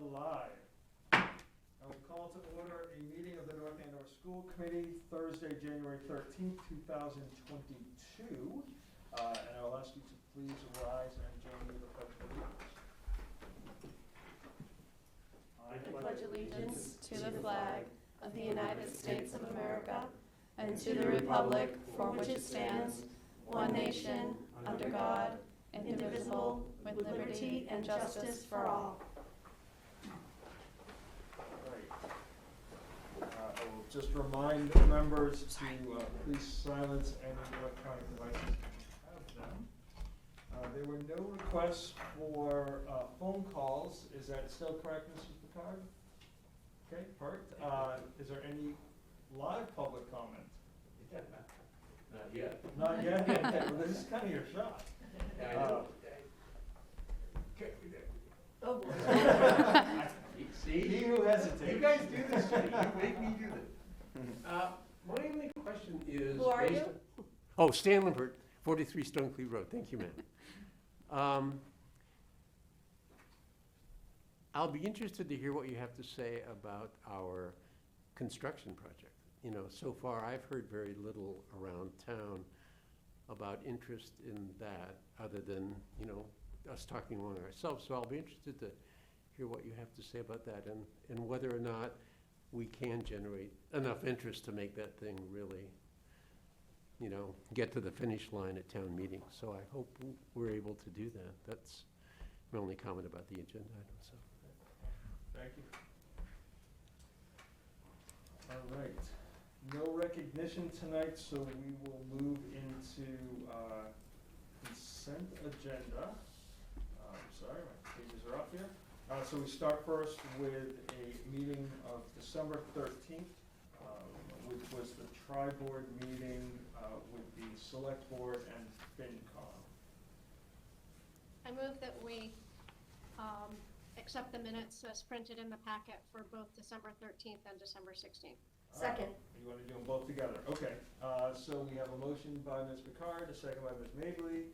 live. I will call to order a meeting of the North Andover School Committee Thursday, January 13th, 2022. And I will ask you to please rise and join me in the Pledge of Allegiance. I pledge allegiance to the flag of the United States of America and to the republic for which it stands, one nation, under God, indivisible, with liberty and justice for all. I will just remind members to please silence any electronic devices if you have them. There were no requests for phone calls. Is that still correct, Mrs. Picard? Okay, perfect. Is there any live public comment? Not yet. Not yet? Okay, well, this is kind of your shot. Oh boy. See? He who hesitates. You guys do this to me. You make me do this. My only question is... Who are you? Oh, Stan Limpert, 43 Stonecleve Road. Thank you, ma'am. I'll be interested to hear what you have to say about our construction project. You know, so far I've heard very little around town about interest in that other than, you know, us talking among ourselves. So I'll be interested to hear what you have to say about that and whether or not we can generate enough interest to make that thing really, you know, get to the finish line at town meeting. So I hope we're able to do that. That's my only comment about the agenda item. So. Thank you. All right. No recognition tonight, so we will move into consent agenda. Sorry, my pages are up here. So we start first with a meeting of December 13th, which was the tri-board meeting with the Select Board and FinCom. I move that we accept the minutes as printed in the packet for both December 13th and December 16th. Second. You want to do them both together? Okay. So we have a motion by Ms. Picard, a second by Ms. Mabley.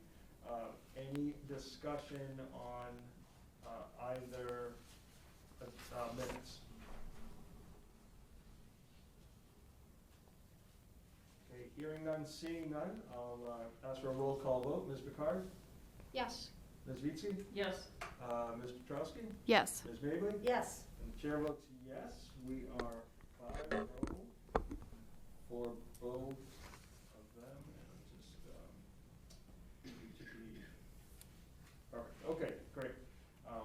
Any discussion on either minutes? Okay, hearing none, seeing none, I'll ask for a roll call vote. Ms. Picard? Yes. Ms. Vizzi? Yes. Ms. Petrowski? Yes. Ms. Mabley? Yes. And the chair votes yes. We are 5-0 for both of them. And just perfect. Okay, great.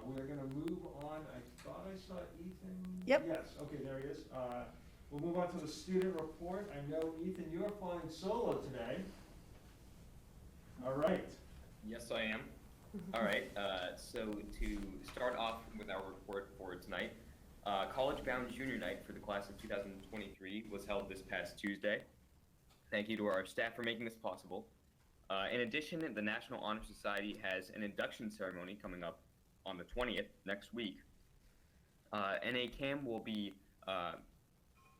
We're going to move on. I thought I saw Ethan. Yep. Yes. Okay, there he is. We'll move on to the student report. I know, Ethan, you are flying solo today. All right. Yes, I am. All right, so to start off with our report for tonight, College Bound Junior Night for the class of 2023 was held this past Tuesday. Thank you to our staff for making this possible. In addition, the National Honor Society has an induction ceremony coming up on the 20th, next week. NACAM will be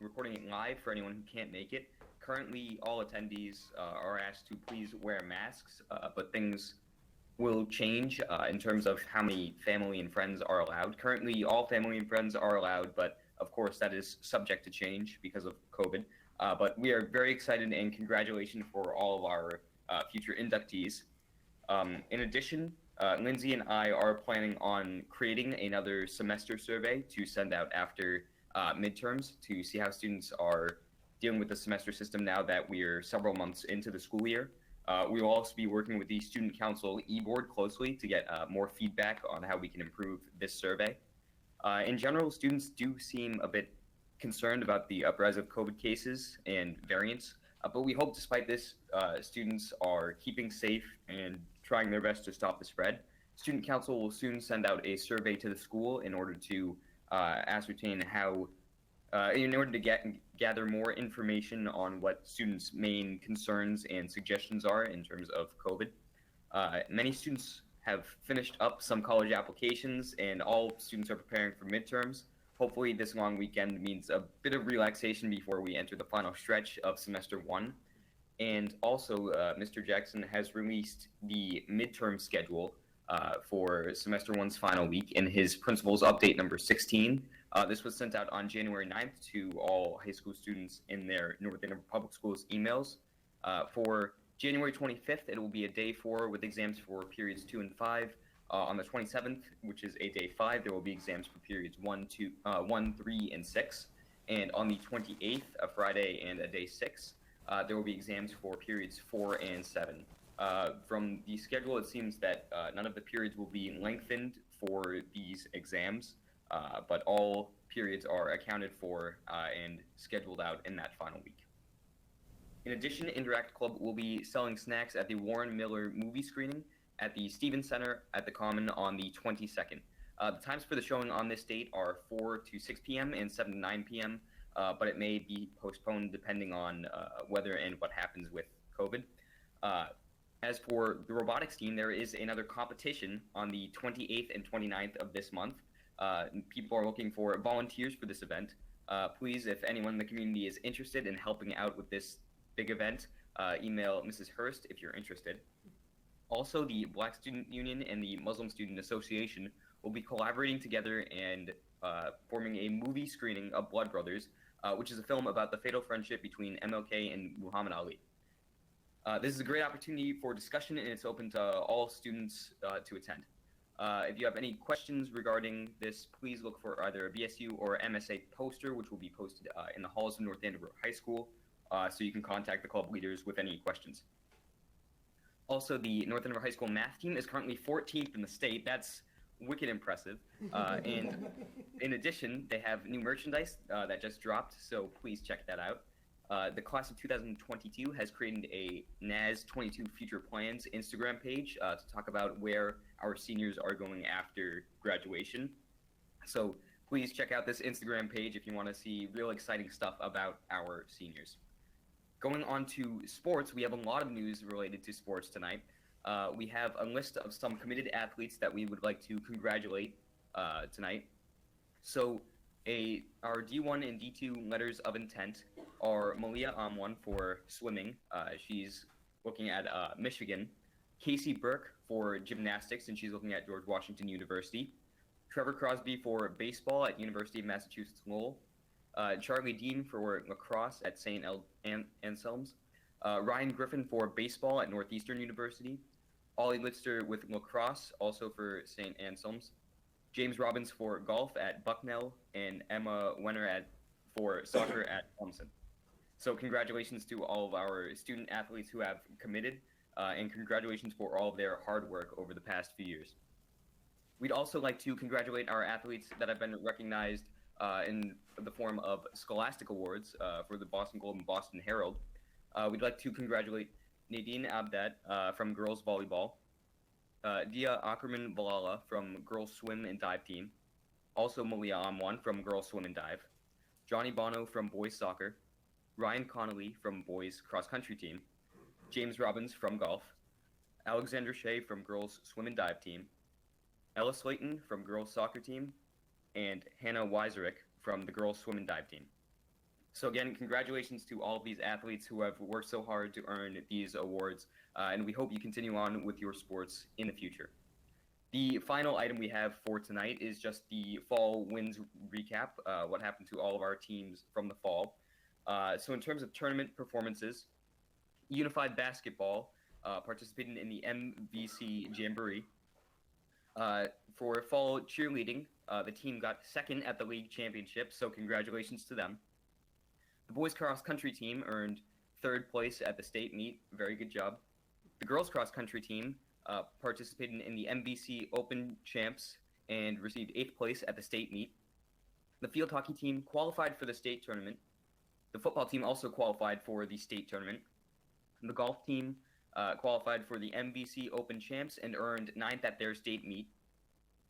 reporting it live for anyone who can't make it. Currently, all attendees are asked to please wear masks, but things will change in terms of how many family and friends are allowed. Currently, all family and friends are allowed, but of course that is subject to change because of COVID. But we are very excited and congratulations for all of our future inductees. In addition, Lindsay and I are planning on creating another semester survey to send out after midterms to see how students are dealing with the semester system now that we're several months into the school year. We will also be working with the Student Council e-board closely to get more feedback on how we can improve this survey. In general, students do seem a bit concerned about the uprise of COVID cases and variants, but we hope despite this, students are keeping safe and trying their best to stop the spread. Student Council will soon send out a survey to the school in order to ascertain how, in order to gather more information on what students' main concerns and suggestions are in terms of COVID. Many students have finished up some college applications and all students are preparing for midterms. Hopefully this long weekend means a bit of relaxation before we enter the final stretch of semester 1. And also, Mr. Jackson has released the midterm schedule for semester one's final week in his principal's update number 16. This was sent out on January 9th to all high school students in their North Andover Public Schools emails. For January 25th, it will be a day 4 with exams for periods 2 and 5. On the 27th, which is a day 5, there will be exams for periods 1, 3, and 6. And on the 28th, a Friday and a day 6, there will be exams for periods 4 and 7. From the schedule, it seems that none of the periods will be lengthened for these exams, but all periods are accounted for and scheduled out in that final week. In addition, Interact Club will be selling snacks at the Warren Miller movie screening at the Stevens Center at the Common on the 22nd. The times for the showing on this date are 4 to 6 p.m. and 7 to 9 p.m., but it may be postponed depending on weather and what happens with COVID. As for the robotics team, there is another competition on the 28th and 29th of this month. People are looking for volunteers for this event. Please, if anyone in the community is interested in helping out with this big event, email Mrs. Hurst if you're interested. Also, the Black Student Union and the Muslim Student Association will be collaborating together and forming a movie screening of Blood Brothers, which is a film about the fatal friendship between MLK and Muhammad Ali. This is a great opportunity for discussion, and it's open to all students to attend. If you have any questions regarding this, please look for either a BSU or MSA poster, which will be posted in the halls of North Andover High School, so you can contact the club leaders with any questions. Also, the North Andover High School math team is currently 14th in the state. That's wicked impressive. And in addition, they have new merchandise that just dropped, so please check that out. The class of 2022 has created a NAS 22 Future Plans Instagram page to talk about where our seniors are going after graduation. So please check out this Instagram page if you want to see real exciting stuff about our seniors. Going on to sports, we have a lot of news related to sports tonight. We have a list of some committed athletes that we would like to congratulate tonight. So our D1 and D2 letters of intent are Malia Amwan for swimming. She's looking at Michigan. Casey Burke for gymnastics, and she's looking at George Washington University. Trevor Crosby for baseball at University of Massachusetts Lowell. Charlie Dean for lacrosse at St. Anselm's. Ryan Griffin for baseball at Northeastern University. Ollie Litster with lacrosse, also for St. Anselm's. James Robbins for golf at Bucknell, and Emma Wenner for soccer at Clemson. So congratulations to all of our student athletes who have committed, and congratulations for all of their hard work over the past few years. We'd also like to congratulate our athletes that have been recognized in the form of Scholastic Awards for the Boston Globe and Boston Herald. We'd like to congratulate Nadine Abdat from girls volleyball, Dia Ackerman Balala from girls swim and dive team, also Malia Amwan from girls swim and dive, Johnny Bono from boys soccer, Ryan Connolly from boys cross country team, James Robbins from golf, Alexander Shea from girls swim and dive team, Ella Slayton from girls soccer team, and Hannah Weiserick from the girls swim and dive team. So again, congratulations to all of these athletes who have worked so hard to earn these awards, and we hope you continue on with your sports in the future. The final item we have for tonight is just the fall wins recap, what happened to all of our teams from the fall. So in terms of tournament performances, Unified Basketball participated in the MVC Jamboree. For fall cheerleading, the team got second at the league championship, so congratulations to them. The boys cross country team earned third place at the state meet. Very good job. The girls cross country team participated in the MVC Open Champs and received 8th place at the state meet. The field hockey team qualified for the state tournament. The football team also qualified for the state tournament. The golf team qualified for the MVC Open Champs and earned 9th at their state meet.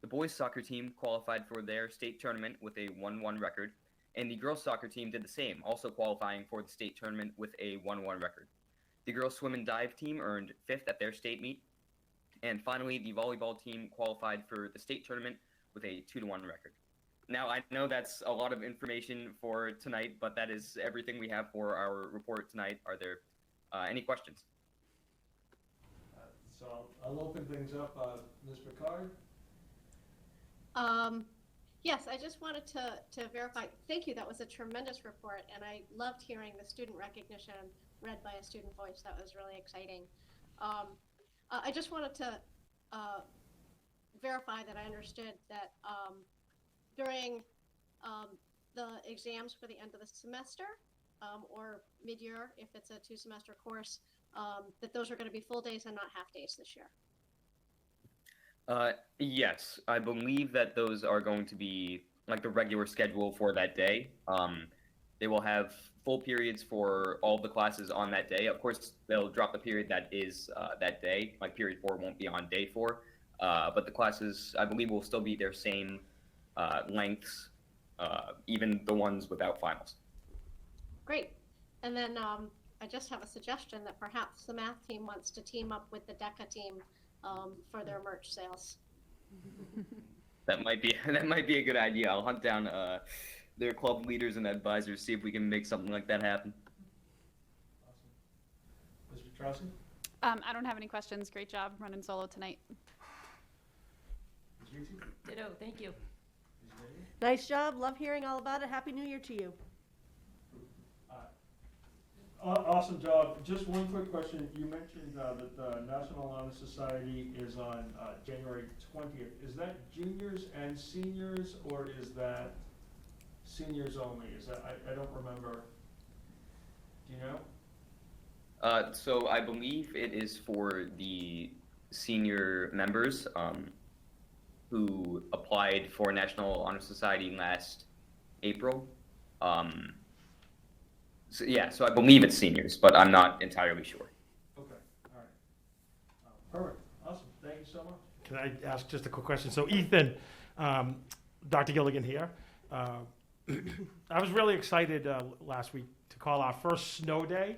The boys soccer team qualified for their state tournament with a 1-1 record, and the girls soccer team did the same, also qualifying for the state tournament with a 1-1 record. The girls swim and dive team earned 5th at their state meet, and finally the volleyball team qualified for the state tournament with a 2-1 record. Now, I know that's a lot of information for tonight, but that is everything we have for our report tonight. Are there any questions? So So I'll open things up. Ms. Picard? Yes, I just wanted to verify, thank you, that was a tremendous report, and I loved hearing the student recognition read by a student voice. That was really exciting. I just wanted to verify that I understood that during the exams for the end of the semester or mid-year, if it's a 2-semester course, that those are going to be full days and not half days this year. Yes, I believe that those are going to be like the regular schedule for that day. They will have full periods for all the classes on that day. Of course, they'll drop the period that is that day, like period 4 won't be on day 4. But the classes, I believe, will still be their same lengths, even the ones without finals. Great. And then I just have a suggestion that perhaps the math team wants to team up with the DECA team for their merch sales. That might be a good idea. I'll hunt down their club leaders and advisors, see if we can make something like that happen. Awesome. Mr. Trausen? I don't have any questions. Great job running solo tonight. Ms. Ricci? Ditto, thank you. Ms. Bailey? Nice job, love hearing all about it. Happy New Year to you. Awesome job. Just one quick question. You mentioned that the National Honor Society is on January 20th. Is that juniors and seniors, or is that seniors only? Is that, I don't remember. Do you know? So I believe it is for the senior members who applied for National Honor Society last April. So I believe it's seniors, but I'm not entirely sure. Okay, all right. Perfect, awesome, thank you so much. Can I ask just a quick question? So Ethan, Dr. Gilligan here. I was really excited last week to call our first snow day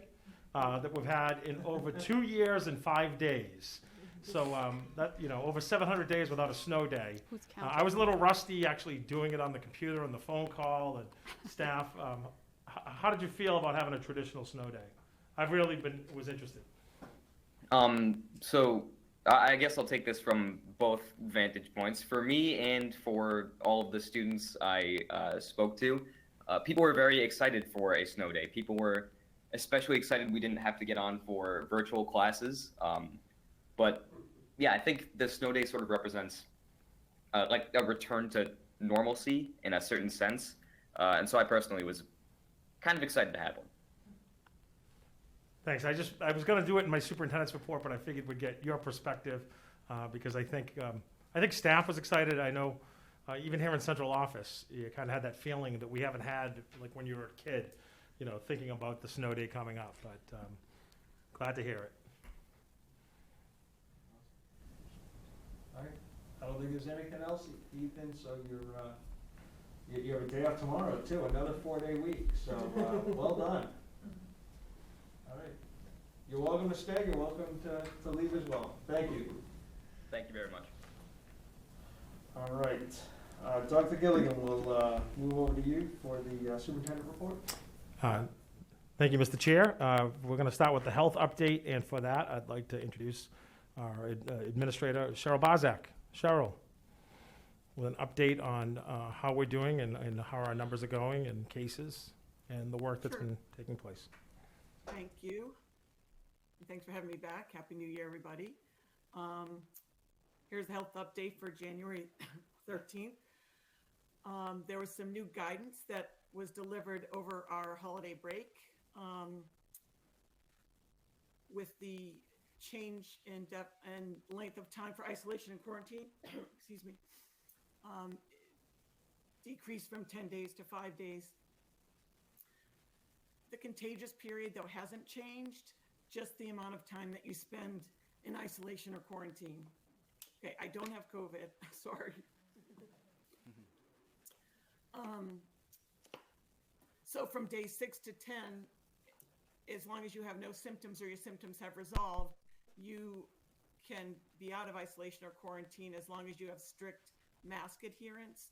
that we've had in over 2 years and 5 days. So that, over 700 days without a snow day. Who's counting? I was a little rusty actually doing it on the computer and the phone call and staff. How did you feel about having a traditional snow day? I've really was interested. So I guess I'll take this from both vantage points. For me and for all of the students I spoke to, people were very excited for a snow day. People were especially excited we didn't have to get on for virtual classes. But yeah, I think the snow day sort of represents like a return to normalcy in a certain sense. And so I personally was kind of excited to have one. Thanks. I was going to do it in my superintendent's report, but I figured we'd get your perspective because I think staff was excited. I know even here in central office, you kind of had that feeling that we haven't had like when you were a kid, thinking about the snow day coming up. But glad to hear it. All right, I don't think there's anything else, Ethan, so you have a day off tomorrow too, another 4-day week, so well done. All right, you're welcome to stay, you're welcome to leave as well. Thank you. Thank you very much. All right, Dr. Gilligan, we'll move over to you for the superintendent report. Thank you, Mr. Chair. We're going to start with the health update, and for that, I'd like to introduce our administrator, Cheryl Barzak. Cheryl, with an update on how we're doing and how our numbers are going and cases and the work that's been taking place. Thank you. And thanks for having me back. Happy New Year, everybody. Here's the health update for January 13th. There was some new guidance that was delivered over our holiday break with the change in depth and length of time for isolation and quarantine. Excuse me. Decreased from 10 days to 5 days. The contagious period, though, hasn't changed, just the amount of time that you spend in isolation or quarantine. Okay, I don't have COVID, sorry. So from day 6 to 10, as long as you have no symptoms or your symptoms have resolved, you can be out of isolation or quarantine as long as you have strict mask adherence.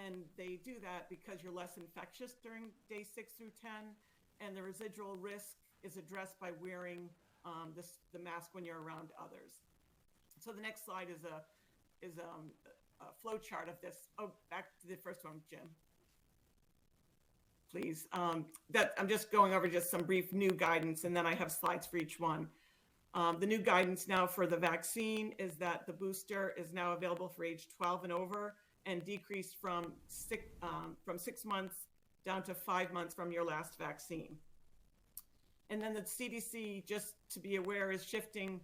And they do that because you're less infectious during day 6 through 10, and the residual risk is addressed by wearing the mask when you're around others. So the next slide is a flow chart of this. Oh, back to the first one, Jim. Please. That I'm just going over just some brief new guidance, and then I have slides for each one. The new guidance now for the vaccine is that the booster is now available for age 12 and over, and decreased from 6 months down to 5 months from your last vaccine. And then the CDC, just to be aware, is shifting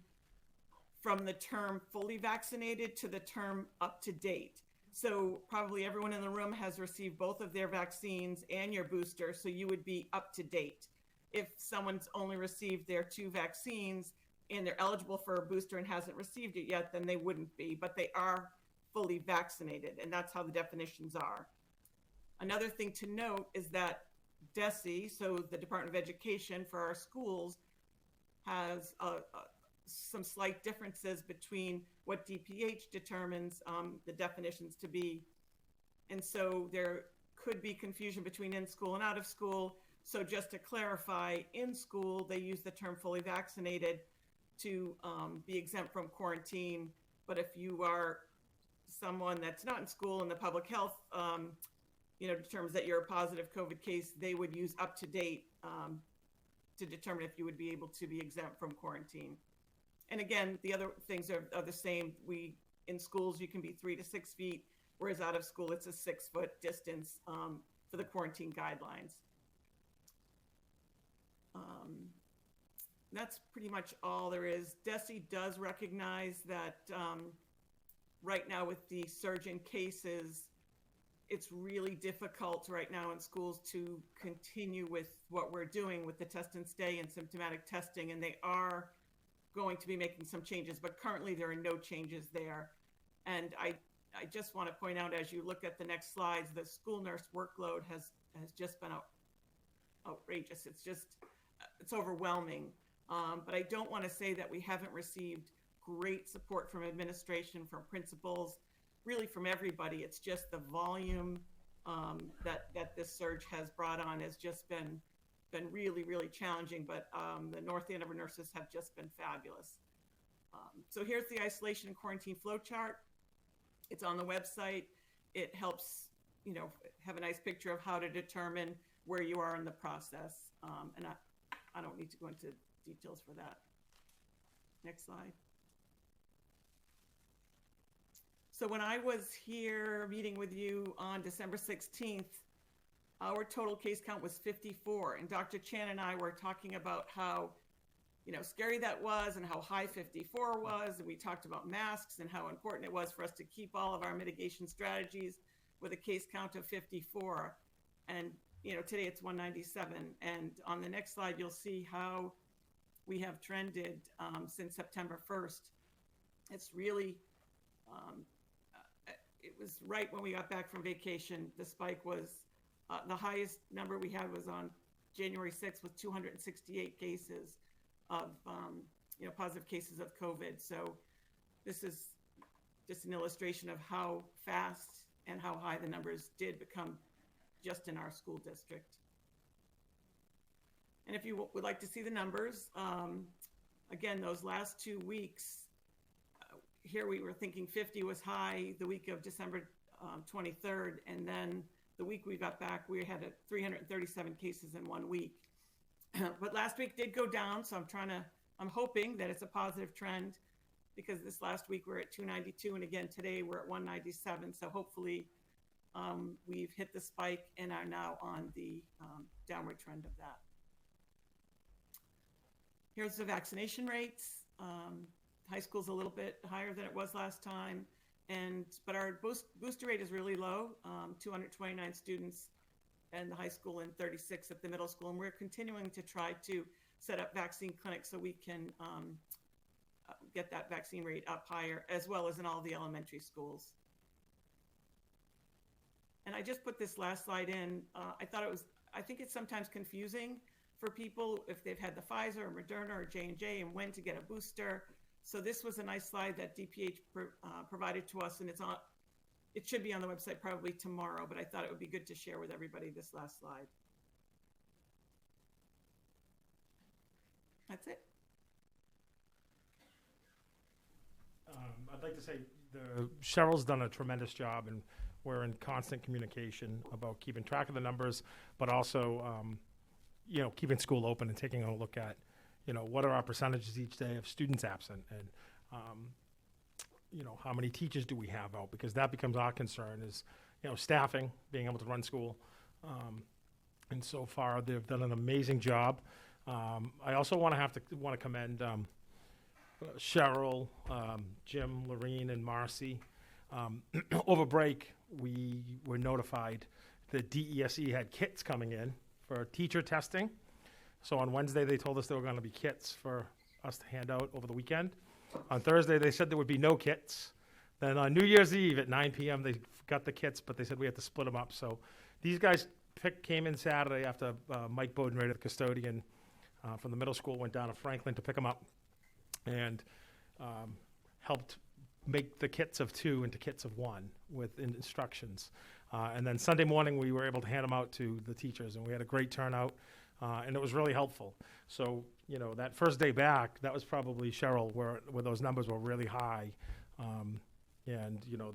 from the term fully vaccinated to the term up to date. So probably everyone in the room has received both of their vaccines and your booster, so you would be up to date. If someone's only received their 2 vaccines and they're eligible for a booster and hasn't received it yet, then they wouldn't be, but they are fully vaccinated, and that's how the definitions are. Another thing to note is that DESE, so the Department of Education for our schools, has some slight differences between what DPH determines the definitions to be. And so there could be confusion between in school and out of school. So just to clarify, in school, they use the term fully vaccinated to be exempt from quarantine. But if you are someone that's not in school and the public health determines that you're a positive COVID case, they would use up to date to determine if you would be able to be exempt from quarantine. And again, the other things are the same. In schools, you can be 3 to 6 feet, whereas out of school, it's a 6-foot distance for the quarantine guidelines. That's pretty much all there is. DESE does recognize that right now with the surge in cases, it's really difficult right now in schools to continue with what we're doing with the test and stay and symptomatic testing, and they are going to be making some changes, but currently there are no changes there. And I just want to point out, as you look at the next slides, the school nurse workload has just been outrageous. It's overwhelming. But I don't want to say that we haven't received great support from administration, from principals, really from everybody. It's just the volume that this surge has brought on has just been really, really challenging, but the North Andover nurses have just been fabulous. So here's the isolation and quarantine flow chart. It's on the website. It helps, have a nice picture of how to determine where you are in the process. And I don't need to go into details for that. Next slide. So when I was here meeting with you on December 16th, our total case count was 54, and Dr. Chan and I were talking about how, scary that was and how high 54 was, and we talked about masks and how important it was for us to keep all of our mitigation strategies with a case count of 54. And, today it's 197, and on the next slide, you'll see how we have trended since September 1st. It's really, it was right when we got back from vacation. The spike was, the highest number we had was on January 6th with 268 cases of, positive cases of COVID. So this is just an illustration of how fast and how high the numbers did become just in our school district. And if you would like to see the numbers, again, those last 2 weeks, here we were thinking 50 was high the week of December 23rd, and then the week we got back, we had 337 cases in 1 week. But last week did go down, so I'm hoping that it's a positive trend, because this last week we're at 292, and again today we're at 197. So hopefully we've hit the spike and are now on the downward trend of that. Here's the vaccination rates. High school's a little bit higher than it was last time, but our booster rate is really low, 229 students in the high school and 36 at the middle school. And we're continuing to try to set up vaccine clinics so we can get that vaccine rate up higher, as well as in all the elementary schools. And I just put this last slide in. I think it's sometimes confusing for people if they've had the Pfizer or Moderna or J&J and when to get a booster. So this was a nice slide that DPH provided to us, and it should be on the website probably tomorrow, but I thought it would be good to share with everybody this last slide. That's it. I'd like to say Cheryl's done a tremendous job, and we're in constant communication about keeping track of the numbers, but also, keeping school open and taking a look at, what are our percentages each day of students absent, and, how many teachers do we have out? Because that becomes our concern is, staffing, being able to run school. And so far, they've done an amazing job. I also want to commend Cheryl, Jim, Lorene, and Marcy. Over break, we were notified that DESE had kits coming in for teacher testing. So on Wednesday, they told us there were going to be kits for us to hand out over the weekend. On Thursday, they said there would be no kits. Then on New Year's Eve at 9 p.m., they got the kits, but they said we had to split them up. So these guys came in Saturday after Mike Bodenrader, the custodian from the middle school, went down to Franklin to pick them up and helped make the kits of 2 into kits of 1 with instructions. And then Sunday morning, we were able to hand them out to the teachers, and we had a great turnout, and it was really helpful. So, that first day back, that was probably Cheryl, where those numbers were really high. And,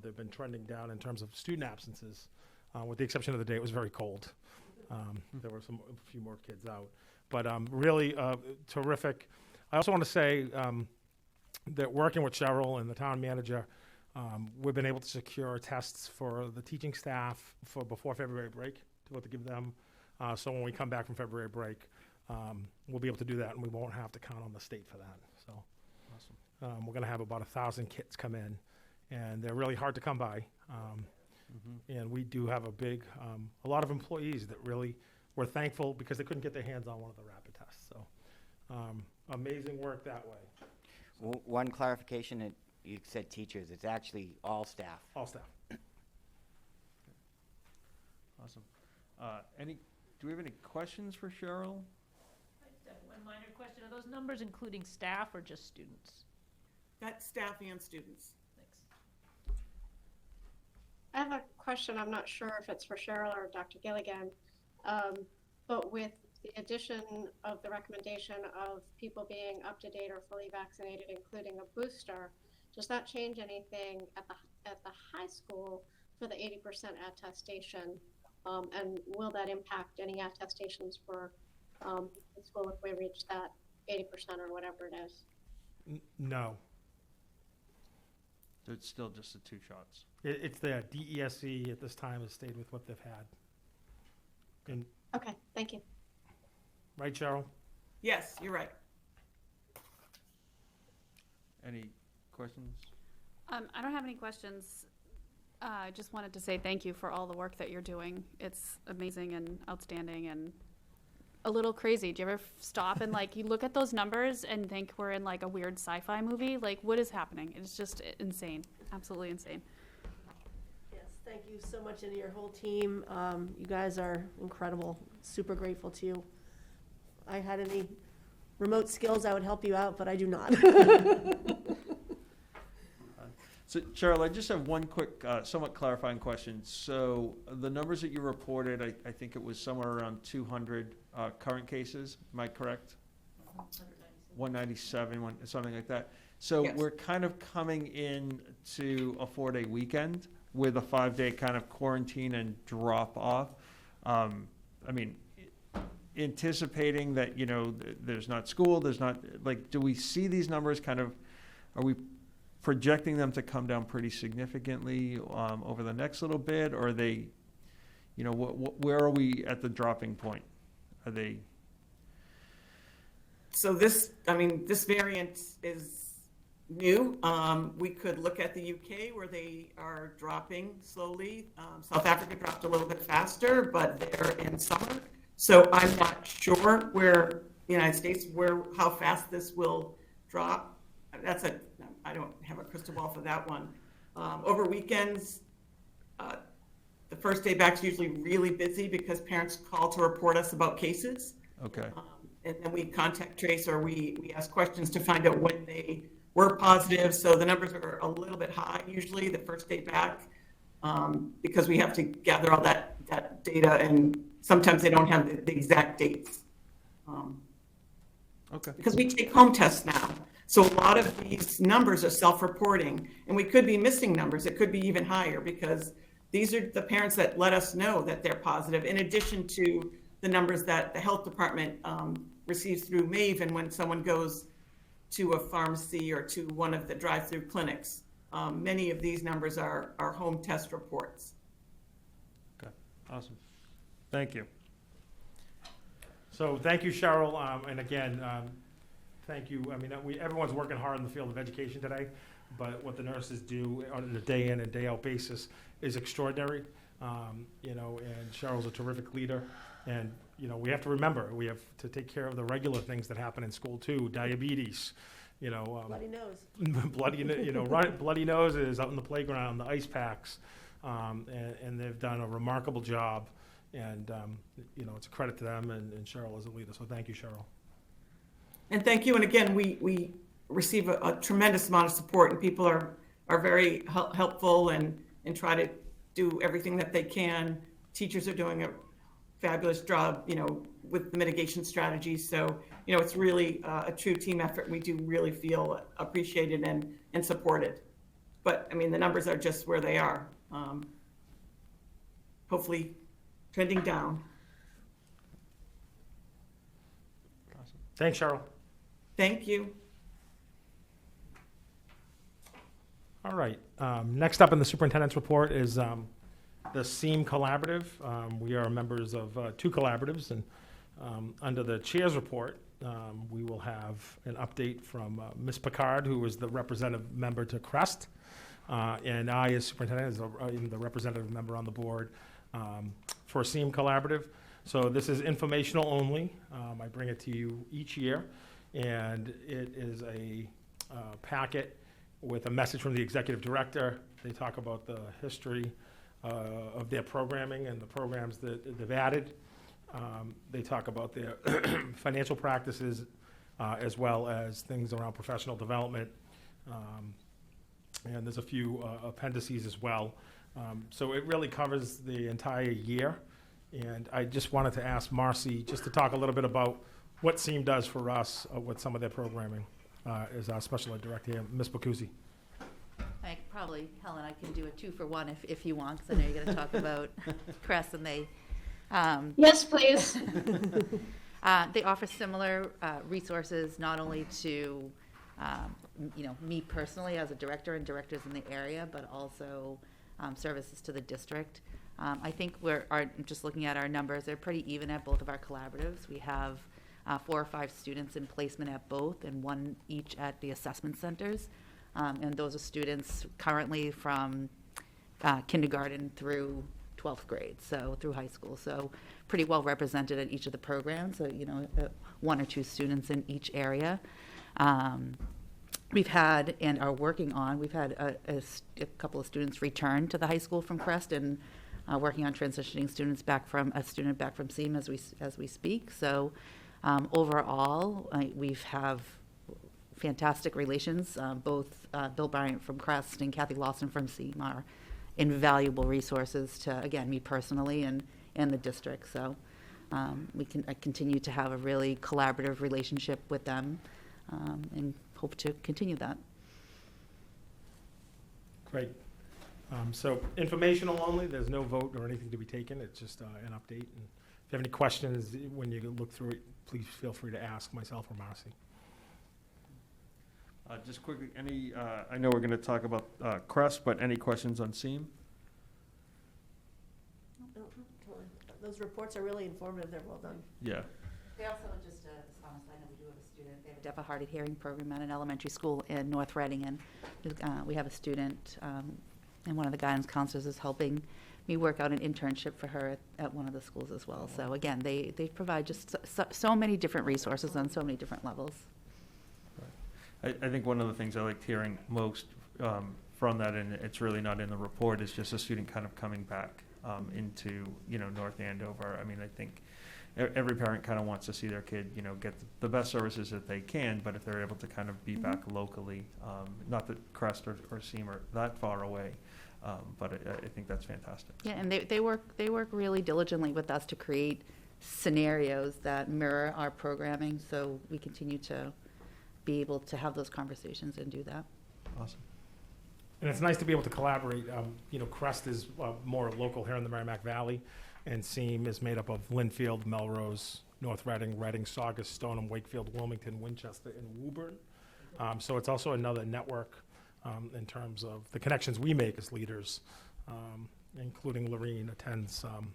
they've been trending down in terms of student absences, with the exception of the day it was very cold. There were a few more kids out. But really terrific. I also want to say that working with Cheryl and the town manager, we've been able to secure tests for the teaching staff for before February break, to be able to give them. So when we come back from February break, we'll be able to do that, and we won't have to count on the state for that. So awesome. We're going to have about 1,000 kits come in, and they're really hard to come by. And we do have a lot of employees that really were thankful because they couldn't get their hands on one of the rapid tests. So amazing work that way. One clarification, that you said teachers, it's actually all staff. All staff. Awesome. Do we have any questions for Cheryl? I just have one minor question. Are those numbers including staff or just students? That's staff and students. Thanks. I have a question. I'm not sure if it's for Cheryl or Dr. Gilligan. But with the addition of the recommendation of people being up to date or fully vaccinated, including a booster, does that change anything at the high school for the 80% attestation? And will that impact any attestations for the school if we reach that 80% or whatever it is? No. So it's still just the 2 shots. It's there. DESE at this time has stayed with what they've had. And Okay, thank you. right, Cheryl? Yes, you're right. Any questions? I don't have any questions. I just wanted to say thank you for all the work that you're doing. It's amazing and outstanding and a little crazy. Do you ever stop and you look at those numbers and think we're in a weird sci-fi movie? What is happening? It's just insane. Absolutely insane. Yes, thank you so much, and your whole team. You guys are incredible. Super grateful to you. If I had any remote skills, I would help you out, but I do not. So, Cheryl, I just have one quick, somewhat clarifying question. So the numbers that you reported, I think it was somewhere around 200 current cases. Am I correct? 197, something like that. So Yes. We're kind of coming in to a 4-day weekend with a 5-day kind of quarantine and drop off. Anticipating that, there's not school, there's not, do we see these numbers are we projecting them to come down pretty significantly over the next little bit, or are they, where are we at the dropping point? Are they? So this variant is new. We could look at the UK where they are dropping slowly. South Africa dropped a little bit faster, but they're in summer. So I'm not sure where the United States, how fast this will drop. I don't have a crystal ball for that one. Over weekends, the first day back is usually really busy because parents call to report us about cases. Okay. And then we contact trace, or we ask questions to find out when they were positive. So the numbers are a little bit high usually the first day back, because we have to gather all that data, and sometimes they don't have the exact dates. Okay. Because we take home tests now. So a lot of these numbers are self-reporting, and we could be missing numbers. It could be even higher because these are the parents that let us know that they're positive, in addition to the numbers that the health department receives through Maven when someone goes to a pharmacy or to one of the drive-through clinics. Many of these numbers are home test reports. Okay, awesome. Thank you. So thank you, Cheryl, and again, thank you. I mean, everyone's working hard in the field of education today, but what the nurses do on a day in and day out basis is extraordinary. You know, and Cheryl's a terrific leader, and you know, we have to remember, we have to take care of the regular things that happen in school too, diabetes, you know. Bloody nose. Bloody noses out in the playground, the ice packs, and they've done a remarkable job, and you know, it's a credit to them and Cheryl as a leader, so thank you, Cheryl. And thank you, and again, we receive a tremendous amount of support, and people are very helpful and try to do everything that they can. Teachers are doing a fabulous job, you know, with the mitigation strategies. So, you know, it's really a true team effort. We do really feel appreciated and supported. But, I mean, the numbers are just where they are. Hopefully trending down. Awesome. Thanks, Cheryl. Thank you. All right. Next up in the superintendent's report is the SEAM Collaborative. We are members of 2 collaboratives, and under the chair's report, we will have an update from Ms. Picard, who is the representative member to CREST, and I, as superintendent, am the representative member on the board for SEAM Collaborative. So this is informational only. I bring it to you each year, and it is a packet with a message from the executive director. They talk about the history of their programming and the programs that they've added. They talk about their financial practices as well as things around professional development. And there's a few appendices as well. So it really covers the entire year. And I just wanted to ask Marcy just to talk a little bit about what SEAM does for us with some of their programming as our special ed director here, Ms. Bacuzzi. Helen, I can do a 2-for-1 if you want, because I know you're going to talk about CREST, and they. Yes, please. They offer similar resources, not only to, me personally as a director and directors in the area, but also services to the district. I think just looking at our numbers, they're pretty even at both of our collaboratives. We have 4 or 5 students in placement at both, and 1 each at the assessment centers. And those are students currently from kindergarten through 12th grade, so through high school. So pretty well represented at each of the programs, so, 1 or 2 students in each area. We've had and are working on, we've had a couple of students return to the high school from CREST, and working on transitioning students back from SEAM as we speak. So overall, we have fantastic relations. Both Bill Bryant from CREST and Kathy Lawson from SEAM are invaluable resources to, again, me personally and the district. So I continue to have a really collaborative relationship with them, and hope to continue that. Great. So informational only, there's no vote or anything to be taken, it's just an update. And if you have any questions when you look through it, please feel free to ask myself or Marcy. Just quickly, I know we're going to talk about CREST, but any questions on SEAM? Those reports are really informative. They're well done. Yeah. They also, just I know we do have a student, they have a deaf and hard of hearing program at an elementary school in North Reading, and we have a student, and one of the guidance counselors is helping me work out an internship for her at one of the schools as well. So again, they provide just so many different resources on so many different levels. I think one of the things I liked hearing most from that, and it's really not in the report, is just a student kind of coming back into, North Andover. I mean, I think every parent kind of wants to see their kid, get the best services that they can, but if they're able to kind of be back locally, not that CREST or SEAM are that far away, but I think that's fantastic. Yeah, and they work really diligently with us to create scenarios that mirror our programming, so we continue to be able to have those conversations and do that. Awesome. And it's nice to be able to collaborate. Crest is more local here in the Merrimack Valley, and SEAM is made up of Linfield, Melrose, North Reading, Saugus, Stoneham, Wakefield, Wilmington, Winchester, and Woburn. So it's also another network in terms of the connections we make as leaders, including Lorene attends, some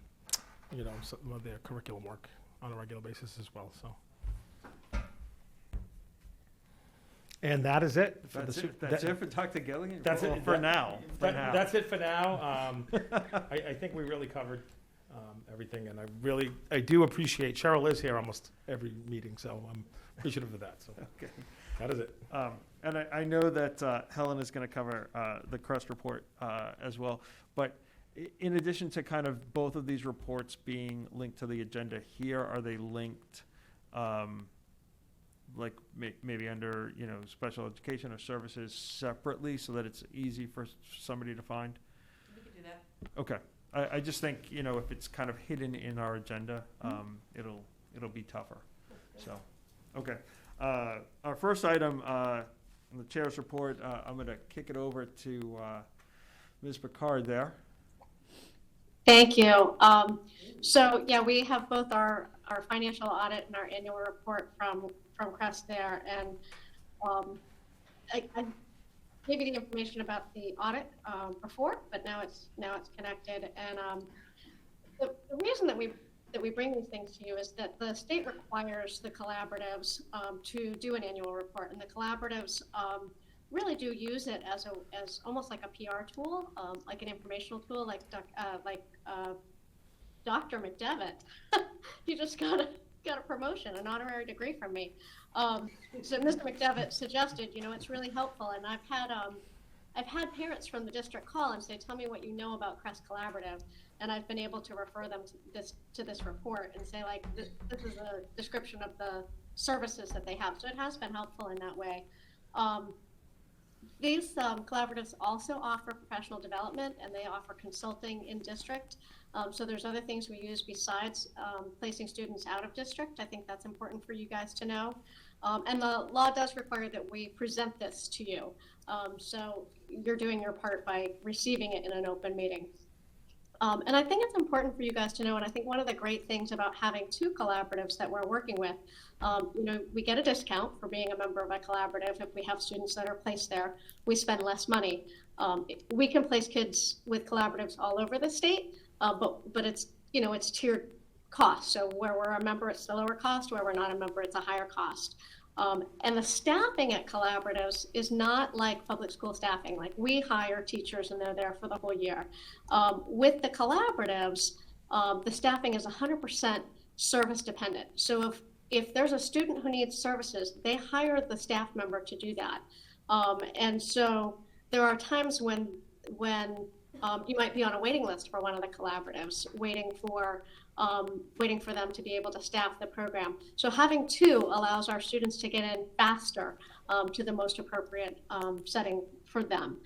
of their curriculum work on a regular basis as well. So. And that is it. That's it for Dr. Gilligan? That's it for now. That's it for now. I think we really covered everything, and I do appreciate, Cheryl is here almost every meeting, so I'm appreciative of that. So Okay. that is it. And I know that Helen is going to cover the Crest report as well, but in addition to kind of both of these reports being linked to the agenda here, are they linked like maybe under, special education or services separately so that it's easy for somebody to find? We could do that. Okay. I just think, if it's kind of hidden in our agenda, it'll be tougher. So, okay. Our first item on the chair's report, I'm going to kick it over to Ms. Picard there. Thank you. So yeah, we have both our financial audit and our annual report from Crest there, and I gave you the information about the audit before, but now it's connected. And the reason that we bring these things to you is that the state requires the collaboratives to do an annual report, and the collaboratives really do use it as almost like a PR tool, like an informational tool, like Dr. McDevitt. He just got a promotion, an honorary degree from me. So Mr. McDevitt suggested, it's really helpful, and I've had parents from the district call and say, tell me what you know about Crest Collaborative, and I've been able to refer them to this report and say, like, this is a description of the services that they have. So it has been helpful in that way. These collaboratives also offer professional development, and they offer consulting in district. So there's other things we use besides placing students out of district. I think that's important for you guys to know. And the law does require that we present this to you. So you're doing your part by receiving it in an open meeting. And I think it's important for you guys to know, and I think one of the great things about having two collaboratives that we're working with, we get a discount for being a member of a collaborative. If we have students that are placed there, we spend less money. We can place kids with collaboratives all over the state, but it's, it's tiered cost. So where we're a member, it's the lower cost. Where we're not a member, it's a higher cost. And the staffing at collaboratives is not like public school staffing. Like, we hire teachers and they're there for the whole year. With the collaboratives, the staffing is 100% service dependent. So if there's a student who needs services, they hire the staff member to do that. And so there are times when you might be on a waiting list for one of the collaboratives, waiting for them to be able to staff the program. So having two allows our students to get in faster to the most appropriate setting for them.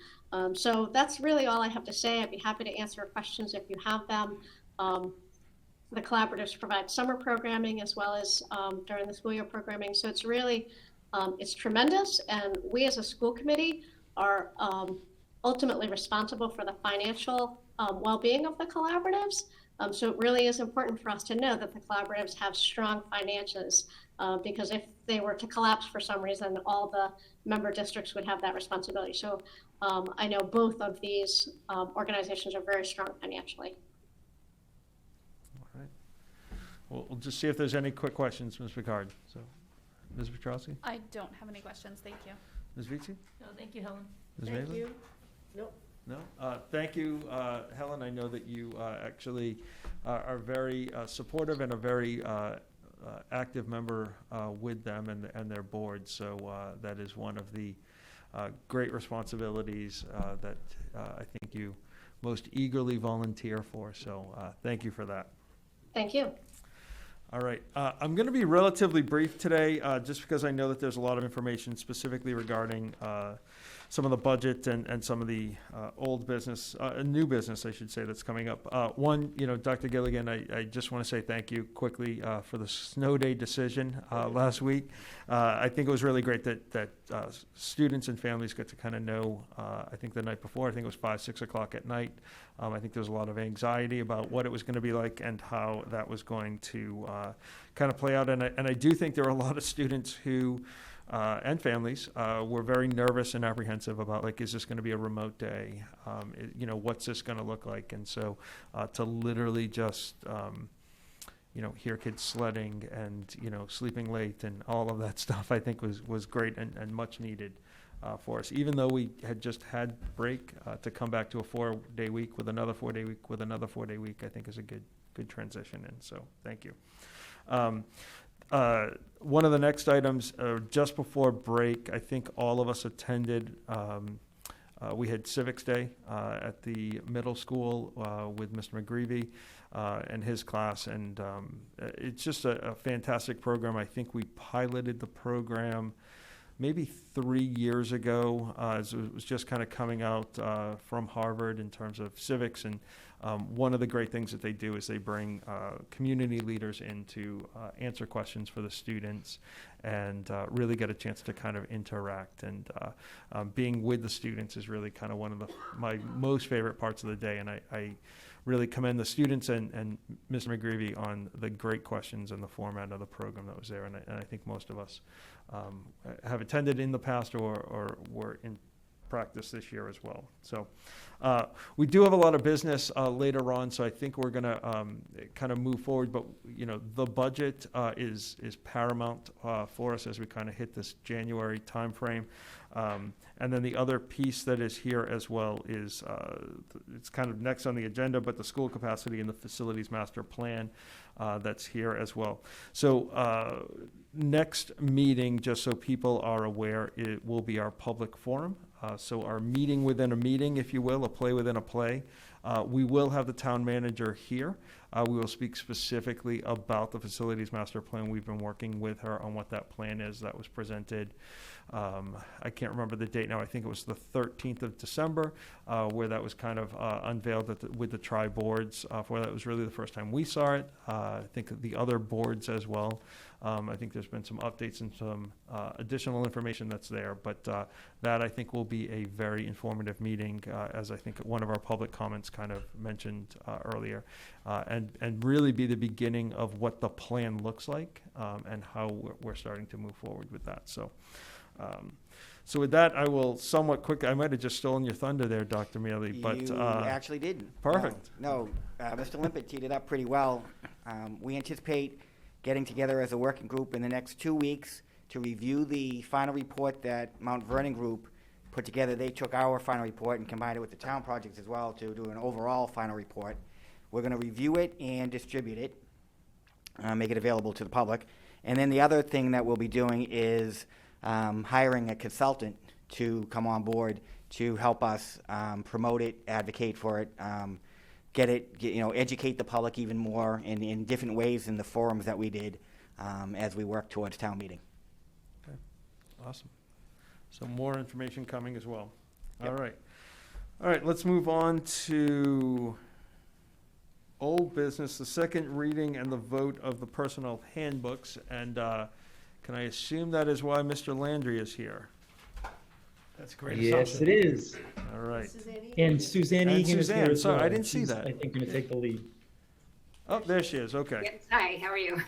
So that's really all I have to say. I'd be happy to answer questions if you have them. The collaboratives provide summer programming as well as during the school year programming. So it's really, it's tremendous. And we as a school committee are ultimately responsible for the financial well-being of the collaboratives. So it really is important for us to know that the collaboratives have strong finances, because if they were to collapse for some reason, all the member districts would have that responsibility. So I know both of these organizations are very strong financially. All right. We'll just see if there's any quick questions, Ms. Picard. So, Ms. Petrowski? I don't have any questions, thank you. Ms. Vici? No, thank you, Helen. Ms. Thank Maitland? you. Nope. No? Thank you, Helen. I know that you actually are very supportive and a very active member with them and their board. So that is one of the great responsibilities that I think you most eagerly volunteer for. So thank you for that. Thank you. All right. I'm going to be relatively brief today, just because I know that there's a lot of information specifically regarding some of the budget and some of the old business, new business, I should say, that's coming up. One, Dr. Gilligan, I just want to say thank you quickly for the snow day decision last week. I think it was really great that students and families got to kind of know, I think the night before, I think it was 5, 6 o'clock at night. I think there was a lot of anxiety about what it was going to be like and how that was going to kind of play out. And I do think there are a lot of students who, and families, were very nervous and apprehensive about, like, is this going to be a remote day? What's this going to look like? And so to literally just, hear kids sledding and, sleeping late and all of that stuff, I think was great and much needed for us. Even though we had just had break, to come back to a 4-day week with another 4-day week with another 4-day week, I think is a good transition. And so thank you. One of the next items, just before break, I think all of us attended, we had Civics Day at the middle school with Mr. McGreevy and his class, and it's just a fantastic program. I think we piloted the program maybe 3 years ago, as it was just kind of coming out from Harvard in terms of civics. And one of the great things that they do is they bring community leaders in to answer questions for the students and really get a chance to kind of interact. And being with the students is really kind of one of my most favorite parts of the day. And I really commend the students and Mr. McGreevy on the great questions and the format of the program that was there. And I think most of us have attended in the past or were in practice this year as well. So we do have a lot of business later on, so I think we're going to kind of move forward. But the budget is paramount for us as we kind of hit this January timeframe. And then the other piece that is here as well is it's kind of next on the agenda, but the school capacity and the facilities master plan that's here as well. So next meeting, just so people are aware, it will be our public forum. So our meeting within a meeting, if you will, a play within a play. We will have the town manager here. We will speak specifically about the facilities master plan. We've been working with her on what that plan is that was presented. I can't remember the date now. I think it was the 13th of December, where that was kind of unveiled with the tri-boards. For that was really the first time we saw it. I think the other boards as well. I think there's been some updates and some additional information that's there, but that I think will be a very informative meeting, as I think one of our public comments kind of mentioned earlier, and really be the beginning of what the plan looks like and how we're starting to move forward with that. So with that, I will somewhat quickly, I might have just stolen your thunder there, Dr. Mealy, but You actually didn't. Perfect. No, Mr. Limpett teed it up pretty well. We anticipate getting together as a working group in the next 2 weeks to review the final report that Mount Vernon Group put together. They took our final report and combined it with the town projects as well to do an overall final report. We're going to review it and distribute it, make it available to the public. And then the other thing that we'll be doing is hiring a consultant to come on board to help us promote it, advocate for it, educate the public even more in different ways in the forums that we did as we work towards town meeting. Okay, awesome. So more information coming as well. Yep. All right, let's move on to old business, the second reading and the vote of the personnel handbooks. And can I assume that is why Mr. Landry is here? That's a great Yes, assumption. it is. All right. And Suzanne And Egan is Suzanne, here as sorry, well. I didn't see She's, that. I think, going to take the lead. Oh, there she is, okay. Yes, hi, how are you?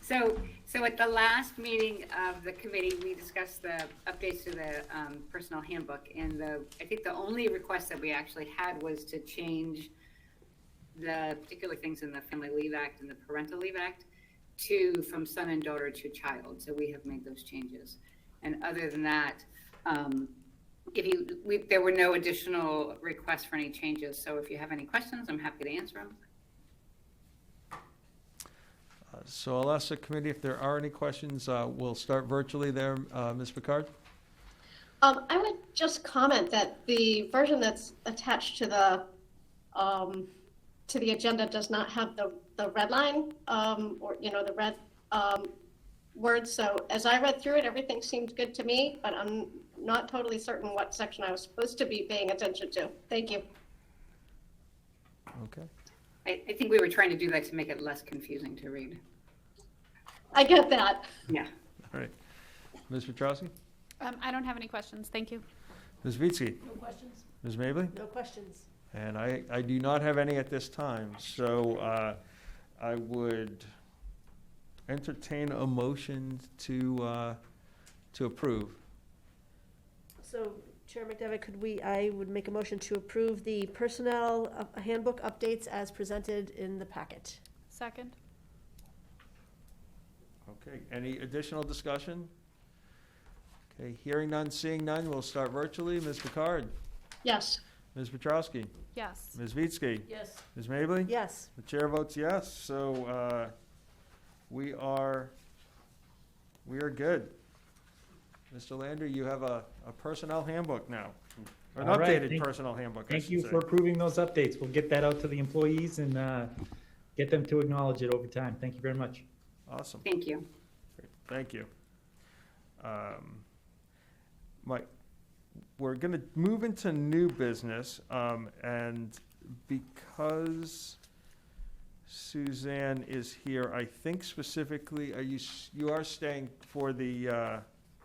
So at the last meeting of the committee, we discussed the updates to the personnel handbook, and I think the only request that we actually had was to change the particular things in the Family Leave Act and the Parental Leave Act from son and daughter to child. So we have made those changes. And other than that, there were no additional requests for any changes. So if you have any questions, I'm happy to answer them. So I'll ask the committee if there are any questions. We'll start virtually there. Ms. Picard? I would just comment that the version that's attached to the agenda does not have the red line, or the red words. So as I read through it, everything seemed good to me, but I'm not totally certain what section I was supposed to be paying attention to. Thank you. Okay. I think we were trying to do that to make it less confusing to read. I get that. Yeah. All right. Ms. Petrowski? I don't have any questions. Thank you. Ms. Vitsky? No questions? Ms. Mably? No questions. And I do not have any at this time, so I would entertain a motion to approve. So, Chair McDevitt, I would make a motion to approve the personnel handbook updates as presented in the packet. Second. Okay, any additional discussion? Okay, hearing none, seeing none, we'll start virtually. Ms. Picard? Yes. Ms. Petrowski? Yes. Ms. Vitsky? Yes. Ms. Mably? Yes. The chair votes yes, so we are good. Mr. Lander, you have a personnel handbook now, or an All right, updated thank- personnel handbook, I Thank should you say. for approving those updates. We'll get that out to the employees and get them to acknowledge it over time. Thank you very much. Awesome, Thank you. great, thank you. Mike, we're gonna move into new business, and because Suzanne is here, I think specifically, you are staying for the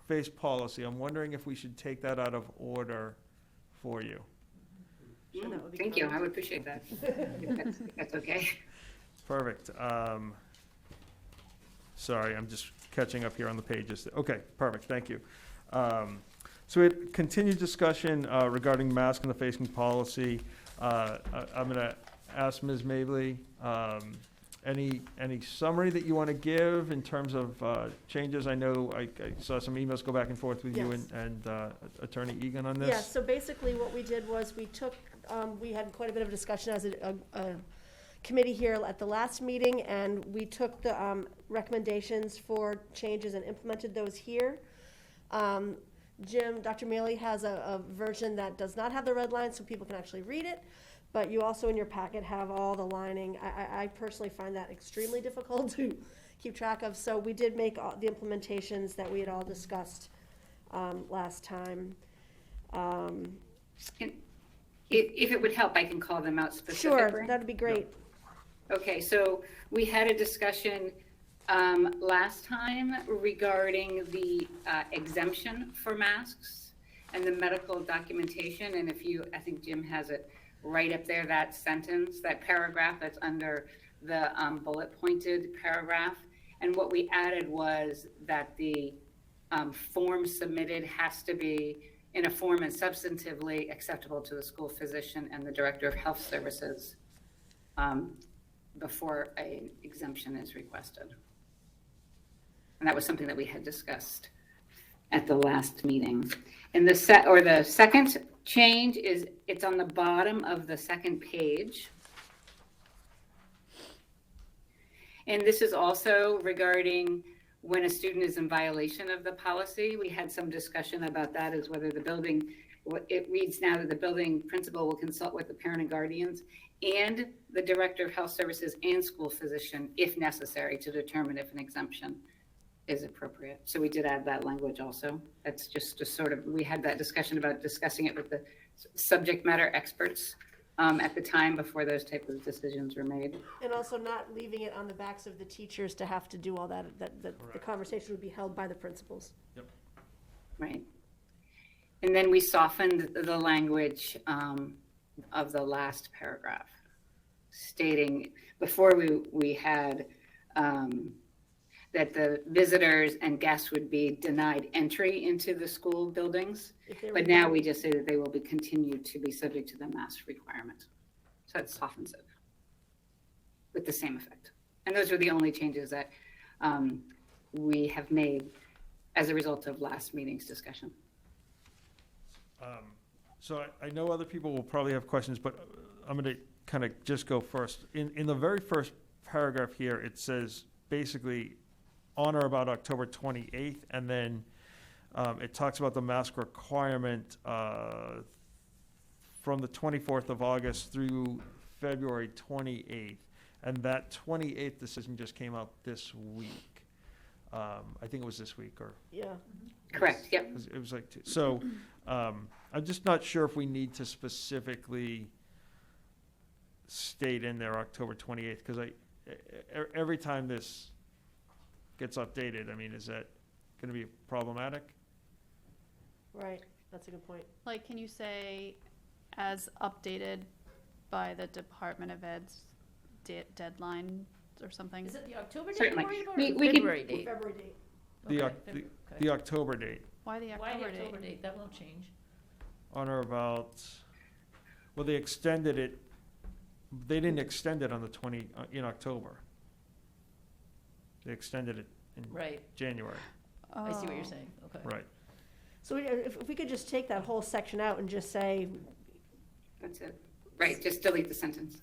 face policy. I'm wondering if we should take that out of order for you. Sure, that would be Thank you. kind. I would appreciate that. If that's okay. Perfect. Sorry, I'm just catching up here on the pages. Okay, perfect, thank you. So we had continued discussion regarding mask and the facing policy. I'm gonna ask Ms. Mably, any summary that you want to give in terms of changes? I know I saw some emails go back and forth with you Yes. and Attorney Egan on this. Yeah, so basically what we did was we took, we had quite a bit of a discussion as a committee here at the last meeting, and we took the recommendations for changes and implemented those here. Dr. Mealy has a version that does not have the red line, so people can actually read it, but you also in your packet have all the lining. I personally find that extremely difficult to keep track of, so we did make all the implementations that we had all discussed last time. And if it would help, I can call them out specifically. Sure, that'd be great. Okay, so we had a discussion last time regarding the exemption for masks and the medical documentation. And I think Jim has it right up there, that sentence, that paragraph that's under the bullet pointed paragraph. And what we added was that the form submitted has to be in a form and substantively acceptable to the school physician and the director of health services before an exemption is requested. And that was something that we had discussed at the last meeting. And the second change is it's on the bottom of the second page. And this is also regarding when a student is in violation of the policy. We had some discussion about that, as whether it reads now that the building principal will consult with the parent and guardians and the director of health services and school physician, if necessary, to determine if an exemption is appropriate. So we did add that language also. That's just sort of, we had that discussion about discussing it with the subject matter experts at the time before those type of decisions were made. And also not leaving it on the backs of the teachers to have to do all that, the conversation would be held by the principals. Yep. Right. And then we softened the language of the last paragraph, stating before we had that the visitors and guests would be denied entry into the school buildings. But now we just say that they will be continued to be subject to the mask requirement. So it softens it with the same effect. And those are the only changes that we have made as a result of last meeting's discussion. So I know other people will probably have questions, but I'm going to kind of just go first. In the very first paragraph here, it says basically on or about October 28th, and then it talks about the mask requirement from the 24th of August through February 28th. And that 28th decision just came out this week. I think it was this week, or Yeah. Correct, yep. It was like, so, I'm just not sure if we need to specifically state in there October 28th, because every time this gets updated, I mean, is that gonna be problematic? Right, that's a good point. Like, can you say as updated by the Department of Ed's deadline or something? Is it the October date Certainly. you're worried about, We or the can- February date? February date. The, Okay, Oc- the, okay. the October date, Why the Why October the October date? date? That won't change. on or about, well, they extended it, they didn't extend it on the in October. They extended it in Right. January, I see what you're Oh. saying. Okay. right. So if we could just take that whole section out and just say, That's it. Right, just delete the sentence.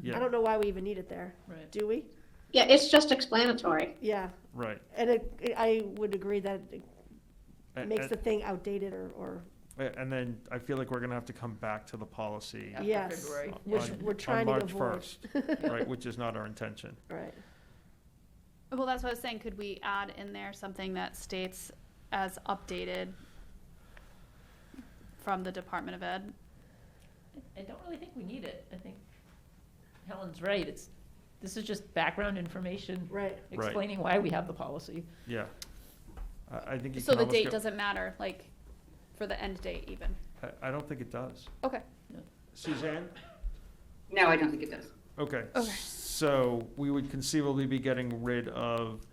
Yeah. I don't know why we even need it there, Right. do we? Yeah, it's just explanatory. Yeah, Right. and I would agree that it A- makes a- the thing outdated or, And then I feel like we're gonna have to come back to the policy After yes, February. which on- we're trying to on avoid. March 1st, right, which is not our intention. Right. Well, that's what I was saying. Could we add in there something that states as updated from the Department of Ed? I don't really think we need it. I think Helen's right. This is just background information Right. explaining why we have the policy. Yeah. I think you So can the almost date get- doesn't matter, like, for the end date even? I don't think it does. Okay. Suzanne? No, I don't think it does. Okay. Okay. So we would conceivably be getting rid of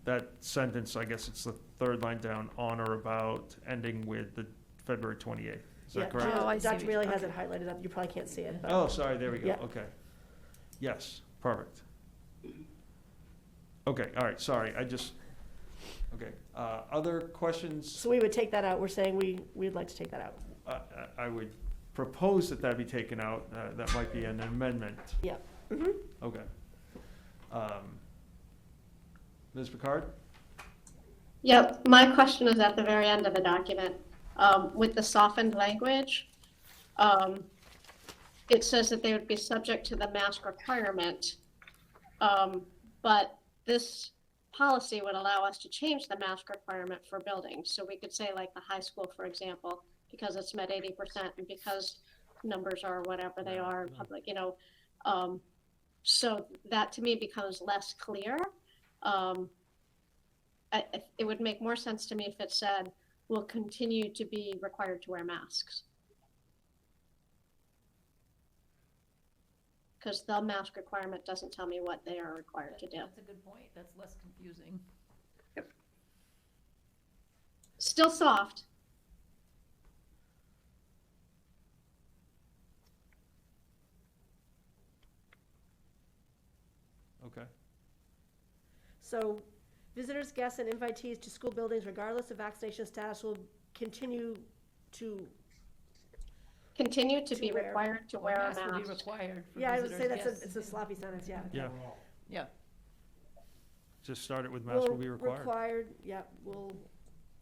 that sentence, I guess it's the third line down, on or about, ending with the February 28th. Is Yeah, that correct? Oh, I see Dr. what Mealy you- has it highlighted up, you probably can't see it, but. Oh, sorry, there we go, Yeah. okay. Yes, perfect. Okay, all right, sorry, okay. Other questions? So we would take that out, we're saying we'd like to take that out. I would propose that that be taken out, that might be an amendment. Yeah. Mhm. Okay. Ms. Picard? Yep, my question is at the very end of the document. With the softened language, it says that they would be subject to the mask requirement. But this policy would allow us to change the mask requirement for buildings. So we could say like the high school, for example, because it's met 80% and because numbers are whatever they are in public, so that to me becomes less clear. It would make more sense to me if it said, will continue to be required to wear masks. Because the mask requirement doesn't tell me what they are required to do. That's a good point. That's less confusing. Still soft. Okay. So visitors, guests, and invitees to school buildings, regardless of vaccination status, will continue to, Continue to To be wear. required to wear a Mask will be mask. required for yeah, I would visitors, say that's guests. it's a sloppy sentence, yeah. Yeah, Yeah. just start it with masks will be required. Will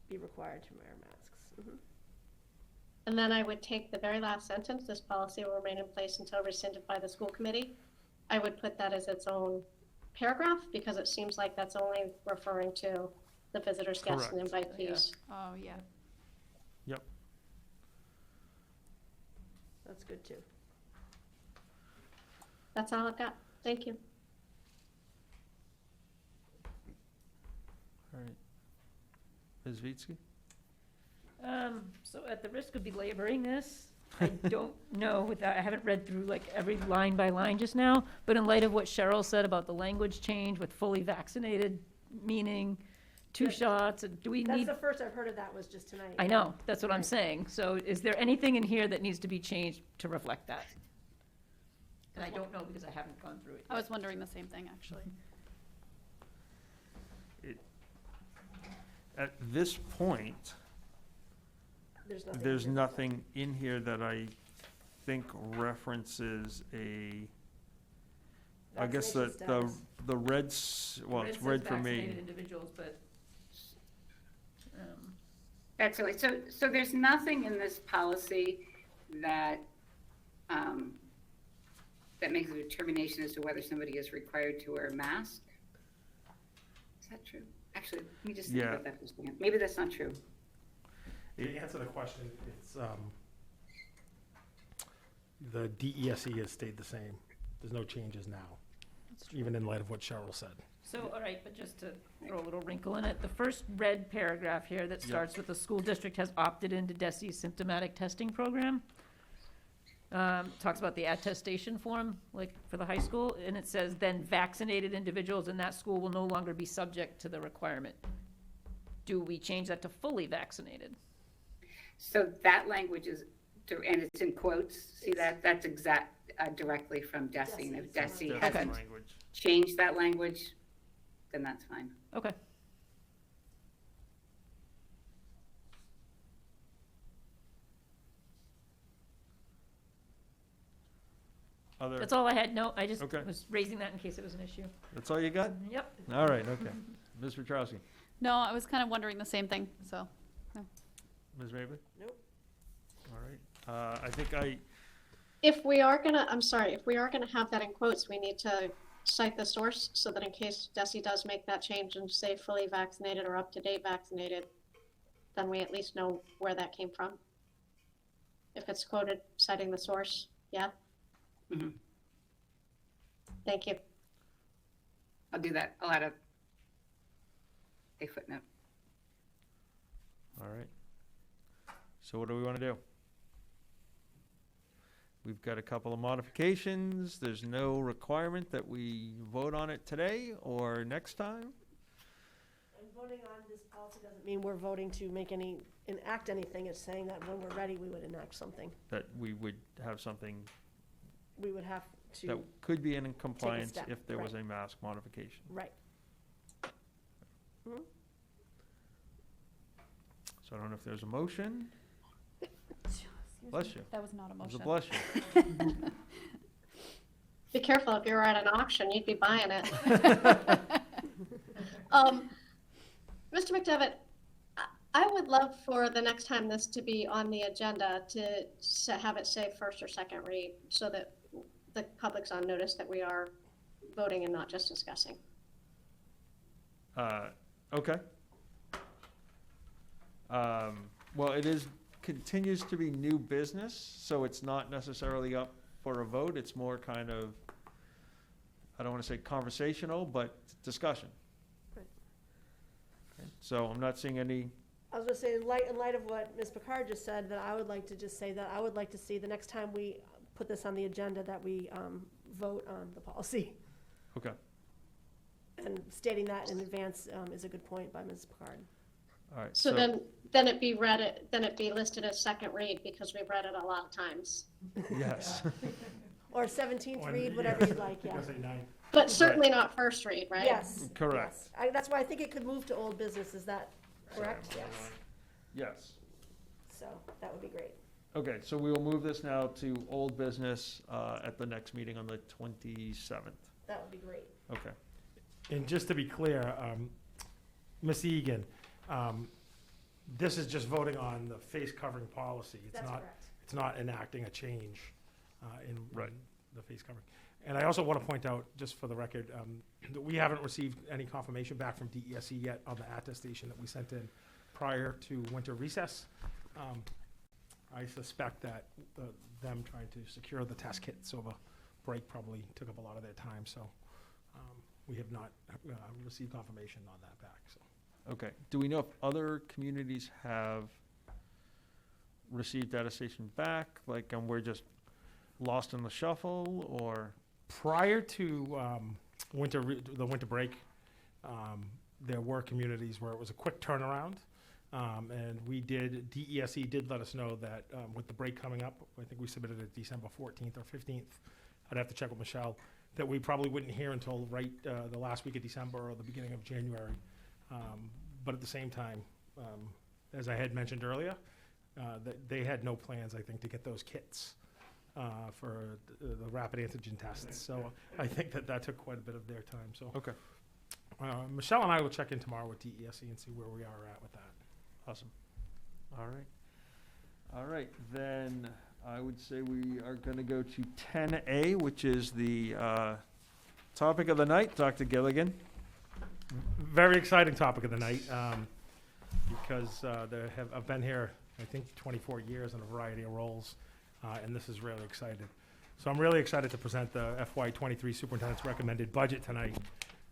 be required to wear masks. Mhm. And then I would take the very last sentence, this policy will remain in place until rescinded by the school committee. I would put that as its own paragraph because it seems like that's only referring to the visitors, guests, and Correct. invitees. Oh, yeah. Yep. That's good too. That's all I've got. Thank you. All right. Ms. Vitsky? So at the risk of belaboring this, I don't know, I haven't read through like every line by line just now, but in light of what Cheryl said about the language change with fully vaccinated, meaning two shots, do we That's need? the first I've heard of that was just tonight. I know, that's what I'm saying. So is there anything in here that needs to be changed to reflect that? And I don't know because I haven't gone through it I yet. was wondering the same thing, actually. At this point, there's here. nothing in here that I think references I guess Vaccination the red, well, it's red for Vaccinated me. individuals, but, That's right. So there's nothing in this policy that, that makes a determination as to whether somebody is required to wear a mask? Is that true? Actually, let me just think Yeah. about that for a second. Maybe that's not true. To answer the question, it's, the DESE has stayed the same. There's no changes now, even in light of what Cheryl said. So, all right, but just to throw a little wrinkle in it, the first red paragraph here that starts with the school district has opted into DESE's symptomatic testing program. Talks about the attestation form, like for the high school, and it says then vaccinated individuals in that school will no longer be subject to the requirement. Do we change that to fully vaccinated? So that language is, and it's in quotes, see that, that's directly from DESE, and if DESE hasn't Language. changed that language, then that's fine. Okay. Other, That's all I had. No, I just Okay. was raising that in case it was an issue. that's all you got? Yep. All right, okay. Ms. Petrowski, No, I was kind of wondering the same thing, so. Ms. Mably? Nope. All right. I think If we are gonna, I'm sorry, if we are gonna have that in quotes, we need to cite the source so that in case DESE does make that change and say fully vaccinated or up-to-date vaccinated, then we at least know where that came from. If it's quoted citing the source, yeah? Mhm. Thank you. I'll do that. I'll add a footnote. All right. So what do we want to do? We've got a couple of modifications. There's no requirement that we vote on it today or next time. And voting on this policy doesn't mean we're voting to enact anything. It's saying that when we're ready, we would enact something. That we would have something We would have that to, could be in compliance step, if there was right. a mask modification. right. Mhm. So I don't know if there's a motion. Bless you. That was not a There's a motion. bless you. Be careful, if you were at an auction, you'd be buying it. Mr. McDevitt, I would love for the next time this to be on the agenda to have it say first or second read so that the public's on notice that we are voting and not just discussing. Okay. Well, continues to be new business, so it's not necessarily up for a vote. It's more kind of, I don't want to say conversational, but discussion. Right. Okay. So I'm not seeing any, I was gonna say, in light of what Ms. Picard just said, that I would like to just say that I would like to see the next time we put this on the agenda that we vote on the policy. okay. And stating that in advance is a good point by Ms. Picard. All right. So then it be listed as second read because we've read it a lot of times. Yes. Or 17th Or- read, yeah. whatever you'd like, yeah. Because they nine. But certainly not first read, right? Yes. Correct. yes. That's why I think it could move to old business, is that correct? Sorry, Yes. Yes. So that would be great. Okay, so we will move this now to old business at the next meeting on the 27th. That would be great. Okay. And just to be clear, Ms. Egan, this is just voting on the face covering policy. That's correct. It's not enacting a change in Right. the face covering. And I also want to point out, just for the record, that we haven't received any confirmation back from DESE yet on the attestation that we sent in prior to winter recess. I suspect that them trying to secure the test kits over break probably took up a lot of their time, so we have not received confirmation on that back, so. Okay. Do we know if other communities have received attestation back? Like, and we're just lost in the shuffle, or? Prior to the winter break, there were communities where it was a quick turnaround. And DESE did let us know that with the break coming up, I think we submitted it December 14th or 15th. I'd have to check with Michelle, that we probably wouldn't hear until the last week of December or the beginning of January. But at the same time, as I had mentioned earlier, that they had no plans, I think, to get those kits for the rapid antigen tests. So I think that took quite a bit of their time. So Okay. Michelle and I will check in tomorrow with DESE and see where we are at with that. Awesome. All right. All right, then I would say we are going to go to 10A, which is the topic of the night. Dr. Gilligan. Very exciting topic of the night, because I've been here I think 24 years in a variety of roles, and this is really exciting. So I'm really excited to present the FY23 Superintendent's recommended budget tonight.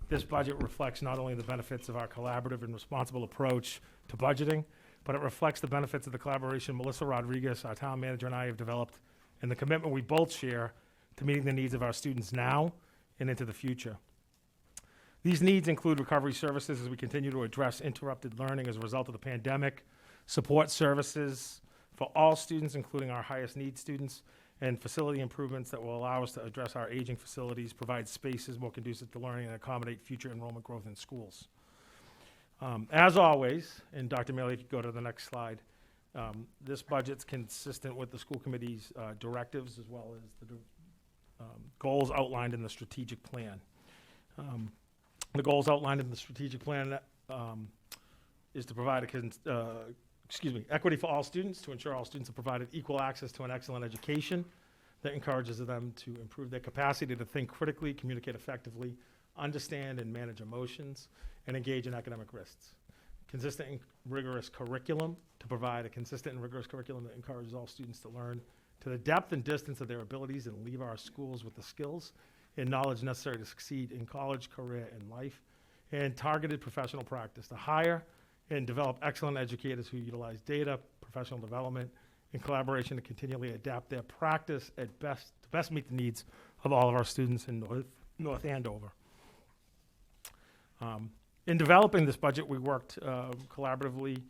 This budget reflects not only the benefits of our collaborative and responsible approach to budgeting, but it reflects the benefits of the collaboration Melissa Rodriguez, our town manager, and I have developed, and the commitment we both share to meeting the needs of our students now and into the future. These needs include recovery services as we continue to address interrupted learning as a result of the pandemic, support services for all students, including our highest need students, and facility improvements that will allow us to address our aging facilities, provide spaces more conducive to learning, and accommodate future enrollment growth in schools. As always, and Dr. Mealy, if you go to the next slide, this budget's consistent with the school committee's directives as well as the goals outlined in the strategic plan. The goals outlined in the strategic plan is to provide equity for all students, to ensure all students are provided equal access to an excellent education that encourages them to improve their capacity to think critically, communicate effectively, understand and manage emotions, and engage in academic risks. Consistent and rigorous curriculum, to provide a consistent and rigorous curriculum that encourages all students to learn to the depth and distance of their abilities and leave our schools with the skills and knowledge necessary to succeed in college, career, and life. And targeted professional practice, to hire and develop excellent educators who utilize data, professional development, and collaboration to continually adapt their practice to best meet the needs of all of our students in North Andover. In developing this budget, we worked collaboratively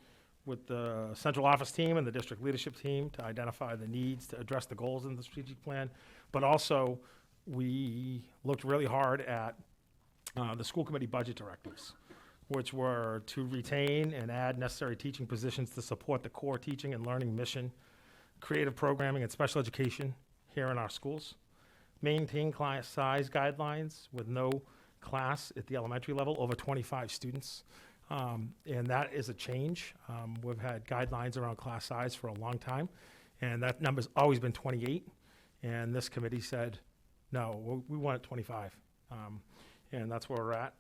with the central office team and the district leadership team to identify the needs to address the goals in the strategic plan, but also we looked really hard at the school committee budget directives, which were to retain and add necessary teaching positions to support the core teaching and learning mission, creative programming and special education here in our schools, maintain class size guidelines with no class at the elementary level over 25 students, and that is a change. We've had guidelines around class size for a long time, and that number's always been 28, and this committee said, no, we want it 25, and that's where we're at.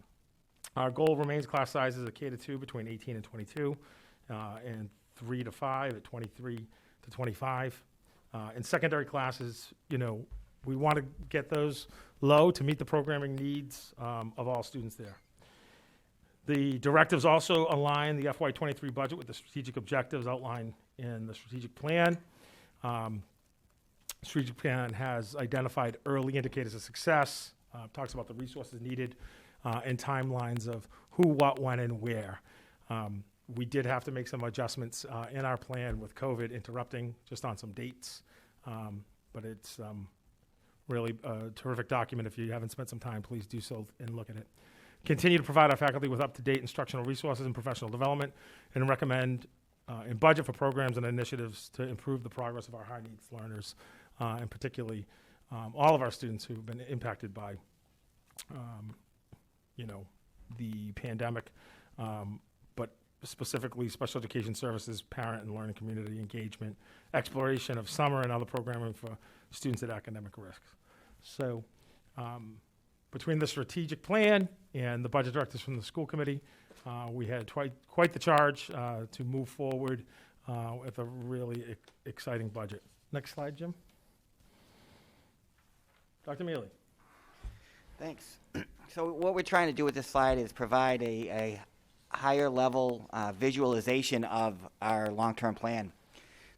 Our goal remains class sizes of K-2 between 18 and 22, and 3 to 5 at 23 to 25. In secondary classes, we want to get those low to meet the programming needs of all students there. The directives also align the FY23 budget with the strategic objectives outlined in the strategic plan. Strategic plan has identified early indicators of success, talks about the resources needed, and timelines of who, what, when, and where. We did have to make some adjustments in our plan with COVID interrupting just on some dates, but it's really a terrific document. If you haven't spent some time, please do so and look at it. Continue to provide our faculty with up-to-date instructional resources and professional development, and recommend and budget for programs and initiatives to improve the progress of our high-needs learners, and particularly all of our students who've been impacted by the pandemic, but specifically special education services, parent and learning community engagement, exploration of summer and other programming for students at academic risks. So between the strategic plan and the budget directives from the school committee, we had quite the charge to move forward with a really exciting budget. Next slide, Jim. Dr. Mealy. Thanks. So what we're trying to do with this slide is provide a higher level visualization of our long-term plan.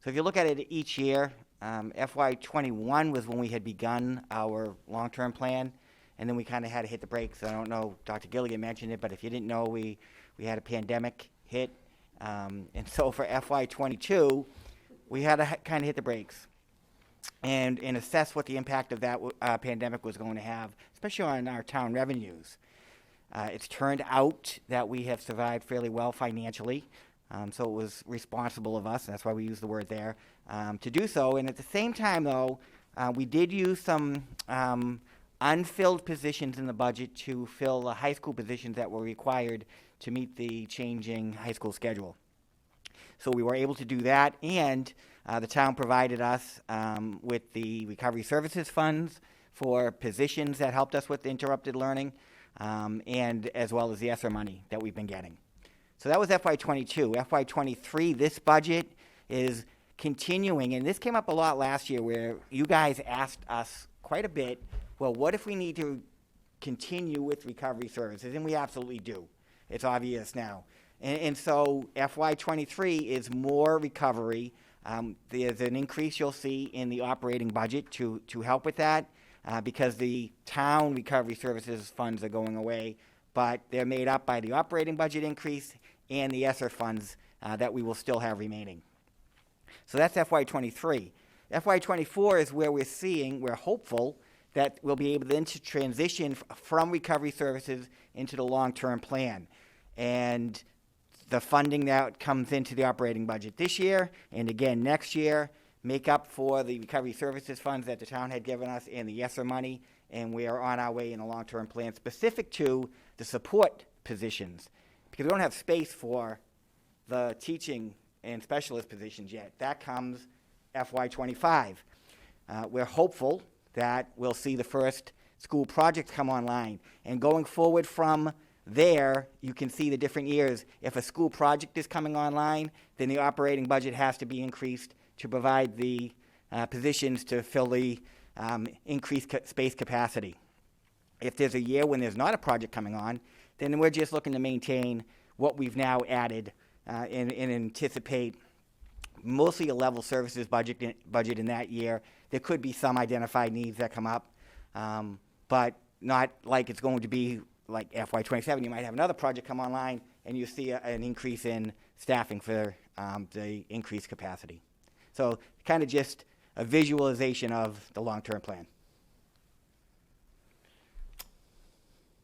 So if you look at it each year, FY21 was when we had begun our long-term plan, and then we kind of had to hit the brakes. I don't know, Dr. Gilligan mentioned it, but if you didn't know, we had a pandemic hit. And so for FY22, we had to kind of hit the brakes and assess what the impact of that pandemic was going to have, especially on our town revenues. It's turned out that we have survived fairly well financially, so it was responsible of us, and that's why we use the word there, to do so. And at the same time, though, we did use some unfilled positions in the budget to fill the high school positions that were required to meet the changing high school schedule. So we were able to do that, and the town provided us with the recovery services funds for positions that helped us with interrupted learning, and as well as the Essa money that we've been getting. So that was FY22. FY23, this budget is continuing, and this came up a lot last year where you guys asked us quite a bit, well, what if we need to continue with recovery services? And we absolutely do. It's obvious now. And so FY23 is more recovery. There's an increase you'll see in the operating budget to help with that because the town recovery services funds are going away, but they're made up by the operating budget increase and the ESSER funds that we will still have remaining. So that's FY23. FY24 is where we're hopeful that we'll be able then to transition from recovery services into the long-term plan. And the funding that comes into the operating budget this year and again next year make up for the recovery services funds that the town had given us and the ESSER money, and we are on our way in a long-term plan specific to the support positions because we don't have space for the teaching and specialist positions yet. That comes FY25. We're hopeful that we'll see the first school projects come online. And going forward from there, you can see the different years. If a school project is coming online, then the operating budget has to be increased to provide the positions to fill the increased space capacity. If there's a year when there's not a project coming on, then we're just looking to maintain what we've now added and anticipate mostly a level services budget in that year. There could be some identified needs that come up, but not like it's going to be like FY27. You might have another project come online and you see an increase in staffing for the increased capacity. So kind of just a visualization of the long-term plan.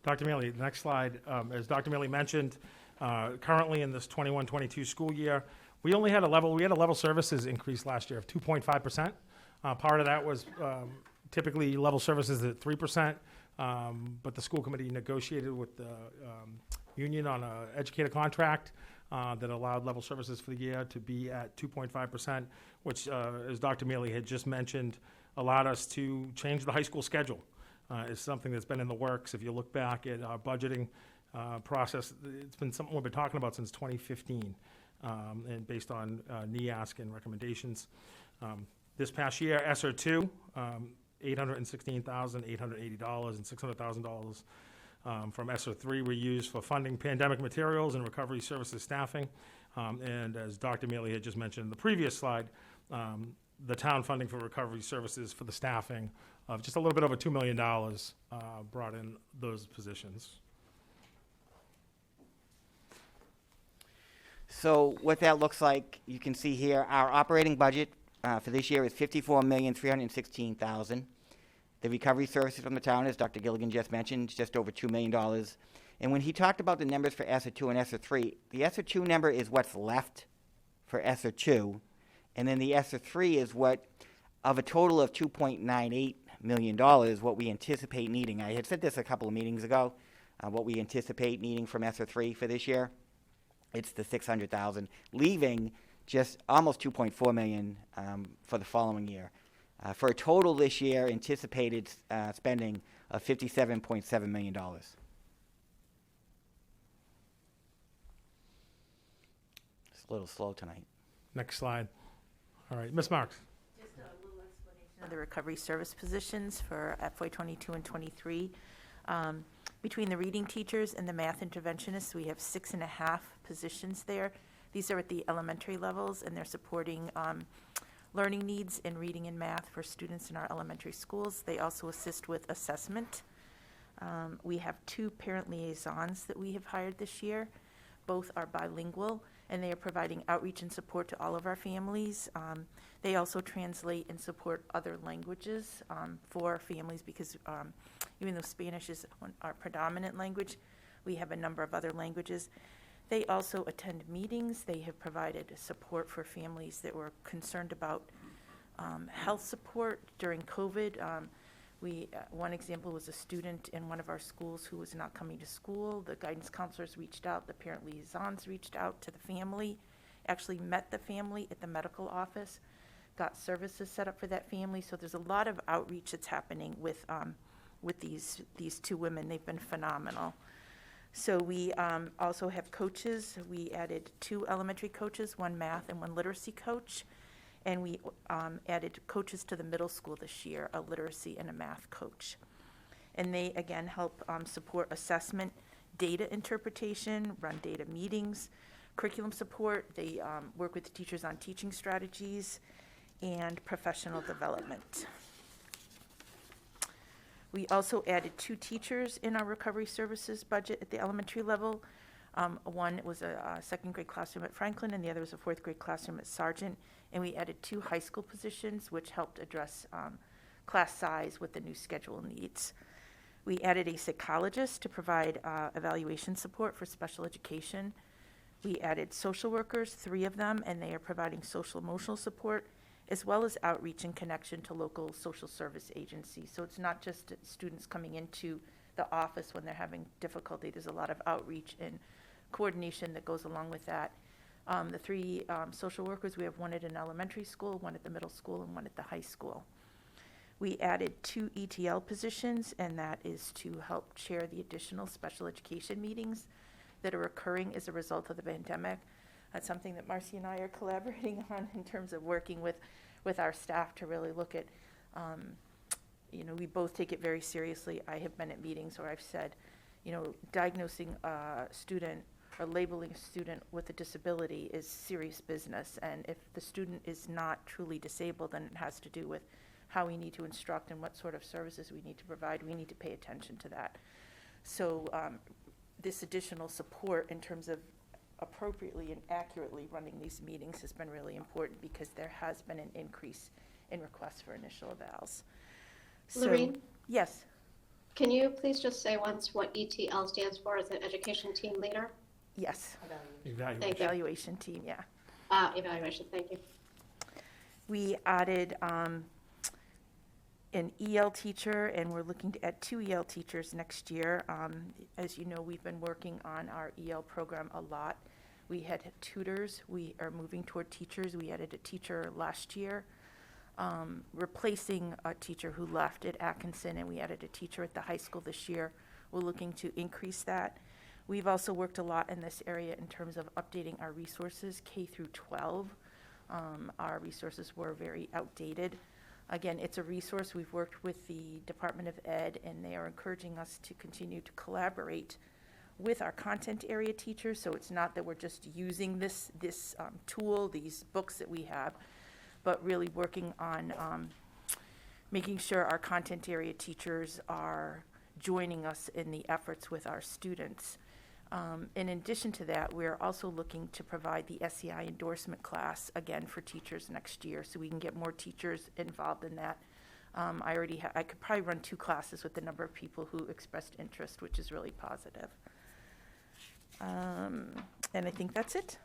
Dr. Mealy, the next slide. As Dr. Mealy mentioned, currently in this 21-22 school year, we had a level services increase last year of 2.5%. Part of that was typically level services at 3%, but the school committee negotiated with the union on an educator contract that allowed level services for the year to be at 2.5%, which, as Dr. Mealy had just mentioned, allowed us to change the high school schedule. It's something that's been in the works. If you look back at our budgeting process, it's been something we've been talking about since 2015, and based on NEASC and recommendations. This past year, ESSER 2, $816,880 and $600,000 from ESSER 3 were used for funding pandemic materials and recovery services staffing. And as Dr. Mealy had just mentioned in the previous slide, the town funding for recovery services for the staffing of just a little bit over $2 million brought in those positions. So what that looks like, you can see here, our operating budget for this year is $54,316,000. The recovery services from the town, as Dr. Gilligan just mentioned, is just over $2 million. And when he talked about the numbers for ESSER 2 and ESSER 3, the ESSER 2 number is what's left for ESSER 2, and then the ESSER 3 is what, of a total of $2.98 million, what we anticipate needing. I had said this a couple of meetings ago, what we anticipate needing from ESSER 3 for this year. It's the $600,000, leaving just almost $2.4 million for the following year. For a total this year anticipated spending of $57.7 million. It's a little slow tonight. Next slide. All right, Ms. Marks. Just a little explanation of the recovery service positions for FY22 and 23. Between the reading teachers and the math interventionists, we have 6.5 positions there. These are at the elementary levels, and they're supporting learning needs in reading and math for students in our elementary schools. They also assist with assessment. We have 2 parent liaisons that we have hired this year. Both are bilingual, and they are providing outreach and support to all of our families. They also translate and support other languages for families because even though Spanish is our predominant language, we have a number of other languages. They also attend meetings. They have provided support for families that were concerned about health support during COVID. One example was a student in one of our schools who was not coming to school. The guidance counselors reached out, the parent liaisons reached out to the family, actually met the family at the medical office, got services set up for that family. So there's a lot of outreach that's happening with these 2 women. They've been phenomenal. So we also have coaches. We added 2 elementary coaches, 1 math and 1 literacy coach. And we added coaches to the middle school this year, a literacy and a math coach. And they, again, help support assessment, data interpretation, run data meetings, curriculum support. They work with teachers on teaching strategies and professional development. We also added 2 teachers in our recovery services budget at the elementary level. One was a 2nd grade classroom at Franklin, and the other was a 4th grade classroom at Sargent. And we added 2 high school positions, which helped address class size with the new schedule needs. We added a psychologist to provide evaluation support for special education. We added social workers, 3 of them, and they are providing social emotional support, as well as outreach and connection to local social service agencies. So it's not just students coming into the office when they're having difficulty. There's a lot of outreach and coordination that goes along with that. The 3 social workers, we have 1 at an elementary school, 1 at the middle school, and 1 at the high school. We added 2 ETL positions, and that is to help chair the additional special education meetings that are occurring as a result of the pandemic. That's something that Marcy and I are collaborating on in terms of working with our staff to really look at, we both take it very seriously. I have been at meetings where I've said, diagnosing a student or labeling a student with a disability is serious business. And if the student is not truly disabled, then it has to do with how we need to instruct and what sort of services we need to provide. We need to pay attention to that. So this additional support in terms of appropriately and accurately running these meetings has been really important because there has been an increase in requests for initial evals. Lorraine? Yes. Can you please just say once what ETL stands for as an education team leader? Yes. Evaluation. Thank you. Evaluation team, yeah. Evaluation, thank you. We added an EL teacher, and we're looking to add 2 EL teachers next year. As you know, we've been working on our EL program a lot. We had tutors. We are moving toward teachers. We added a teacher last year, replacing a teacher who left at Atkinson, and we added a teacher at the high school this year. We're looking to increase that. We've also worked a lot in this area in terms of updating our resources, K through 12. Our resources were very outdated. Again, it's a resource. We've worked with the Department of Ed, and they are encouraging us to continue to collaborate with our content area teachers. So it's not that we're just using this tool, these books that we have, but really working on making sure our content area teachers are joining us in the efforts with our students. In addition to that, we're also looking to provide the SEI endorsement class again for teachers next year, so we can get more teachers involved in that. I could probably run 2 classes with the number of people who expressed interest, which is really positive. And I think that's it.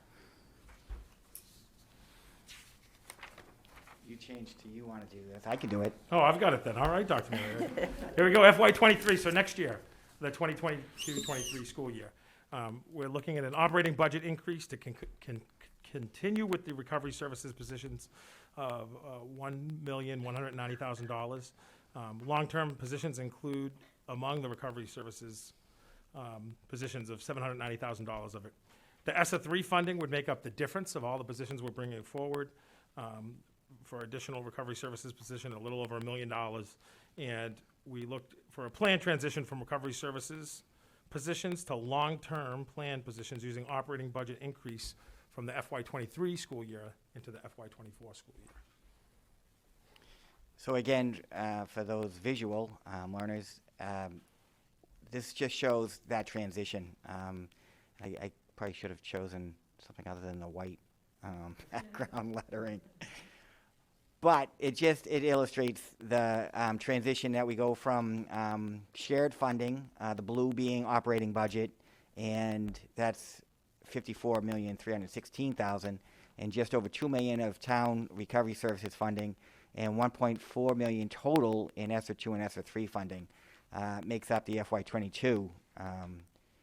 You changed to you want to do this. I can do it. Oh, I've got it then. All right, Dr. Miller. Here we go, FY23, so next year, the 2022-23 school year. We're looking at an operating budget increase to continue with the recovery services positions of $1,190,000. Long-term positions include, among the recovery services positions, of $790,000 of it. The Essa 3 funding would make up the difference of all the positions we're bringing forward. For additional recovery services position, a little over $1 million. And we looked for a planned transition from recovery services positions to long-term planned positions using operating budget increase from the FY23 school year into the FY24 school year. So again, for those visual learners, this just shows that transition. I probably should have chosen something other than the white background lettering. But it illustrates the transition that we go from shared funding, the blue being operating budget, and that's $54,316,000, and just over $2 million of town recovery services funding, and $1.4 million total in ESSER 2 and ESSER 3 funding. Makes up the FY22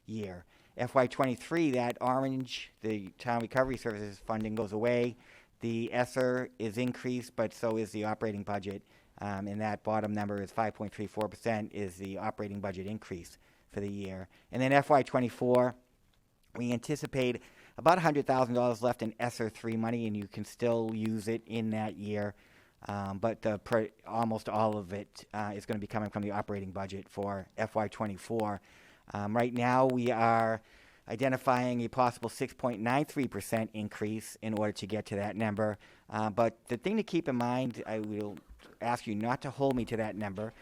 year. FY23, that orange, the town recovery services funding goes away. The ESSER is increased, but so is the operating budget, and that bottom number is 5.34% is the operating budget increase. for the year. And then FY24, we anticipate about $100,000 left in ESSER 3 money, and you can still use it in that year. But almost all of it is going to be coming from the operating budget for FY24. Right now, we are identifying a possible 6.93% increase in order to get to that number. But the thing to keep in mind, I will ask you not to hold me to that number,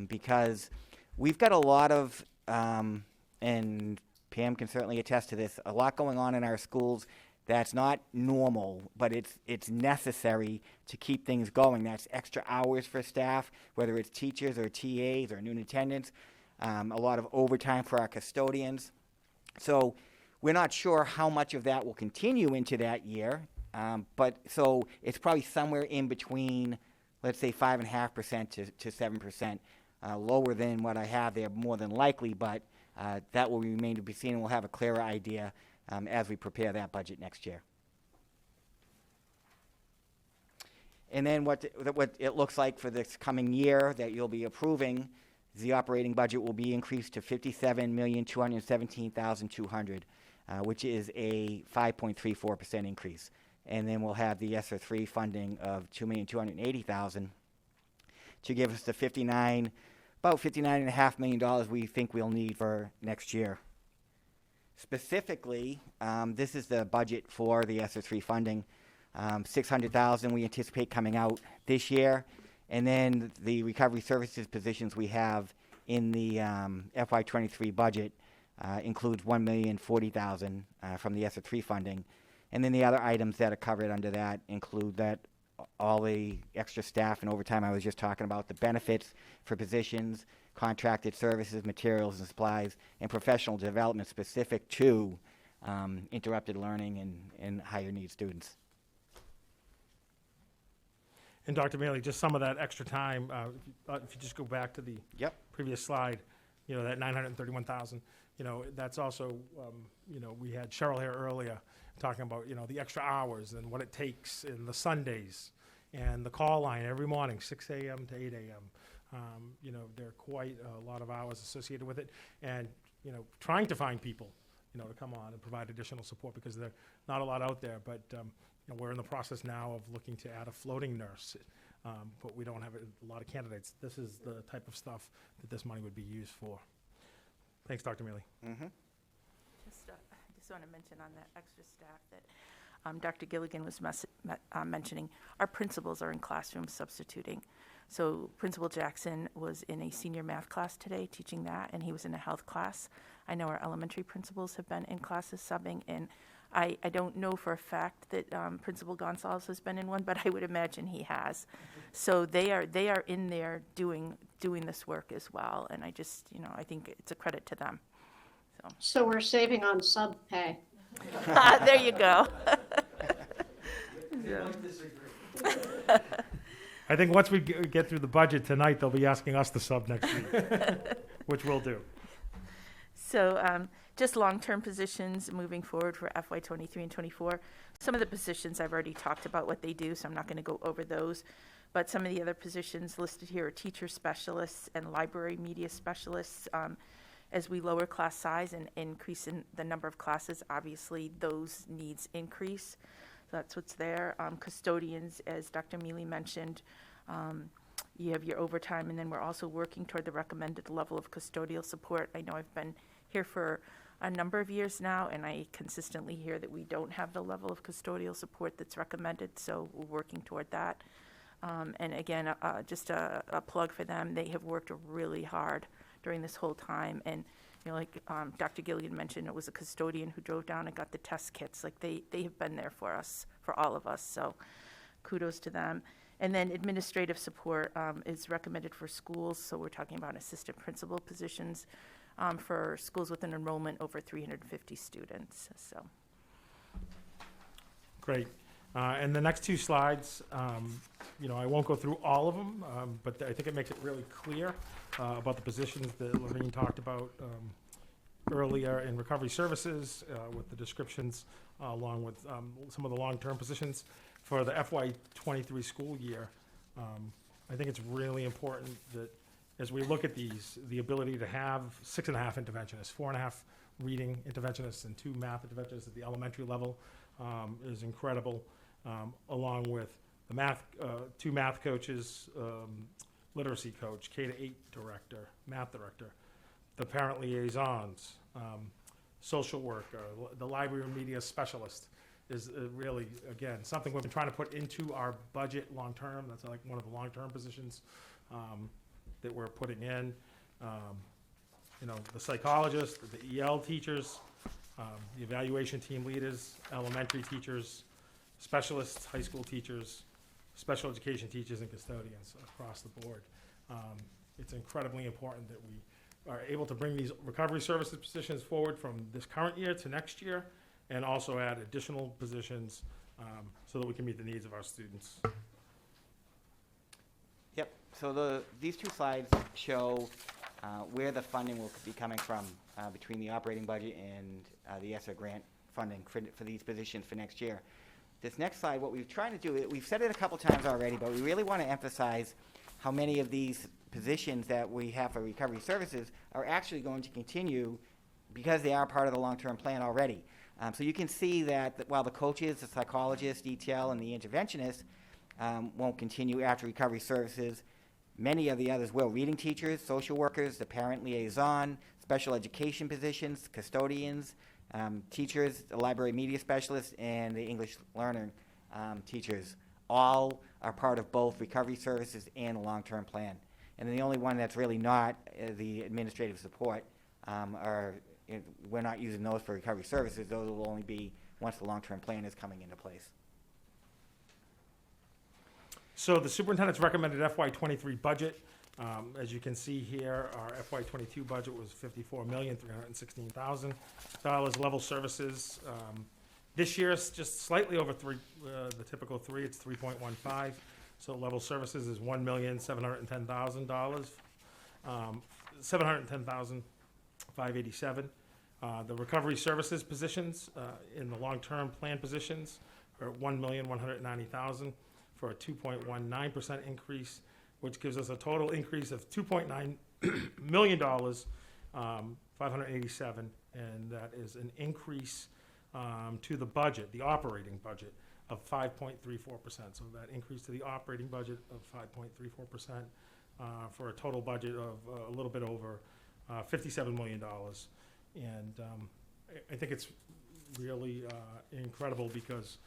because we've got a lot of, and Pam can certainly attest to this, a lot going on in our schools that's not normal, but it's necessary to keep things going. That's extra hours for staff, whether it's teachers or TAs or noon attendants, a lot of overtime for our custodians. So we're not sure how much of that will continue into that year, but so it's probably somewhere in between, let's say 5.5% to 7%, lower than what I have there more than likely, but that will remain to be seen, and we'll have a clearer idea as we prepare that budget next year. And then what it looks like for this coming year that you'll be approving, the operating budget will be increased to $57,217,200, which is a 5.34% increase. And then we'll have the ESSER 3 funding of $2,280,000 to give us the about $59.5 million we think we'll need for next year. Specifically, this is the budget for the ESSER 3 funding. $600,000 we anticipate coming out this year, and then the recovery services positions we have in the FY23 budget includes $1,040,000 from the ESSER 3 funding, and then the other items that are covered under that include that all the extra staff and overtime I was just talking about, the benefits for positions, contracted services, materials and supplies, and professional development specific to interrupted learning and higher need students. And Dr. Mealy, just some of that extra time, if you just go back to the previous slide, that 931,000, that's also, we had Cheryl here earlier talking about, the extra hours and what it takes in the Sundays and the call line every morning, 6 a.m. to 8 a.m. There are quite a lot of hours associated with it, and trying to find people to come on and provide additional support, because there are not a lot out there, but we're in the process now of looking to add a floating nurse, but we don't have a lot of candidates. This is the type of stuff that this money would be used for. Thanks, Dr. Mealy. Just want to mention on that extra staff that Dr. Gilligan was mentioning. Our principals are in classrooms substituting. So Principal Jackson was in a senior math class today teaching that, and he was in a health class. I know our elementary principals have been in classes subbing, and I don't know for a fact that Principal Gonzalez has been in one, but I would imagine he has. So they are in there doing this work as well, and I just, I think it's a credit to them. So we're saving on sub pay. There you go. I think once we get through the budget tonight, they'll be asking us to sub next week, which we'll do. So just long-term positions moving forward for FY23 and 24. Some of the positions I've already talked about what they do, so I'm not going to go over those. But some of the other positions listed here are teacher specialists and library media specialists. As we lower class size and increase in the number of classes, obviously those needs increase. So that's what's there. Custodians, as Dr. Mealy mentioned, you have your overtime, and then we're also working toward the recommended level of custodial support. I know I've been here for a number of years now, and I consistently hear that we don't have the level of custodial support that's recommended, so we're working toward that. And again, just a plug for them. They have worked really hard during this whole time, and like Dr. Gilligan mentioned, it was a custodian who drove down and got the test kits. Like they have been there for us, for all of us, so kudos to them. And then administrative support is recommended for schools, so we're talking about assistant principal positions for schools with an enrollment over 350 students. So great. And the next two slides, I won't go through all of them, but I think it makes it really clear about the positions that Lorraine talked about earlier in recovery services with the descriptions along with some of the long-term positions for the FY23 school year. I think it's really important that as we look at these, the ability to have 6.5 interventionists, 4.5 reading interventionists and 2 math interventionists at the elementary level is incredible, along with the math, 2 math coaches, literacy coach, K-8 director, math director, the parent liaisons, social worker, the library and media specialist is really, again, something we've been trying to put into our budget long-term. That's like one of the long-term positions that we're putting in. You know, the psychologists, the EL teachers, the evaluation team leaders, elementary teachers, specialists, high school teachers, special education teachers and custodians across the board. It's incredibly important that we are able to bring these recovery services positions forward from this current year to next year, and also add additional positions so that we can meet the needs of our students. Yep, so these 2 slides show where the funding will be coming from between the operating budget and the Essa grant funding for these positions for next year. This next slide, what we've tried to do, we've said it a couple times already, but we really want to emphasize how many of these positions that we have for recovery services are actually going to continue because they are part of the long-term plan already. So you can see that while the coaches, the psychologists, ETL, and the interventionists won't continue after recovery services, many of the others will. Reading teachers, social workers, the parent liaison, special education positions, custodians, teachers, the library media specialists, and the English learner teachers all are part of both recovery services and the long-term plan. And the only one that's really not the administrative support we're not using those for recovery services. Those will only be once the long-term plan is coming into place. So the superintendent's recommended FY23 budget, as you can see here, our FY22 budget was $54,316,000. Level services, this year is just slightly over 3, the typical 3, it's 3.15. So level services is $1,710,000, $710,587. The recovery services positions in the long-term plan positions are $1,190,000 for a 2.19% increase, which gives us a total increase of $2.9 million, 587, and that is an increase to the budget, the operating budget, of 5.34%. So that increase to the operating budget of 5.34% for a total budget of a little bit over $57 million. And I think it's really incredible because,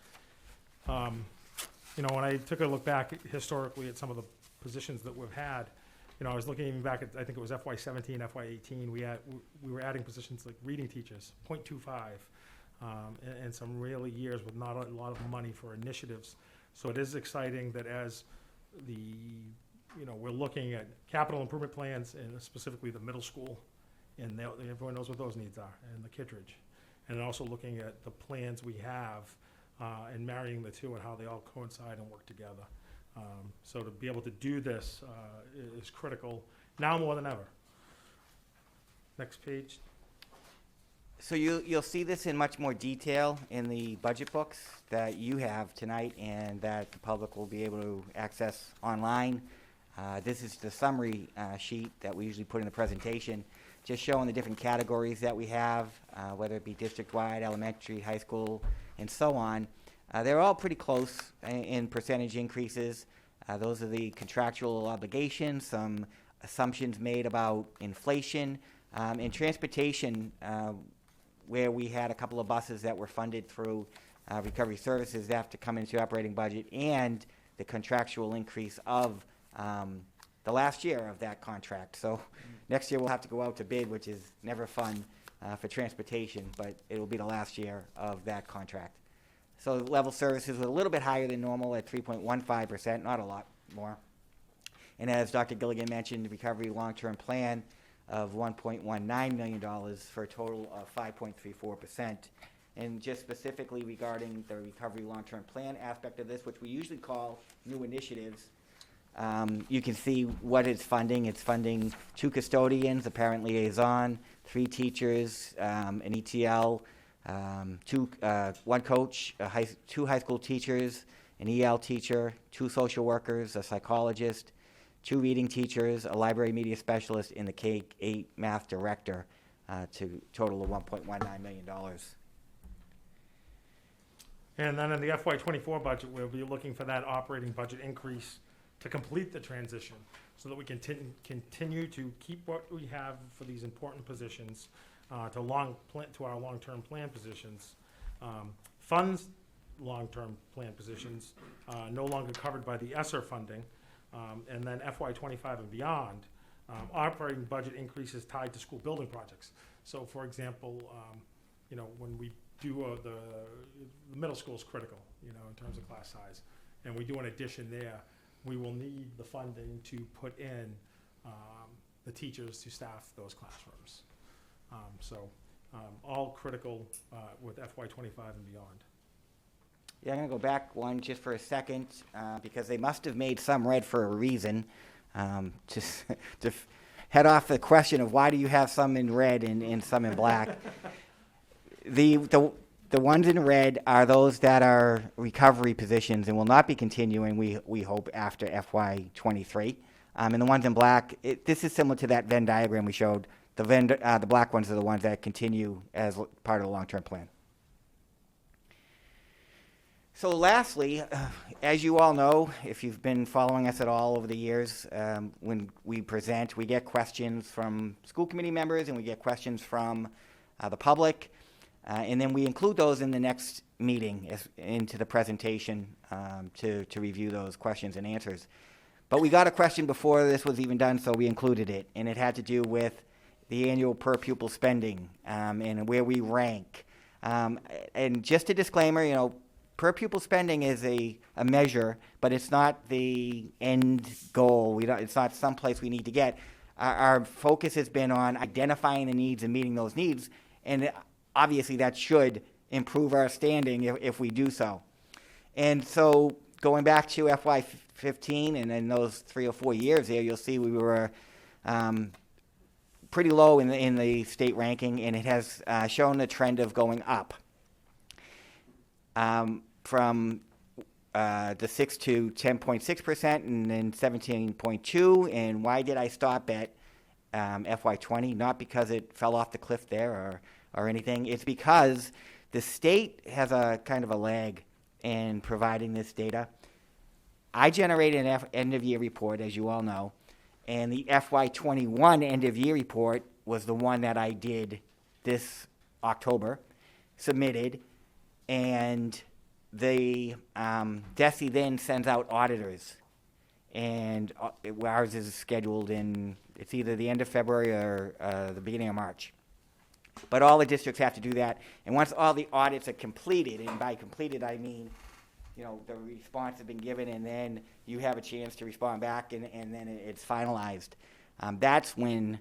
you know, when I took a look back historically at some of the positions that we've had, you know, I was looking even back at, I think it was FY17, FY18, we were adding positions like reading teachers, 0.25, and some really years with not a lot of money for initiatives. So it is exciting that as we're looking at capital improvement plans and specifically the middle school, and everyone knows what those needs are, and the Kittredge. And also looking at the plans we have and marrying the two and how they all coincide and work together. So to be able to do this is critical now more than ever. Next page. So you'll see this in much more detail in the budget books that you have tonight and that the public will be able to access online. This is the summary sheet that we usually put in the presentation, just showing the different categories that we have, whether it be district-wide, elementary, high school, and so on. They're all pretty close in percentage increases. Those are the contractual obligations, some assumptions made about inflation. In transportation, where we had a couple of buses that were funded through recovery services that have to come into operating budget, and the contractual increase of the last year of that contract. So next year we'll have to go out to bid, which is never fun for transportation, but it will be the last year of that contract. So level services were a little bit higher than normal at 3.15%, not a lot more. And as Dr. Gilligan mentioned, the recovery long-term plan of $1.19 million for a total of 5.34%. And just specifically regarding the recovery long-term plan aspect of this, which we usually call new initiatives, you can see what it's funding. It's funding 2 custodians, a parent liaison, 3 teachers, an ETL, 1 coach, 2 high school teachers, an EL teacher, 2 social workers, a psychologist, 2 reading teachers, a library media specialist, and the K-8 math director, to total of $1.19 million. And then in the FY24 budget, we'll be looking for that operating budget increase to complete the transition so that we can continue to keep what we have for these important positions to our long-term plan positions. Funds long-term plan positions no longer covered by the Essa funding, and then FY25 and beyond, operating budget increases tied to school building projects. So, for example, when we do the middle school is critical, in terms of class size, and we do an addition there, we will need the funding to put in the teachers to staff those classrooms. All critical with FY25 and beyond. Yeah, I'm going to go back one just for a second, because they must have made some red for a reason. To head off the question of why do you have some in red and some in black. The ones in red are those that are recovery positions and will not be continuing, we hope, after FY23. And the ones in black, this is similar to that Venn diagram we showed. The black ones are the ones that continue as part of the long-term plan. So lastly, as you all know, if you've been following us at all over the years, when we present, we get questions from school committee members and we get questions from the public, and then we include those in the next meeting into the presentation to review those questions and answers. But we got a question before this was even done, so we included it, and it had to do with the annual per pupil spending and where we rank. And just a disclaimer, per pupil spending is a measure, but it's not the end goal. It's not someplace we need to get. Our focus has been on identifying the needs and meeting those needs, and obviously that should improve our standing if we do so. And so going back to FY15 and in those 3 or 4 years there, you'll see we were pretty low in the state ranking, and it has shown a trend of going up. From the 6 to 10.6% and then 17.2. And why did I stop at FY20? Not because it fell off the cliff there or anything. It's because the state has a kind of a lag in providing this data. I generated an end-of-year report, as you all know, and the FY21 end-of-year report was the one that I did this October, submitted, and the DESE then sends out auditors, and ours is scheduled it's either the end of February or the beginning of March. But all the districts have to do that, and once all the audits are completed, and by completed I mean, the response has been given, and then you have a chance to respond back, and then it's finalized. That's when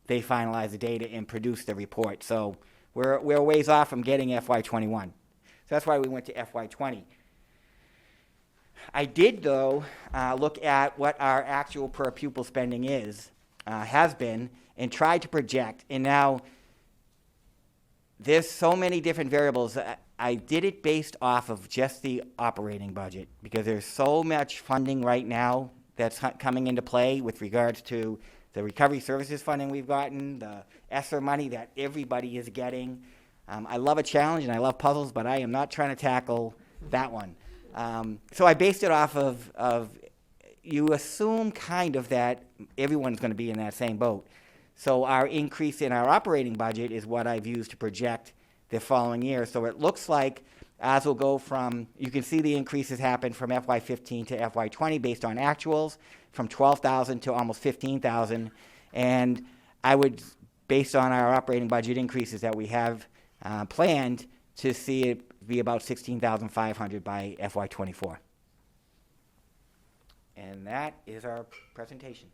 they finalize the data and produce the report. So we're a ways off from getting FY21. So that's why we went to FY20. I did, though, look at what our actual per pupil spending has been, and tried to project. And now there's so many different variables. I did it based off of just the operating budget because there's so much funding right now that's coming into play with regards to the recovery services funding we've gotten, the ESSER money that everybody is getting. I love a challenge and I love puzzles, but I am not trying to tackle that one. So I based it off of you assume kind of that everyone's going to be in that same boat. So our increase in our operating budget is what I've used to project the following year. So it looks like as we'll go from, you can see the increases happen from FY15 to FY20 based on actuals, from 12,000 to almost 15,000. And I would, based on our operating budget increases that we have planned, to see it be about 16,500 by FY24. And that is our presentation.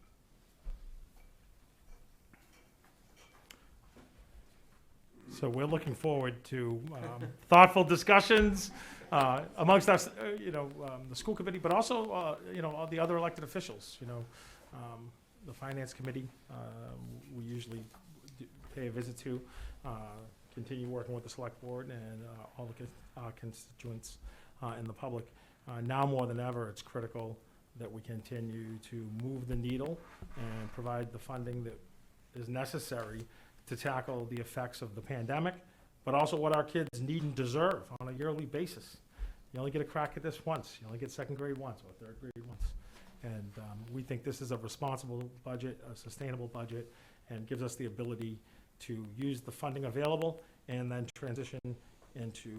So we're looking forward to thoughtful discussions amongst us, the school committee, but also, all the other elected officials. The finance committee, we usually pay a visit to, continue working with the select board and all the constituents and the public. Now more than ever, it's critical that we continue to move the needle and provide the funding that is necessary to tackle the effects of the pandemic, but also what our kids need and deserve on a yearly basis. You only get a crack at this once. You only get second grade once or third grade once. And we think this is a responsible budget, a sustainable budget, and gives us the ability to use the funding available and then transition into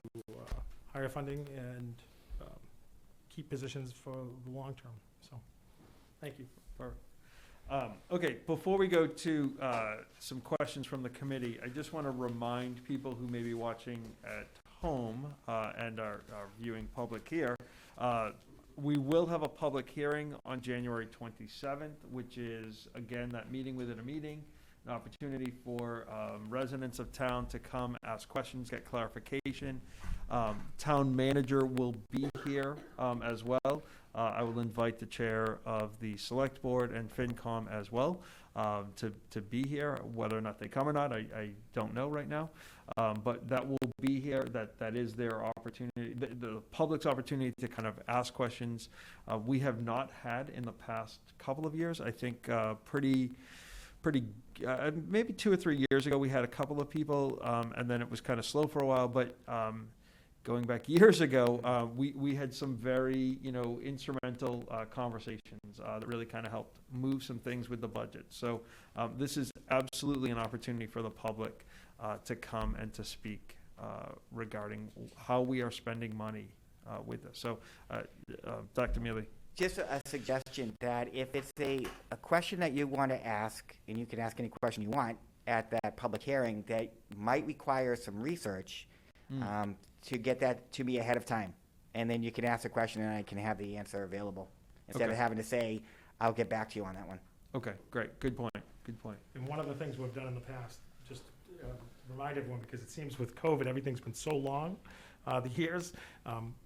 higher funding and keep positions for the long term. So, thank you. Perfect. Okay, before we go to some questions from the committee, I just want to remind people who may be watching at home and are viewing public here, we will have a public hearing on January 27th, which is, again, that meeting within a meeting, an opportunity for residents of town to come ask questions, get clarification. Town manager will be here as well. I will invite the chair of the select board and FinCom as well to be here. Whether or not they come or not, I don't know right now. But that will be here. That is their opportunity, the public's opportunity to kind of ask questions. We have not had in the past couple of years, I think maybe 2 or 3 years ago, we had a couple of people, and then it was kind of slow for a while. But going back years ago, we had some very, instrumental conversations that really kind of helped move some things with the budget. So this is absolutely an opportunity for the public to come and to speak regarding how we are spending money with this. So, Dr. Mealy. Just a suggestion that if it's a question that you want to ask, and you can ask any question you want at that public hearing, that might require some research, to get that to me ahead of time. And then you can ask a question and I can have the answer available, instead of having to say, I'll get back to you on that one. Okay, great. Good point. Good point. And one of the things we've done in the past, just remind everyone, because it seems with COVID, everything's been so long, the years.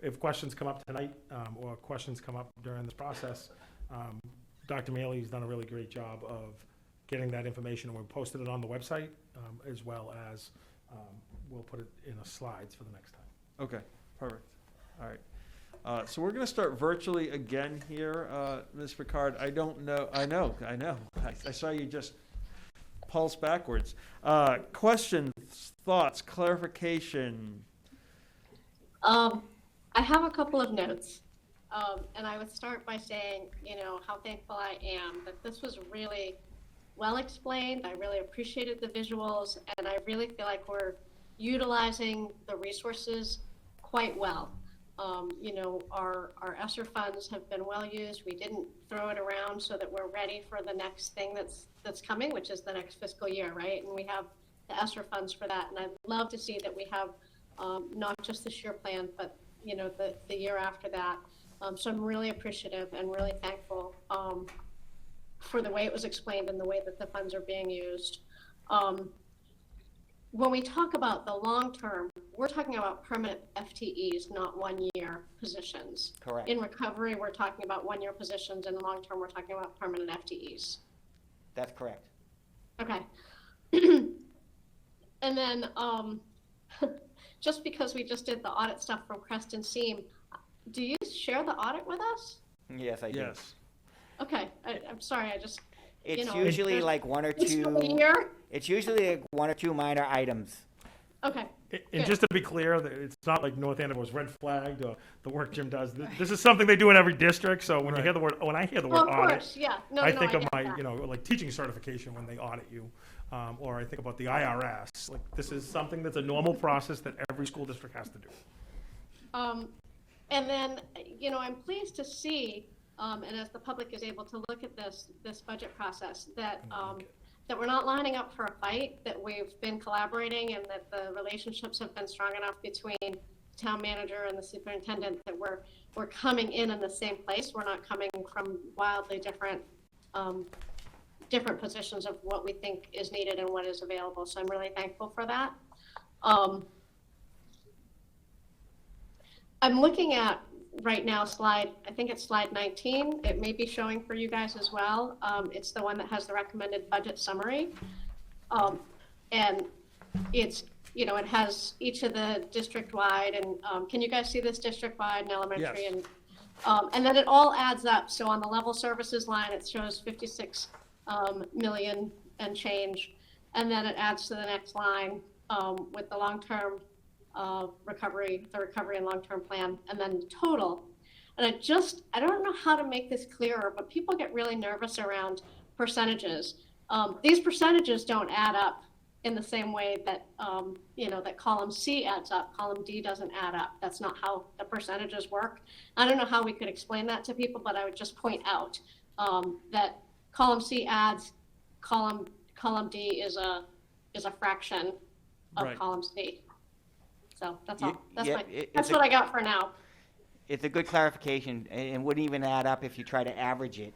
If questions come up tonight or questions come up during this process, Dr. Mealy's done a really great job of getting that information, and we've posted it on the website, as well as we'll put it in the slides for the next time. Okay, perfect. All right. So we're going to start virtually again here, Ms. Picard. I don't know. I know. I saw you just pulse backwards. Questions, thoughts, clarification? I have a couple of notes. And I would start by saying, how thankful I am that this was really well explained. I really appreciated the visuals, and I really feel like we're utilizing the resources quite well. Our ESSER funds have been well used. We didn't throw it around so that we're ready for the next thing that's coming, which is the next fiscal year, right? And we have the ESSER funds for that. And I'd love to see that we have not just this year planned, but the year after that. So I'm really appreciative and really thankful for the way it was explained and the way that the funds are being used. When we talk about the long term, we're talking about permanent FTEs, not 1 year positions. Correct. In recovery, we're talking about 1 year positions, and long term, we're talking about permanent FTEs. That's correct. Okay. And then just because we just did the audit stuff from Creston Seam, do you share the audit with us? Yes, I do. Yes. Okay, I'm sorry, It's usually like one or two. It's usually like 1 or 2 minor items. Okay. And just to be clear, it's not like North Andover was red flagged or the work Jim does. This is something they do in every district. So when I hear the word audit, course, yeah. I think of my, like teaching certification when they audit you, or I think about the IRS. Like this is something that's a normal process that every school district has to do. And then, I'm pleased to see, and as the public is able to look at this budget process, that we're not lining up for a fight, that we've been collaborating, and that the relationships have been strong enough between the town manager and the superintendent that we're coming in the same place. We're not coming from wildly different positions of what we think is needed and what is available. So I'm really thankful for that. I'm looking at right now I think it's slide 19. It may be showing for you guys as well. It's the one that has the recommended budget summary. And it's, it has each of the district-wide, and can you guys see this district-wide and elementary? Yes. And And then it all adds up. So on the level services line, it shows 56 million and change. And then it adds to the next line with the long-term recovery, the recovery and long-term plan, and then total. And I don't know how to make this clearer, but people get really nervous around percentages. These percentages don't add up in the same way that, that column C adds up, column D doesn't add up. That's not how the percentages work. I don't know how we could explain that to people, but I would just point out that column C adds, column D is a fraction of Right. column C. So that's all. Yeah, That's what I got for now. It's a good clarification, and wouldn't even add up if you try to average it,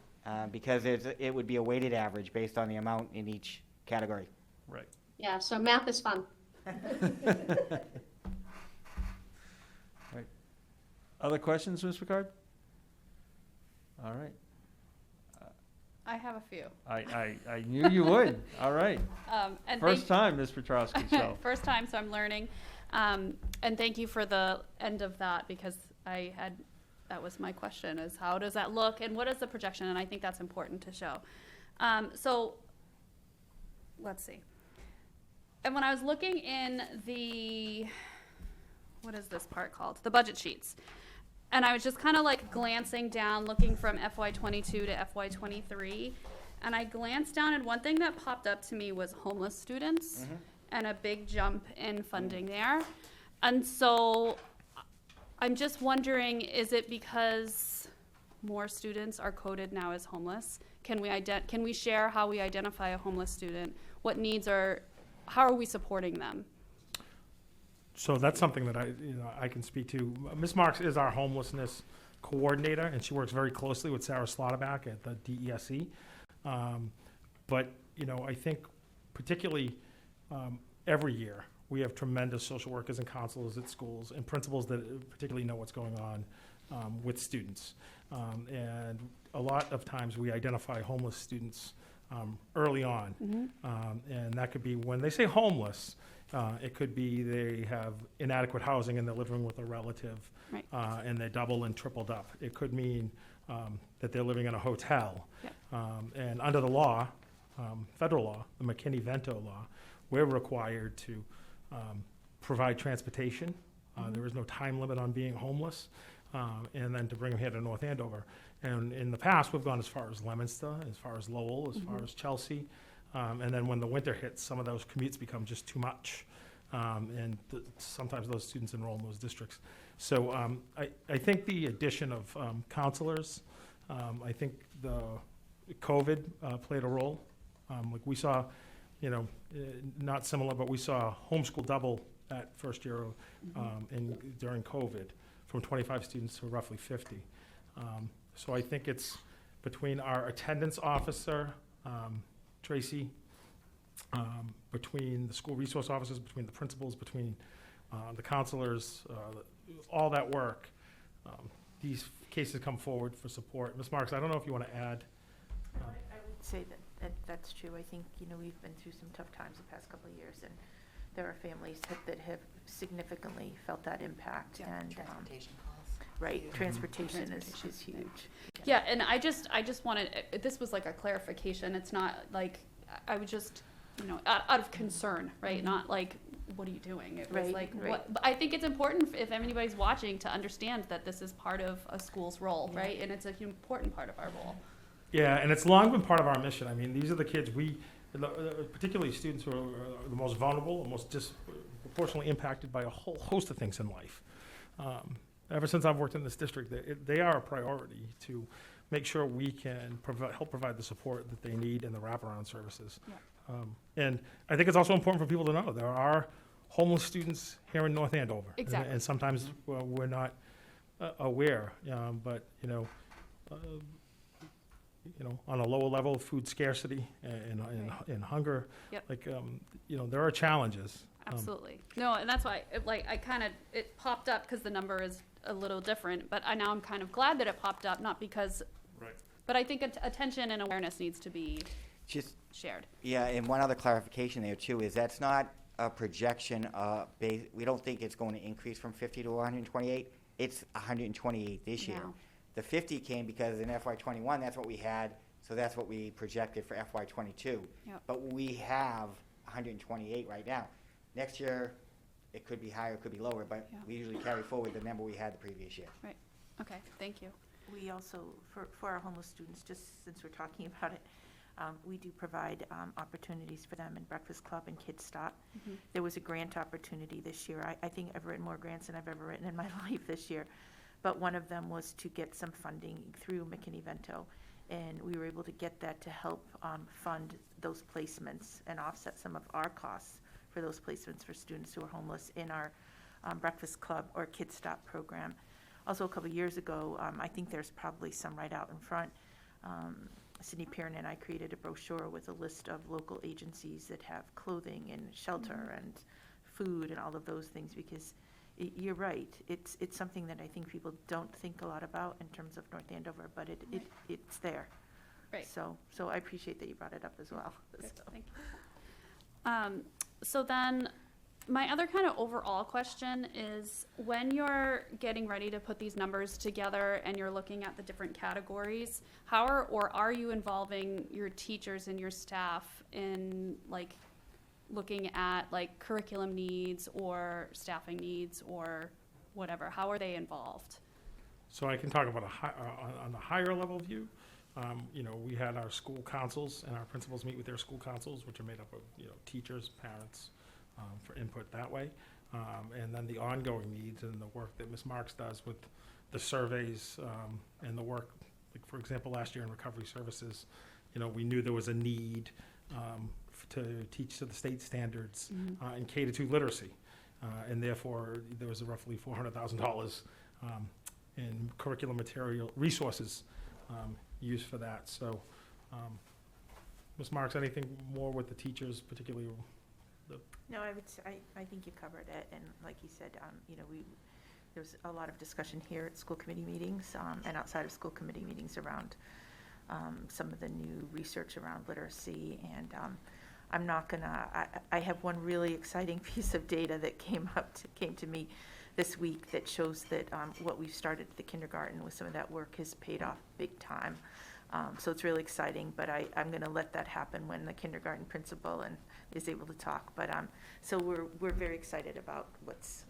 because it would be a weighted average based on the amount in each category. Right. Yeah, so math is fun. Right. Other questions, Ms. Picard? All right. I have a few. I knew you would. All right. And First time, Ms. Petrowski, so. First time, so I'm learning. And thank you for the end of that, because that was my question, is how does that look and what is the projection? And I think that's important to show. So let's see. And when I was looking in what is this part called? The budget sheets. And I was just kind of like glancing down, looking from FY22 to FY23. And I glanced down, and one thing that popped up to me was homeless students and a big jump in funding there. And so I'm just wondering, is it because more students are coded now as homeless? Can we share how we identify a homeless student? What needs how are we supporting them? So that's something that I can speak to. Ms. Marks is our homelessness coordinator, and she works very closely with Sarah Slotterback at the DESE. But I think particularly every year we have tremendous social workers and counselors at schools and principals that particularly know what's going on with students. And a lot of times we identify homeless students early on. And that could be when they say homeless, it could be they have inadequate housing and they're living with a relative, Right. and they're double and tripled up. It could mean that they're living in a hotel. And under the law, federal law, the McKinney-Vento law, we're required to provide transportation. There is no time limit on being homeless, and then to bring them here to North Andover. And in the past, we've gone as far as Leominster, as far as Lowell, as far as Chelsea. And then when the winter hits, some of those commutes become just too much. And sometimes those students enroll in those districts. So I think the addition of counselors, I think the COVID played a role. Like we saw, not similar, but we saw homeschool double that first year during COVID from 25 students to roughly 50. So I think it's between our attendance officer, Tracy, between the school resource officers, between the principals, between the counselors, all that work, these cases come forward for support. Ms. Marks, I don't know if you want to add. I would say that's true. I think, we've been through some tough times the past couple of years, and there are families that have significantly felt that impact. And transportation costs. Right, transportation is huge. Yeah, and I just wanted, this was like a clarification. It's not like, I would just, out of concern, right? Not like, what are you doing? It was Right. what, but I think it's important if anybody's watching to understand that this is part of a school's role, right? And it's an important part of our role. Yeah, and it's long been part of our mission. I mean, these are the kids particularly students who are the most vulnerable, the most disproportionately impacted by a whole host of things in life. Ever since I've worked in this district, they are a priority to make sure we can help provide the support that they need and the wraparound services. Yeah. And I think it's also important for people to know there are homeless students here in North Andover. Exactly. And sometimes we're not aware, but on a lower level, food scarcity and hunger, Yep. there are challenges. Absolutely. No, and that's why, it popped up because the number is a little different, but now I'm kind of glad that it popped up, not because, but I think attention and awareness needs to be shared. Yeah, and one other clarification there too is that's not a projection. We don't think it's going to increase from 50 to 128. It's 128 this year. Now. The 50 came because in FY21, that's what we had, so that's what we projected for FY22. Yep. But we have 128 right now. Next year, it could be higher, it could be lower, but Yeah. we usually carry forward the number we had the previous year. Right, okay, thank you. We also, for our homeless students, just since we're talking about it, we do provide opportunities for them in Breakfast Club and Kids Stop. Mhm. There was a grant opportunity this year. I think I've written more grants than I've ever written in my life this year. But one of them was to get some funding through McKinney-Vento. And we were able to get that to help fund those placements and offset some of our costs for those placements for students who are homeless in our Breakfast Club or Kids Stop program. Also, a couple of years ago, I think there's probably some right out in front. Sydney Perrin and I created a brochure with a list of local agencies that have clothing and shelter and food and all of those things, because you're right. It's something that I think people don't think a lot about in terms of North Andover, but it's there. Right. So I appreciate that you brought it up as well. Good, So. thank you. So then, my other kind of overall question is, when you're getting ready to put these numbers together and you're looking at the different categories, are you involving your teachers and your staff in like looking at like curriculum needs or staffing needs or whatever? How are they involved? So I can talk about on the higher level view. We had our school councils, and our principals meet with their school councils, which are made up of, teachers, parents, for input that way. And then the ongoing needs and the work that Ms. Marks does with the surveys, and the work, like for example, last year in recovery services, we knew there was a need to teach to the state standards in K-2 literacy. And therefore, there was roughly $400,000 in curriculum material resources used for that. So, Ms. Marks, anything more with the teachers, particularly? No, I think you covered it, and like you said, there's a lot of discussion here at school committee meetings and outside of school committee meetings around some of the new research around literacy, and I have one really exciting piece of data that came to me this week that shows that what we've started at the kindergarten with some of that work has paid off big time. So it's really exciting, but I'm going to let that happen when the kindergarten principal is able to talk. But so we're very excited about what's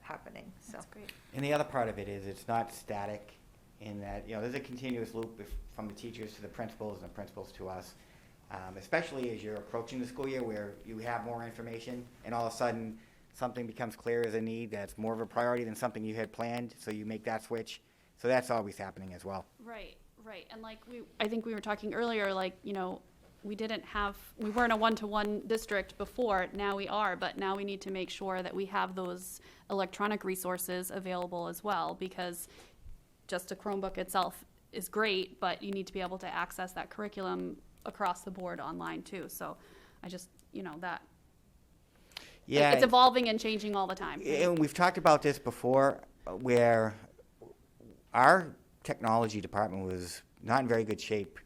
happening. So. That's great. And the other part of it is it's not static in that, there's a continuous loop from the teachers to the principals and the principals to us, especially as you're approaching the school year where you have more information and all of a sudden something becomes clear as a need that's more of a priority than something you had planned, so you make that switch. So that's always happening as well. Right. And like I think we were talking earlier, like, we weren't a one-to-one district before, now we are, but now we need to make sure that we have those electronic resources available as well, because just a Chromebook itself is great, but you need to be able to access that curriculum across the board online too. So I just, that. Yeah. It's evolving and changing all the time. And we've talked about this before, where our technology department was not in very good shape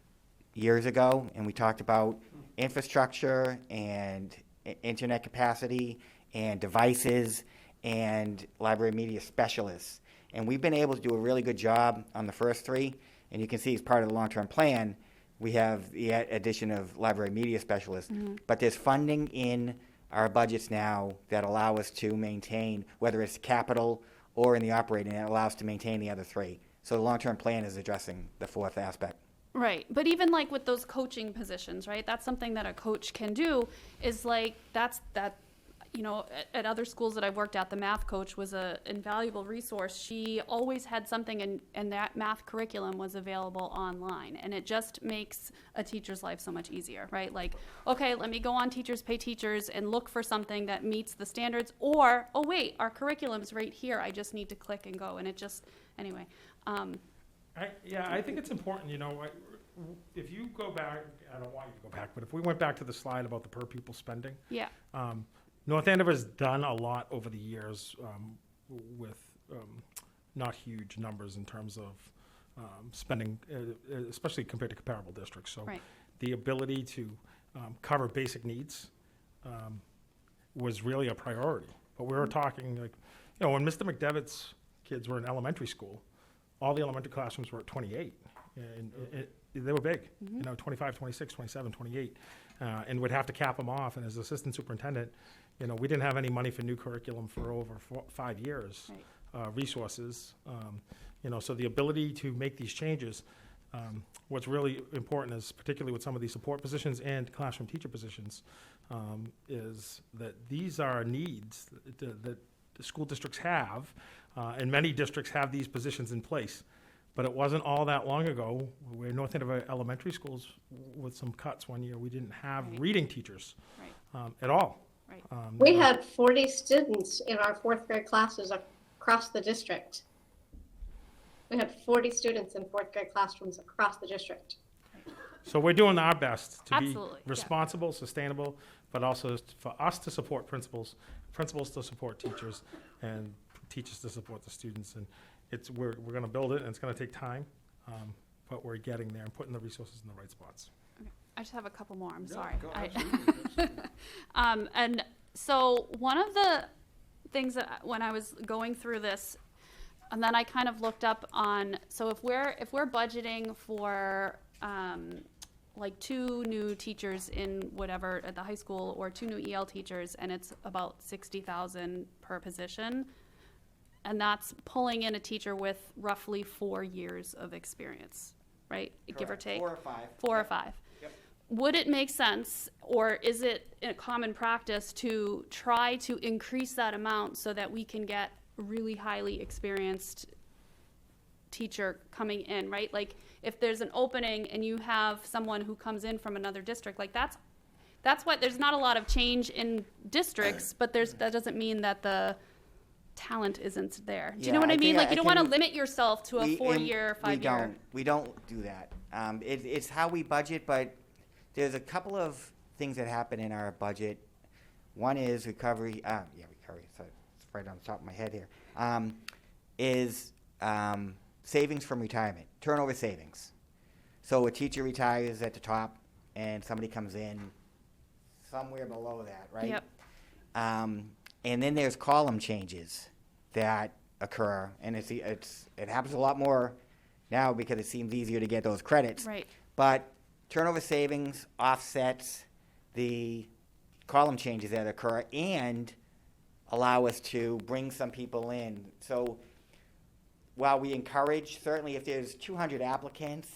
years ago, and we talked about infrastructure and internet capacity and devices and library media specialists. And we've been able to do a really good job on the first three, and you can see as part of the long-term plan, we have the addition of library media specialists. But there's funding in our budgets now that allow us to maintain, whether it's capital or in the operating, it allows us to maintain the other three. So the long-term plan is addressing the fourth aspect. Right, but even like with those coaching positions, right? That's something that a coach can do. Is like that. At other schools that I've worked at, the math coach was an invaluable resource. She always had something, and that math curriculum was available online, and it just makes a teacher's life so much easier, right? Like, okay, let me go on Teachers Pay Teachers and look for something that meets the standards, or oh wait, our curriculum's right here. I just need to click and go, and it just anyway. I think it's important, if you go back, I don't want you to go back, but if we went back to the slide about the per pupil spending. Yeah. North Andover's done a lot over the years with not huge numbers in terms of spending, especially compared to comparable districts. So the ability to cover basic needs was really a priority. But we were talking when Mr. McDevitt's kids were in elementary school, all the elementary classrooms were at 28. And they were big, 25, 26, 27, 28, and would have to cap them off. And as assistant superintendent, we didn't have any money for new curriculum for over 5 years, resources. So the ability to make these changes, what's really important is, particularly with some of these support positions and classroom teacher positions, is that these are needs that the school districts have, and many districts have these positions in place. But it wasn't all that long ago where North Andover Elementary Schools, with some cuts one year, we didn't have reading teachers at all. Right. We had 40 students in our 4th grade classes across the district. We had 40 students in 4th grade classrooms across the district. So we're doing our best to Absolutely, be responsible, sustainable, but also for us to support principals to support teachers, and teachers to support the students. And we're going to build it, and it's going to take time, but we're getting there and putting the resources in the right spots. Okay. I just have a couple more. I'm Yeah, sorry. go ahead. And so one of the things that when I was going through this, and then I kind of looked up on, so if we're budgeting for like 2 new teachers in whatever at the high school, or 2 new EL teachers, and it's about $60,000 per position, and that's pulling in a teacher with roughly 4 years of experience, right? Give or take. 4 or 5. 4 or 5. Yep. Would it make sense, or is it a common practice to try to increase that amount so that we can get a really highly experienced teacher coming in, right? Like if there's an opening and you have someone who comes in from another district, like that's what, there's not a lot of change in districts, but that doesn't mean that the talent isn't there. Do you know what I mean? Like you don't want to limit yourself to a 4-year, 5-year. We don't do that. It's how we budget, but there's a couple of things that happen in our budget. One is recovery. Recovery. So it's right on the top of my head here. Is savings from retirement, turnover savings. So a teacher retires at the top, and somebody comes in somewhere below that, right? Yep. And then there's column changes that occur, and it happens a lot more now because it seems easier to get those credits. Right. But turnover savings offsets the column changes that occur and allow us to bring some people in. So while we encourage, certainly if there's 200 applicants,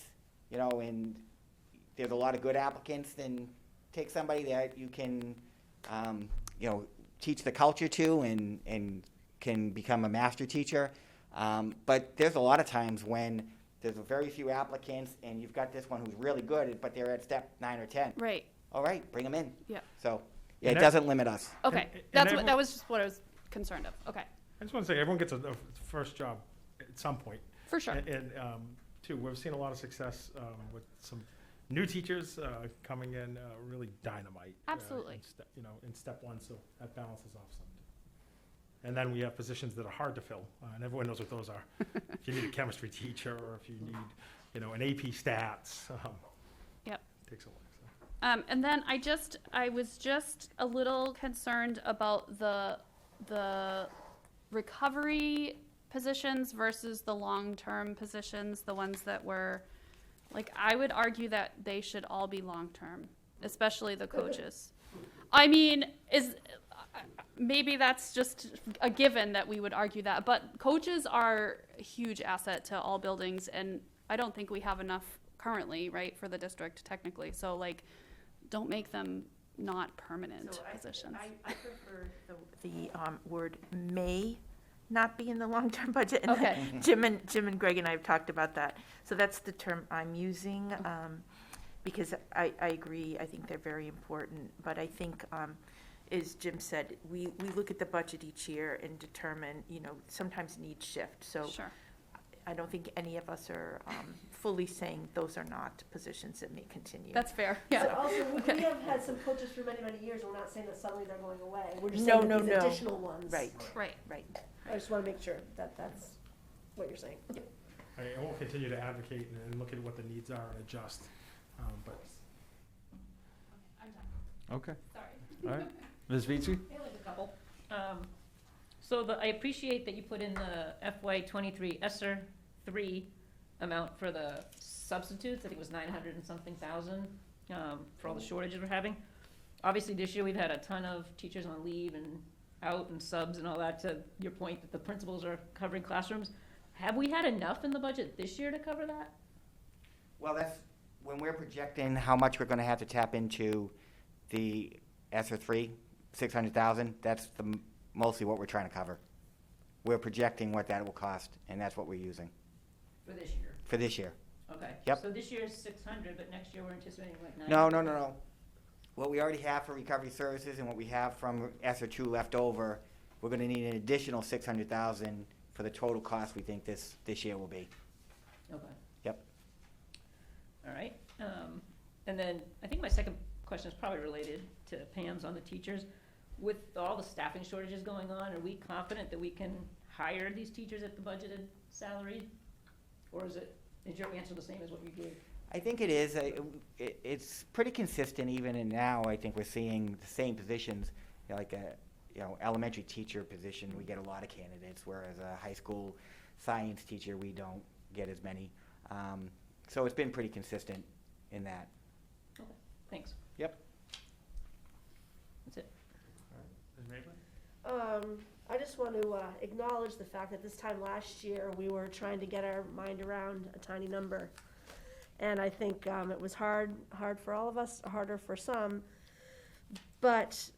and there's a lot of good applicants, then take somebody that you can, teach the culture to and can become a master teacher. But there's a lot of times when there's very few applicants and you've got this one who's really good, but they're at step 9 or 10. Right. All right, bring them in. Yeah. So, it doesn't limit us. Okay. That was just what I was concerned of. Okay. I just want to say, everyone gets a first job at some point. For sure. And too, we've seen a lot of success with some new teachers coming in, really dynamite. Absolutely. In step 1, so that balances off some. And then we have positions that are hard to fill, and everyone knows what those are. If you need a chemistry teacher, or if you need, an AP stats. Yep. It takes a while. And then I was just a little concerned about the recovery positions versus the long-term positions, the ones that were, like, I would argue that they should all be long-term, especially the coaches. I mean, maybe that's just a given that we would argue that, but coaches are a huge asset to all buildings, and I don't think we have enough currently, right, for the district technically. So, like, don't make them not permanent positions. I prefer the word may not be in the long-term budget. And Okay. Jim and Greg and I have talked about that. So that's the term I'm using, because I agree. I think they're very important. But I think, as Jim said, we look at the budget each year and determine, sometimes needs shift. So Sure. I don't think any of us are fully saying those are not positions that may continue. That's fair. But Yeah. also, we have had some coaches for many, many years, and we're not saying that suddenly they're going away. We're just saying that these additional ones. Right. Right. I just want to make sure that that's what you're saying. I won't continue to advocate and look at what the needs are and adjust, but. I'm done. Okay. Sorry. All right. Ms. Vici? I like a couple. So I appreciate that you put in the FY23 Essa 23 amount for the substitutes. I think it was 900 and something thousand for all the shortages we're having. Obviously, this year we've had a ton of teachers on leave and out and subs and all that, to your point that the principals are covering classrooms. Have we had enough in the budget this year to cover that? Well, that's, when we're projecting how much we're gonna have to tap into the ESSER 3, 600,000, that's mostly what we're trying to cover. We're projecting what that will cost, and that's what we're using For this year? for this year. Okay. Yep. So this year is 600, but next year we're anticipating like 900? No. What we already have for recovery services and what we have from ESSER 2 left over, we're gonna need an additional 600,000 for the total cost we think this year will be. Okay. Yep. All right. And then I think my second question is probably related to Pam's on the teachers. With all the staffing shortages going on, are we confident that we can hire these teachers at the budgeted salary? Or is your answer the same as what you gave? I think it is. It's pretty consistent even in now. I think we're seeing the same positions, like a elementary teacher position. We get a lot of candidates, whereas a high school science teacher we don't get as many. So it's been pretty consistent in that. Okay. Thanks. Yep. That's it. Ms. Mabley? I just want to acknowledge the fact that this time last year, we were trying to get our mind around a tiny number. And I think it was hard for all of us, harder for some. But,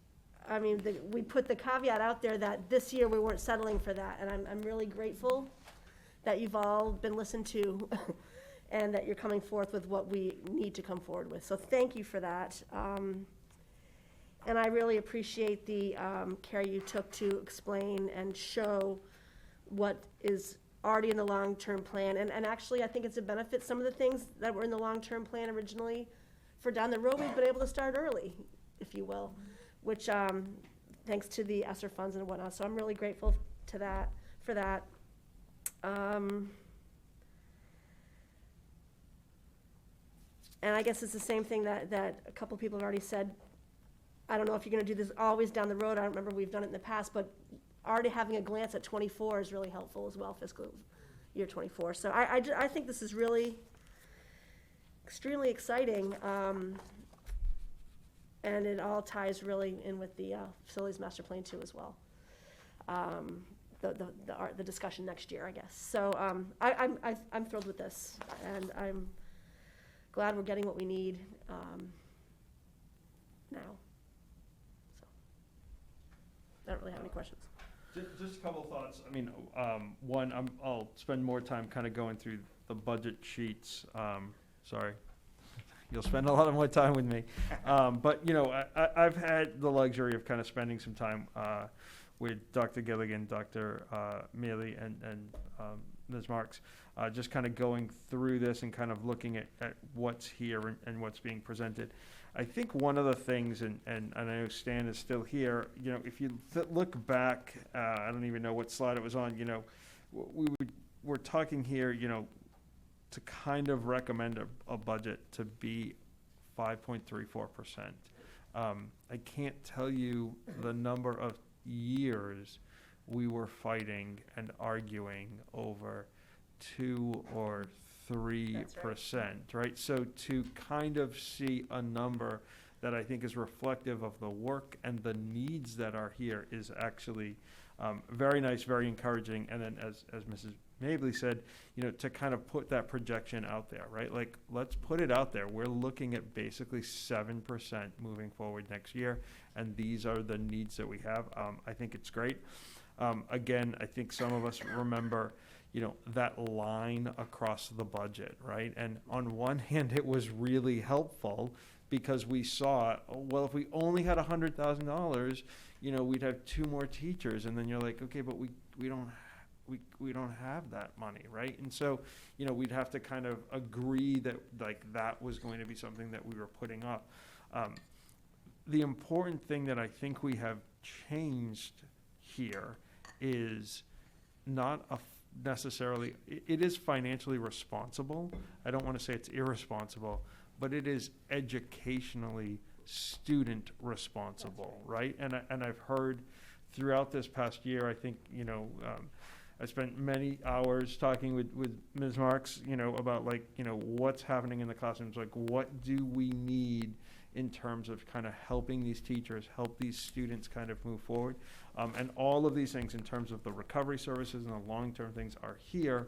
I mean, we put the caveat out there that this year we weren't settling for that. And I'm really grateful that you've all been listened to and that you're coming forth with what we need to come forward with. So thank you for that. And I really appreciate the care you took to explain and show what is already in the long-term plan. And actually, I think it's a benefit, some of the things that were in the long-term plan originally for down the road, we've been able to start early, if you will, which thanks to the ESSER funds and whatnot. So I'm really grateful to that, for that. And I guess it's the same thing that a couple people have already said. I don't know if you're going to do this always down the road. I don't remember we've done it in the past, but already having a glance at 24 is really helpful as well, fiscal year 24. So I think this is really extremely exciting, and it all ties really in with the facilities master plan too as well. The discussion next year, I guess. So I'm thrilled with this, and I'm glad we're getting what we need now. I don't really have any questions. Just a couple of thoughts. I mean, one, I'll spend more time kind of going through the budget sheets. Sorry, you'll spend a lot more time with me. But I've had the luxury of kind of spending some time with Dr. Gilligan, Dr. Mealy, and Ms. Marks, just kind of going through this and kind of looking at what's here and what's being presented. I think one of the things, and I know Stan is still here, if you look back, I don't even know what slide it was on, we're talking here, to kind of recommend a budget to be 5.34%. I can't tell you the number of years we were fighting and arguing over 2 or 3%, right? So to kind of see a number that I think is reflective of the work and the needs that are here is actually very nice, very encouraging. And then as Mrs. Mabley said, to kind of put that projection out there, right? Like, let's put it out there. We're looking at basically 7% moving forward next year, and these are the needs that we have. I think it's great. Again, I think some of us remember that line across the budget, right? And on one hand, it was really helpful because we saw, well, if we only had $100,000, we'd have 2 more teachers. And then you're like, okay, but we don't have that money, right? And so, we'd have to kind of agree that that was going to be something that we were putting up. The important thing that I think we have changed here is not necessarily, it is financially responsible. I don't want to say it's irresponsible, but it is educationally student responsible, right? And I've heard throughout this past year, I think, I spent many hours talking with Ms. Marks, about what's happening in the classrooms, like what do we need in terms of kind of helping these teachers, help these students kind of move forward. And all of these things in terms of the recovery services and the long-term things are here.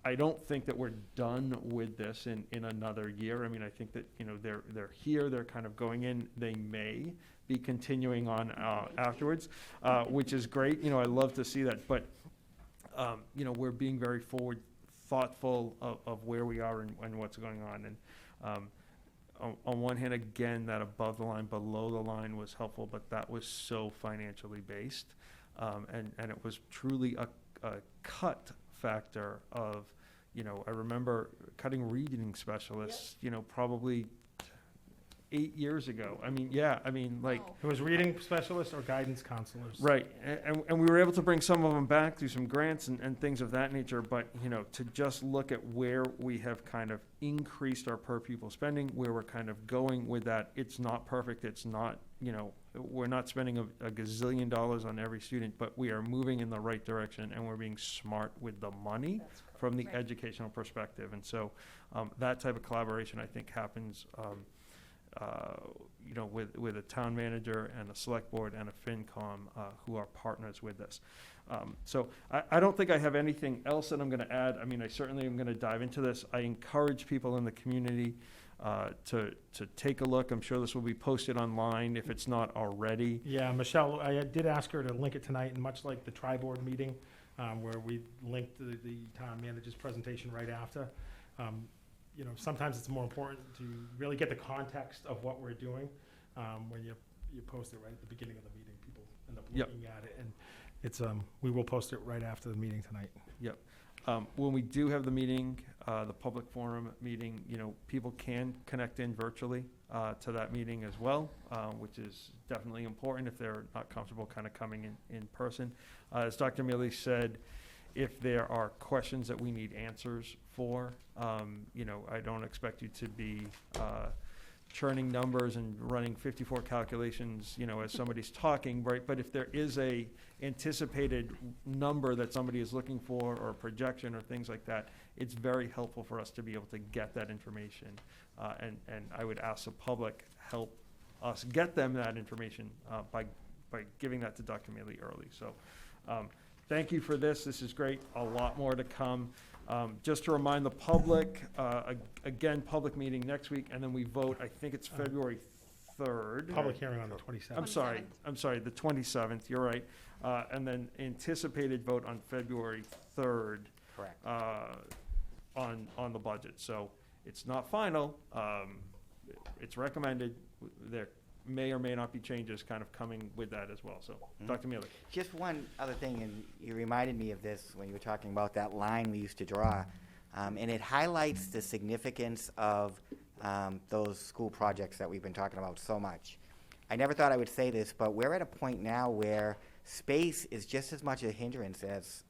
I don't think that we're done with this in another year. I mean, I think that, they're here, they're kind of going in, they may be continuing on afterwards, which is great. I love to see that. But, we're being very thoughtful of where we are and what's going on. And on one hand, again, that above the line, below the line was helpful, but that was so financially based. And it was truly a cut factor of, I remember cutting reading specialists, probably 8 years ago. I mean, It was reading specialists or guidance counselors. Right, and we were able to bring some of them back through some grants and things of that nature, but, to just look at where we have kind of increased our per pupil spending, where we're kind of going with that, it's not perfect, it's not, we're not spending a gazillion dollars on every student, but we are moving in the right direction, and we're being smart with the money from the educational perspective. And so that type of collaboration, I think, happens with a town manager and a select board and a FinCom who are partners with this. So I don't think I have anything else that I'm going to add. I mean, I certainly am going to dive into this. I encourage people in the community to take a look. I'm sure this will be posted online if it's not already. Yeah, Michelle, I did ask her to link it tonight, and much like the tri-board meeting, where we linked the town manager's presentation right after. Sometimes it's more important to really get the context of what we're doing when you post it right at the beginning of the meeting. People end up looking at it, and it's we will post it right after the meeting tonight. Yep. When we do have the meeting, the public forum meeting, people can connect in virtually to that meeting as well, which is definitely important if they're not comfortable kind of coming in person. As Dr. Mealy said, if there are questions that we need answers for, I don't expect you to be churning numbers and running 54 calculations, as somebody's talking, right? But if there is a anticipated number that somebody is looking for, or a projection or things like that, it's very helpful for us to be able to get that information. And I would ask the public help us get them that information by giving that to Dr. Mealy early. So thank you for this. This is great. A lot more to come. Just to remind the public, again, public meeting next week, and then we vote, I think it's February 3rd. Public hearing on the 27th. I'm sorry, the 27th, you're right. And then anticipated vote on February 3rd. Correct. On the budget. So it's not final. It's recommended. There may or may not be changes kind of coming with that as well. So, Dr. Mealy. Just one other thing, and you reminded me of this when you were talking about that line we used to draw, and it highlights the significance of those school projects that we've been talking about so much. I never thought I would say this, but we're at a point now where space is just as much a hindrance as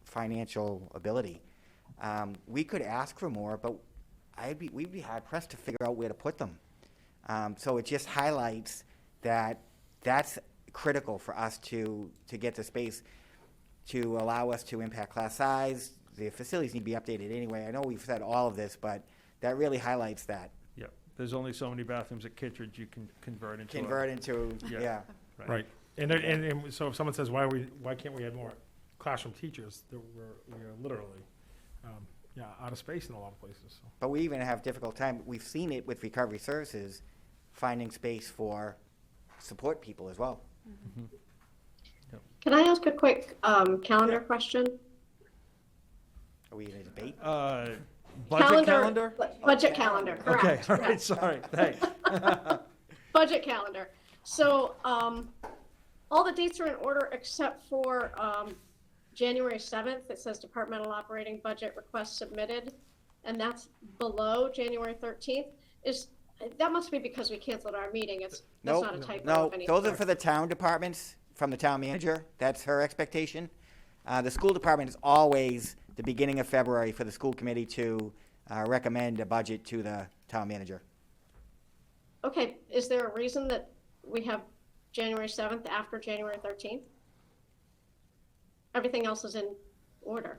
financial ability. We could ask for more, but we'd be hard pressed to figure out where to put them. So it just highlights that that's critical for us to get the space to allow us to impact class size. The facilities need to be updated anyway. I know we've said all of this, but that really highlights that. Yeah, there's only so many bathrooms at Kittredge you can convert into. Yeah. Right. And so if someone says, why can't we add more classroom teachers, we're literally out of space in a lot of places. So. But we even have difficult time. We've seen it with recovery services, finding space for support people as well. Mm-hmm. Yep. Can I ask a quick calendar question? Are we in a debate? Budget calendar? Budget calendar, correct. Okay, all right, yes. sorry, thanks. Budget calendar. So all the dates are in order except for January 7th. It says departmental operating budget request submitted, and that's below January 13th. That must be because we canceled our meeting. That's not a typo of any those are sort. for the town departments from the town manager. That's her expectation. The school department is always the beginning of February for the school committee to recommend a budget to the town manager. Okay, is there a reason that we have January 7th after January 13th? everything else is in order.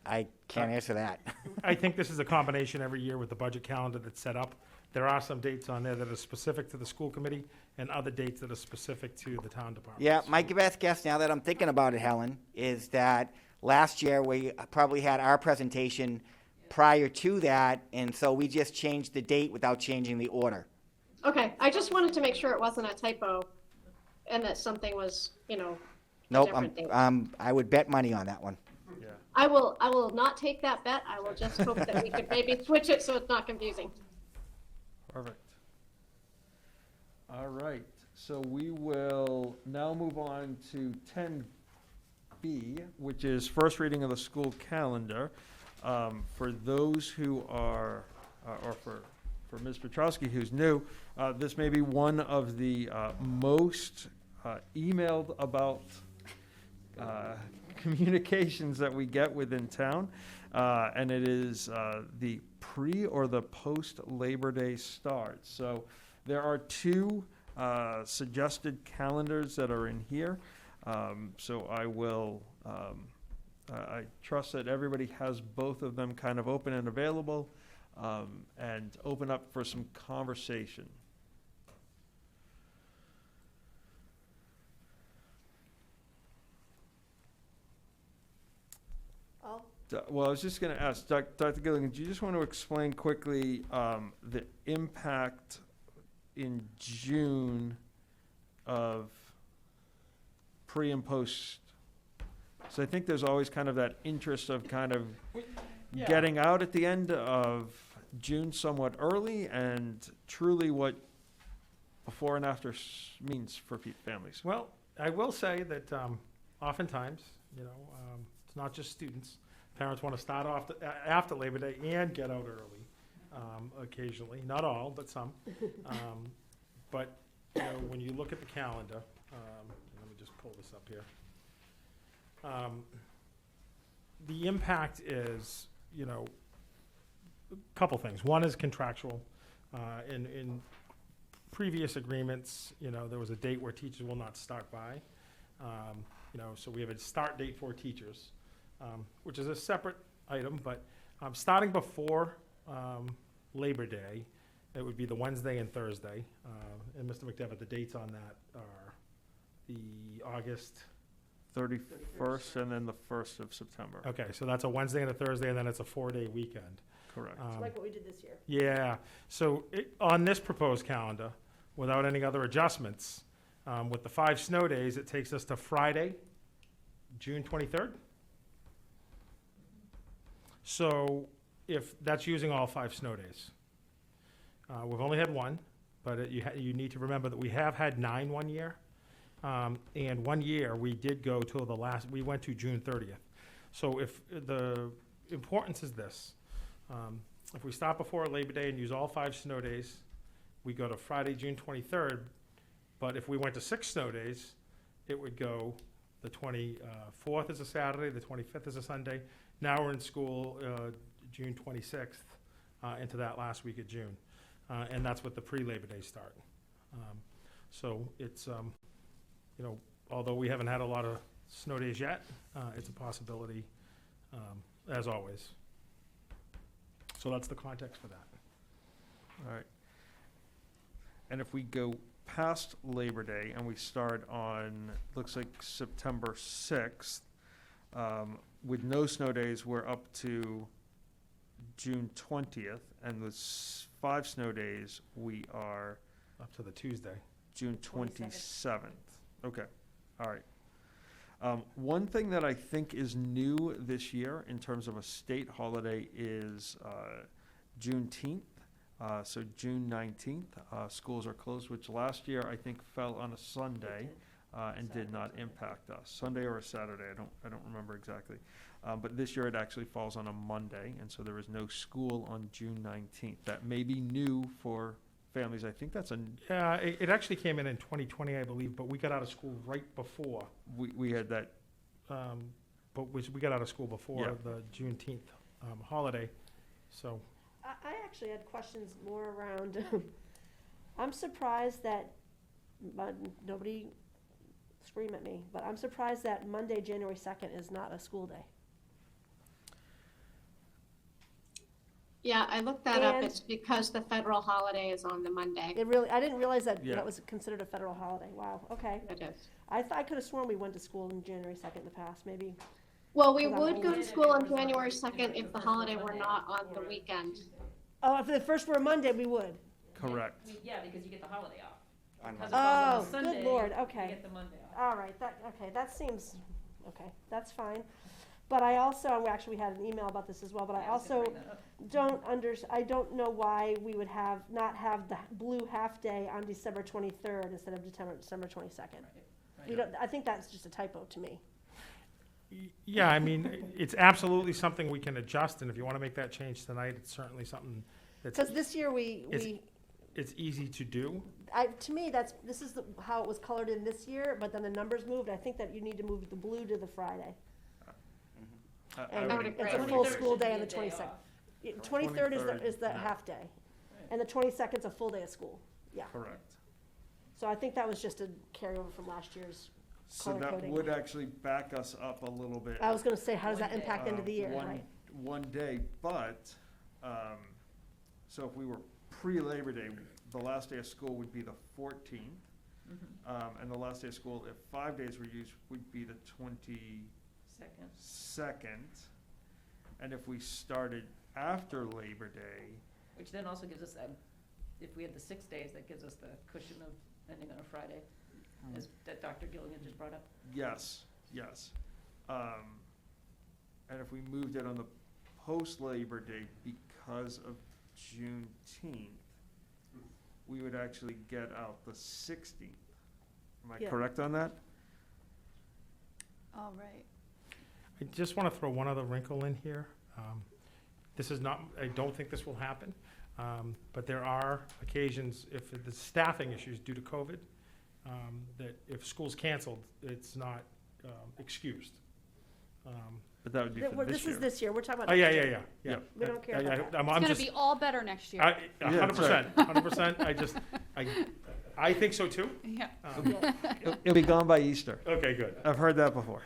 I can't answer that. I think this is a combination every year with the budget calendar that's set up. There are some dates on there that are specific to the school committee and other dates that are specific to the town department. Yeah, my best guess, now that I'm thinking about it, Helen, is that last year we probably had our presentation prior to that, and so we just changed the date without changing the order. Okay, I just wanted to make sure it wasn't a typo and that something was, a Nope, different date. I would bet money on that one. Yeah. I will not take that bet. I will just hope that we could maybe switch it so it's not confusing. Perfect. All right, so we will now move on to 10B, which is first reading of the school calendar. For those who are, or for Ms. Petrowski, who's new, this may be one of the most emailed about communications that we get within town, and it is the pre or the post Labor Day start. So there are two suggested calendars that are in here. So I will, I trust that everybody has both of them kind of open and available, and open up for some conversation. Well, I was just going to ask, Dr. Gilligan, do you just want to explain quickly the impact in June of pre and post? So I think there's always kind of that interest of kind of getting out at the end of June somewhat early, and truly what before and after means for families. Well, I will say that oftentimes, it's not just students. Parents want to start off after Labor Day and get out early, occasionally. Not all, but some. But when you look at the calendar, let me just pull this up here. The impact is, a couple things. One is contractual. In previous agreements, there was a date where teachers will not start by. So we have a start date for teachers. Which is a separate item, but starting before Labor Day, it would be the Wednesday and Thursday. And Mr. McDevitt, the dates on that are the August 31st and then the 1st of September. Okay, so that's a Wednesday and a Thursday, and then it's a 4-day weekend. Correct. It's like what we did this year. Yeah, so on this proposed calendar, without any other adjustments, with the 5 snow days, it takes us to Friday, June 23rd. So if that's using all 5 snow days. We've only had one, but you need to remember that we have had 9 one year. And 1 year, we did go till we went to June 30th. So if the importance is this, if we start before Labor Day and use all 5 snow days, we go to Friday, June 23rd. But if we went to 6 snow days, it would go the 24th is a Saturday, the 25th is a Sunday. Now we're in school June 26th into that last week of June. And that's what the pre-Labor Day start. So it's, although we haven't had a lot of snow days yet, it's a possibility, as always. So that's the context for that. All right. And if we go past Labor Day and we start on, looks like September 6th, with no snow days, we're up to June 20th, and with 5 snow days, we are up to the Tuesday, June 27th. Okay, all right. One thing that I think is new this year in terms of a state holiday is Juneteenth. So June 19th, schools are closed, which last year I think fell on a Sunday. And did not impact us. Sunday or a Saturday, I don't remember exactly. But this year it actually falls on a Monday, and so there is no school on June 19th. That may be new for families. I think that's Yeah, it actually came in 2020, I believe, but we got out of school right before. We had that. But we got out of school before the Juneteenth holiday, so. I actually had questions more around, I'm surprised that nobody scream at me, but I'm surprised that Monday, January 2nd is not a school day. Yeah, I looked that up. And- It's because the federal holiday is on the Monday. I didn't realize that Yeah. that was considered a federal holiday. Wow, okay. It is. I could have sworn we went to school on January 2nd in the past, maybe. Well, we Because I'm would go to old. school on January 2nd if the holiday were not on the weekend. Oh, if the first were a Monday, we would. Correct. Yeah, because you get the holiday off. On Because Monday. it falls on Oh, a Sunday, good lord, You okay. get the Monday off. All right, that seems, okay, that's fine. But I also, we had an email about this as well, but I Yeah, was gonna also bring that up. I don't know why we would not have the blue half-day on December 23rd instead of December 22nd. Right. We don't, I think that's just a typo to me. Yeah, I mean, it's absolutely something we can adjust, and if you want to make that change tonight, it's certainly something that's, Because this year it's easy to do. to me, this is how it was colored in this year, but then the numbers moved. I think that you need to move the blue to the Friday. And I would it's agree. a full 23rd school should day be on a the day 22nd. off. 23rd is the yeah. half-day, and the 22nd's a full day of school, yeah. Correct. So I think that was just a carryover from last year's So color that coding. would actually back us up a little bit. I was gonna say, how does that One day. impact the end of the year, right? One day, but, so if we were pre-Labor Day, the last day of school would be the 14th. And the last day of school, if 5 days were used, would be the 22nd. And if we started after Labor Day, Which then also gives us, if we had the 6 days, that gives us the cushion of ending on a Friday, as that Dr. Gilligan just brought up. yes. And if we moved it on the post-Labor Day because of Juneteenth, we would actually get out the 16th. Am I Yeah. correct on that? All right. I just want to throw one other wrinkle in here. This is not, I don't think this will happen, but there are occasions, if the staffing issues due to COVID, that if school's canceled, it's not excused. But that would be for This this year. is this year, we're talking Oh, about. yeah, next yeah, year. yeah, yeah. We don't care Yeah, about yeah, that. I'm It's gonna just- be all better next year. 100%, 100%. I think so too. Yeah. It'll be gone by Easter. Okay, good. I've heard that before.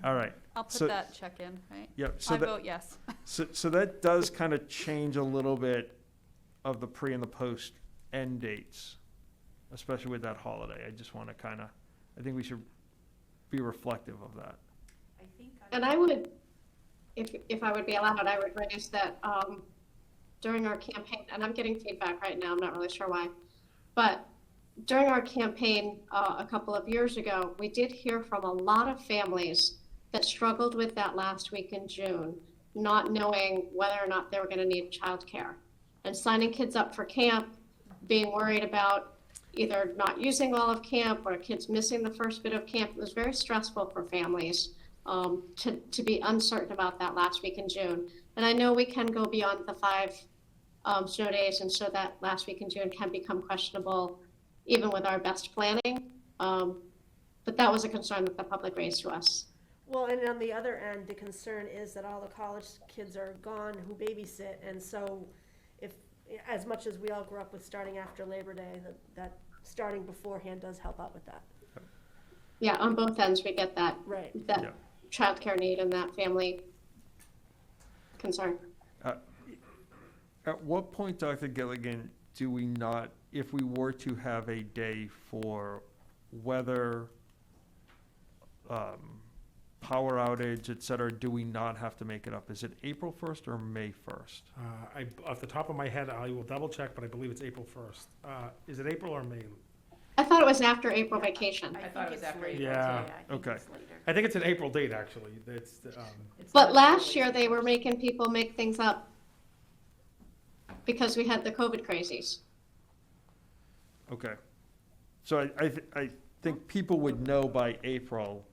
All right. I'll put So- that check in, right? Yep. I vote yes. So that does kind of change a little bit of the pre and the post end dates, especially with that holiday. I just want to I think we should be reflective of that. And I would, if I would be allowed, I would raise that during our campaign, and I'm getting feedback right now, I'm not really sure why, but during our campaign a couple of years ago, we did hear from a lot of families that struggled with that last week in June, not knowing whether or not they were going to need childcare. And signing kids up for camp, being worried about either not using all of camp or kids missing the first bit of camp, it was very stressful for families to be uncertain about that last week in June. And I know we can go beyond the 5 snow days, and so that last week in June can become questionable even with our best planning. But that was a concern that the public raised to us. Well, and on the other end, the concern is that all the college kids are gone who babysit, and so if, as much as we all grew up with starting after Labor Day, that starting beforehand does help out with that. Yeah, on both ends, we get that, Right. that Yeah. childcare need and that family concern. At what point, Dr. Gilligan, do we not, if we were to have a day for weather, power outage, et cetera, do we not have to make it up? Is it April 1st or May 1st? Off the top of my head, I will double check, but I believe it's April 1st. Is it April or May? I thought it was after April vacation. I thought it was after April. Yeah. Okay. I think it's an April date, actually. It's, It's But not last really- year, they were making people make things up because we had the COVID crazies. Okay. So I think people would know by April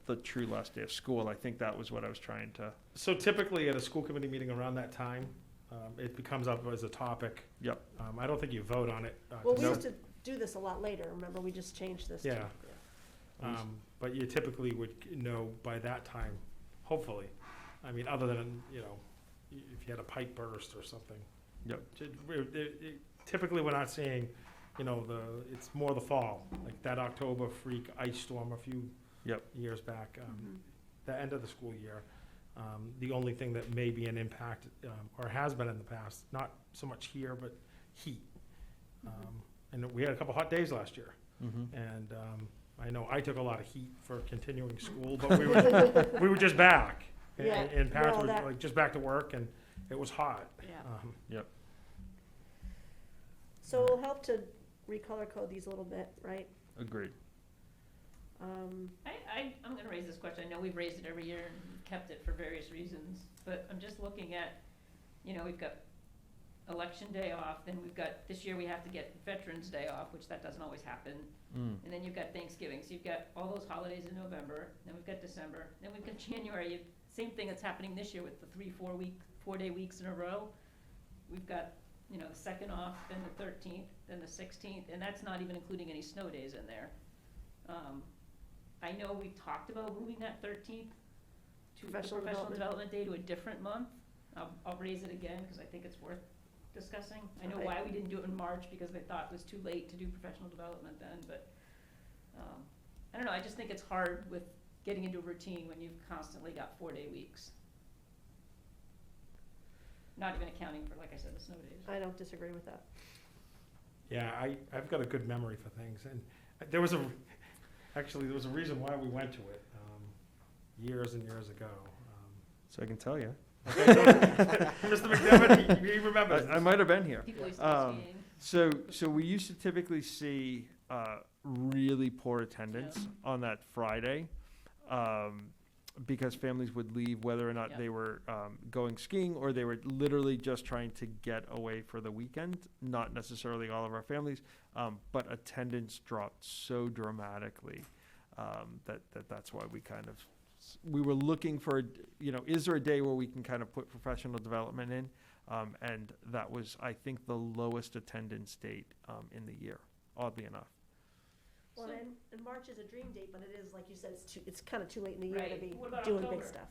the true last day of school. I think that was what I was trying to. so typically at a school committee meeting around that time, it becomes up as a topic. Yep. I don't think you vote on it. Well, to we know- used to do this a lot later, remember, we just changed this. to- Yeah. But you typically would know by that time, hopefully. I mean, other than, if you had a pipe burst or something. Yep. Typically, we're not seeing you know, it's more the fall, like that October freak ice storm a few years back, the end of the school year. The only thing that may be an impact, or has been in the past, not so much here, but heat. And we had a couple hot days last year. And I know I took a lot of heat for continuing school, but we were just back. Yeah. And parents Well, were that- like just back to work, and it was hot. Yeah. So it'll help to recolor code these a little bit, right? Agreed. I'm gonna raise this question. I know we've raised it every year and kept it for various reasons, but I'm just looking at, you know, we've got election day off, then we've got, this year we have to get Veterans Day off, which that doesn't always happen. And then you've got Thanksgiving, so you've got all those holidays in November, then we've got December, then we've got January. Same thing that's happening this year with the 4-day weeks in a row. We've got, you know, the second off, then the 13th, then the 16th, and that's not even including any snow days in there. I know we talked about moving that 13th to Professional Professional Development Day to a different month. I'll raise it again because I think it's worth discussing. I know why we didn't do it in March, because they thought it was too late to do professional development then, but I don't know, I just think it's hard with getting into a routine when you've constantly got 4-day weeks. Not even accounting for, like I said, the snow days. I don't disagree with that. Yeah, I've got a good memory for things, and there was a reason why we went to it years and years ago. So I can tell you. Mr. McDevitt, he remembers. I might have been here. People used to skiing. So we used to typically see really poor attendance on that Friday, because families would leave whether or not they were going skiing, or they were literally just trying to get away for the weekend. Not necessarily all of our families, but attendance dropped so dramatically that's why we were looking for, you know, is there a day where we can kind of put professional development in? And that was, I think, the lowest attendance date in the year, oddly enough. Well, and March is a dream date, but it is, like you said, it's kind of too late in the year to Right. be What about doing October? big stuff.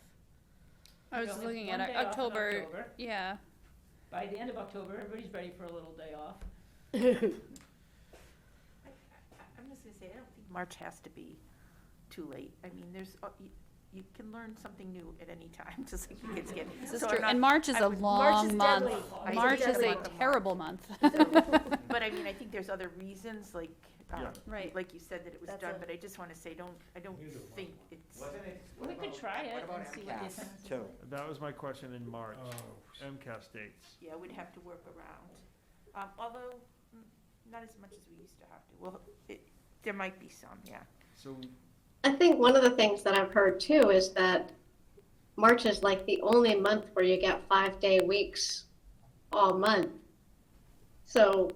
I was You know, looking one at day off in October. October. Yeah. By the end of October, everybody's ready for a little day off. I'm just gonna say, I don't think March has to be too late. I mean, you can learn something new at any time, just like the kids get. This is So I'm true. not- And March is I a would- long month. deadly. March is Deadly a month of March. terrible month. But I mean, I think there's other reasons, like, Right. like you said, that it was That's done, it. but I just wanna say, I don't think it's. We could try it and see what the attendance is. Too. That was my question in March, Oh, MCAS dates. Yeah, we'd have to work around, although, not as much as we used to have to. Well, there might be some, yeah. So I think one of the things that I've heard too is that March is like the only month where you get 5-day weeks all month. So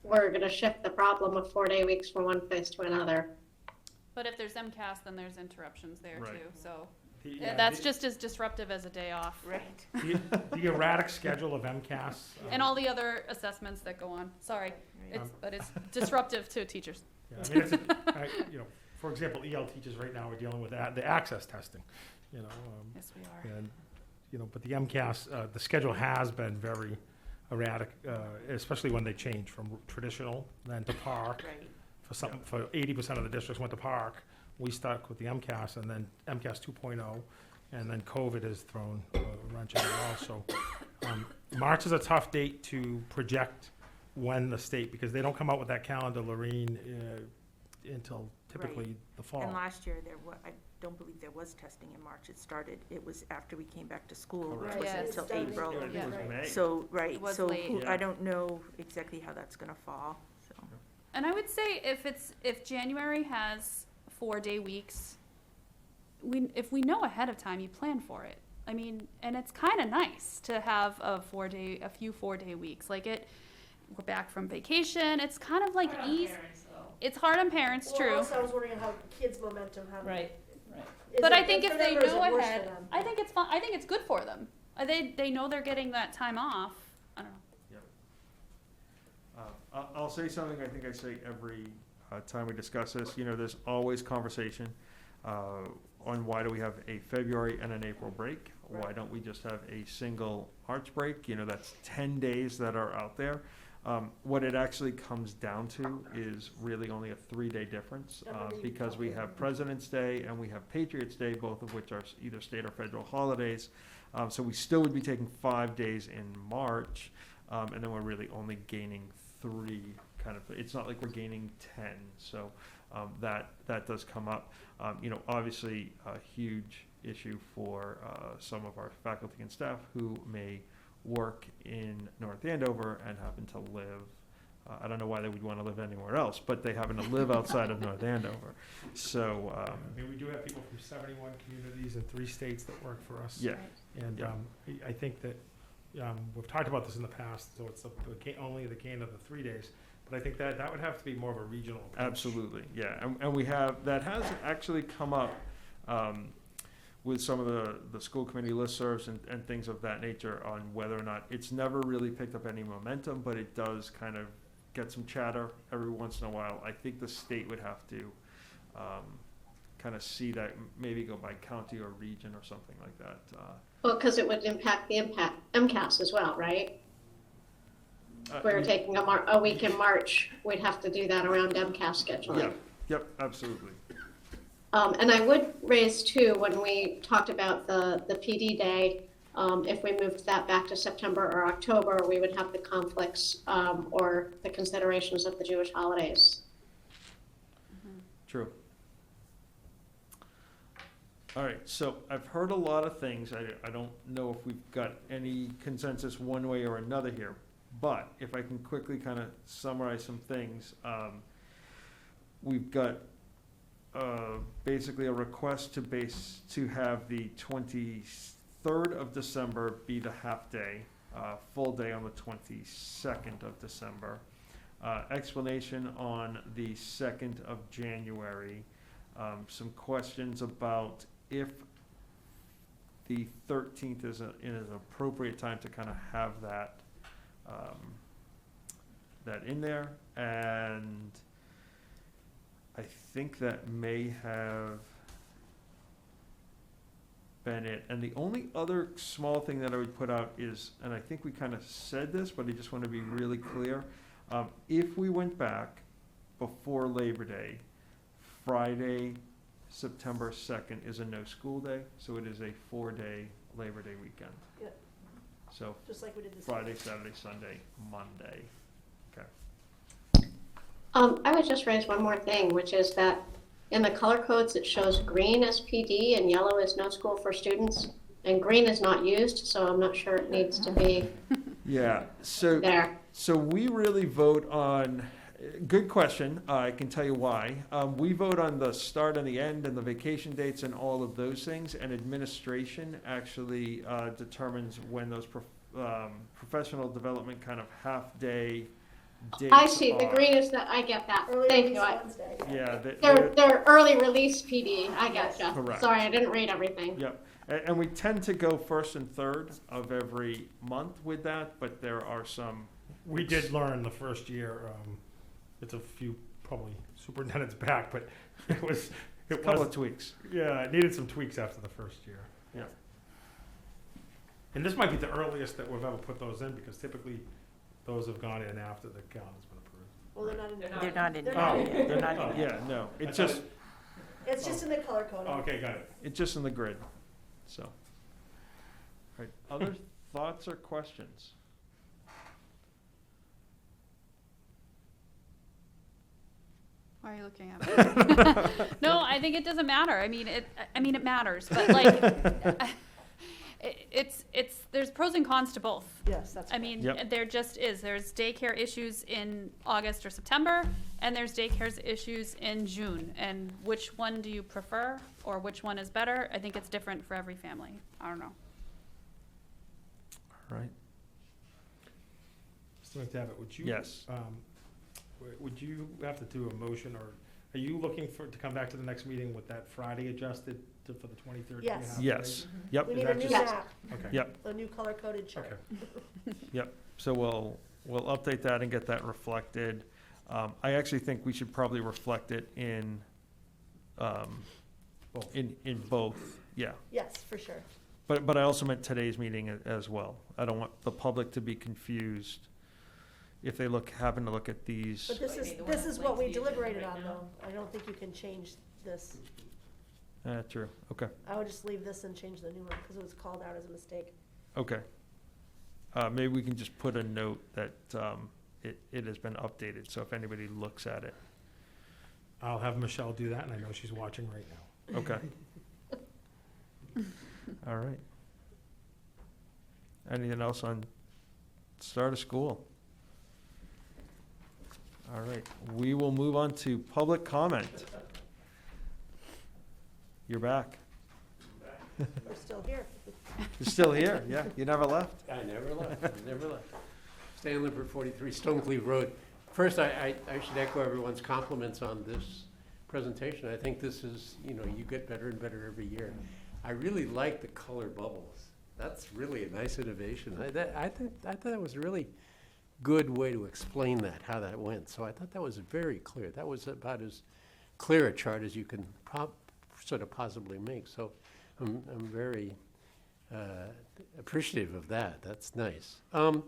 we're going to shift the problem of 4-day weeks from one place to another. But if there's MCAS, then there's interruptions there Right. too. So Yeah, that's just as disruptive as a day off. Right. the erratic schedule of MCAS. And all the other assessments that go on. Sorry, but it's disruptive to teachers. Yeah, I mean, you know, for example, EL teachers right now are dealing with the access testing, you know. Yes, we are. And, you know, but the MCAS, the schedule has been very erratic, especially when they change from traditional then to park. Right. For 80% of the districts went to park. We stuck with the MCAS, and then MCAS 2.0, and then COVID has thrown a wrench in it also. March is a tough date to project when the state, because they don't come out with that calendar, Lorene, until typically the fall. And last year, I don't believe there was testing in March. It was after we came back to school, which Correct. wasn't Yes. until Started April. it Yeah. was May. So, right, It was so late. Yeah. I don't know exactly how that's gonna fall, so. And I would say if January has 4-day weeks, if we know ahead of time, you plan for it. I mean, and it's kind of nice to have a few 4-day weeks. Like we're back from vacation. It's kind of like easy. It's hard on parents, Well, true. also I was wondering how kids' momentum, Right. But is I it think good if for they them or is know it worse for ahead, them? I think it's fun. I think it's good for them. They know they're getting that time off. I don't know. I'll say something I think I say every time we discuss this. You know, there's always conversation on why do we have a February and an April break? Why don't we just have a single March break? You know, that's 10 days that are out there. What it actually comes down to is really only a 3-day difference, because we have President's Day and we have Patriots' Day, both of which are either state or federal holidays. So we still would be taking 5 days in March, and then we're really only gaining 3 kind of, it's not like we're gaining 10. So that does come up. Obviously a huge issue for some of our faculty and staff who may work in North Andover and happen to live, I don't know why they would want to live anywhere else, but they happen to live outside of North Andover. So, we do have people from 71 communities in 3 states that work for us. yeah, And I think that we've talked about this in the past, so it's only the gain of the 3 days. But I think that would have to be more of a regional approach. absolutely, yeah. And we have, that has actually come up with some of the school committee listservs and things of that nature on whether or not, it's never really picked up any momentum, but it does kind of get some chatter every once in a while. I think the state would have to kind of see that, maybe go by county or region or something like that. Well, because it would impact the MCAS as well, right? If we were taking a week in March, we'd have to do that around MCAS scheduling. Yep, absolutely. And I would raise too, when we talked about the PD day, if we moved that back to September or October, we would have the conflicts or the considerations of the Jewish holidays. True. All right, so I've heard a lot of things. I don't know if we've got any consensus one way or another here, but if I can quickly kind of summarize some things, we've got basically a request to have the 23rd of December be the half day, full day on the 22nd of December. Explanation on the 2nd of January. Some questions about if the 13th is an appropriate time to kind of have that that in there, and I think that may have been it. And the only other small thing that I would put out is, and I think we kind of said this, but I just want to be really clear, if we went back before Labor Day, Friday, September 2nd is a no school day, so it is a 4-day Labor Day weekend. Yep. So Just like we did this Friday, Saturday, Sunday, Monday. Okay. I would just raise one more thing, which is that in the color codes, it shows green as PD and yellow is no school for students, and green is not used, so I'm not sure it needs to be Yeah, so there. So we really vote on, good question, I can tell you why. We vote on the start and the end and the vacation dates and all of those things, and administration actually determines when those professional development kind of half-day dates I see, the are. green is that, I get that, Early thank release you. Wednesday. Yeah, They're early release PD, I gotcha. Correct. Sorry, I didn't read everything. Yep, and we tend to go first and third of every month with that, but there are some. We did learn the first year, it's a few probably superintendents back, but it was. A couple of tweaks. Yeah, it needed some tweaks after the first year. Yeah. And this might be the earliest that we've ever put those in, because typically those have gone in after the calendar has been approved. Well, they're not in. They're not in. They're not in. They're not in. Yeah, no, it's I thought just, It's just in the color code. Okay, got it. it's just in the grid, so. All right, other thoughts or questions? Why are you looking at me? No, I think it doesn't matter. I mean, it matters, but like, there's pros and cons to both. Yes, that's. I mean, Yep. there just is. There's daycare issues in August or September, and there's daycare issues in June. And which one do you prefer, or which one is better? I think it's different for every family. I don't know. All right. Mr. McDevitt, would you? Yes. Would you have to do a motion, or are you looking to come back to the next meeting with that Friday adjusted for the 23rd? Yes. Yes, yep, We Is need a that new just- map, Okay. yep, a new color coded chart. Okay. yep. So we'll update that and get that reflected. I actually think we should probably reflect it in both, yeah. Yes, for sure. But I also meant today's meeting as well. I don't want the public to be confused. if they happen to look at these. But this is what we deliberated on, though. I don't think you can change this. True, okay, I would just leave this and change the new one, because it was called out as a mistake. okay. Maybe we can just put a note that it has been updated, so if anybody looks at it. I'll have Michelle do that, and I know she's watching right now. Okay. All right. Anything else on start of school? All right, we will move on to public comment. You're back. We're still here. You're still here, yeah, you never left. I never left, I never left. Stanley for 43 Stonecliff Road. First, I should echo everyone's compliments on this presentation. I think this is, you get better and better every year. I really like the color bubbles. That's really a nice innovation. I thought that was a really good way to explain that, how that went. So I thought that was very clear. That was about as clear a chart as you can sort of possibly make. So I'm very appreciative of that. That's nice. I'm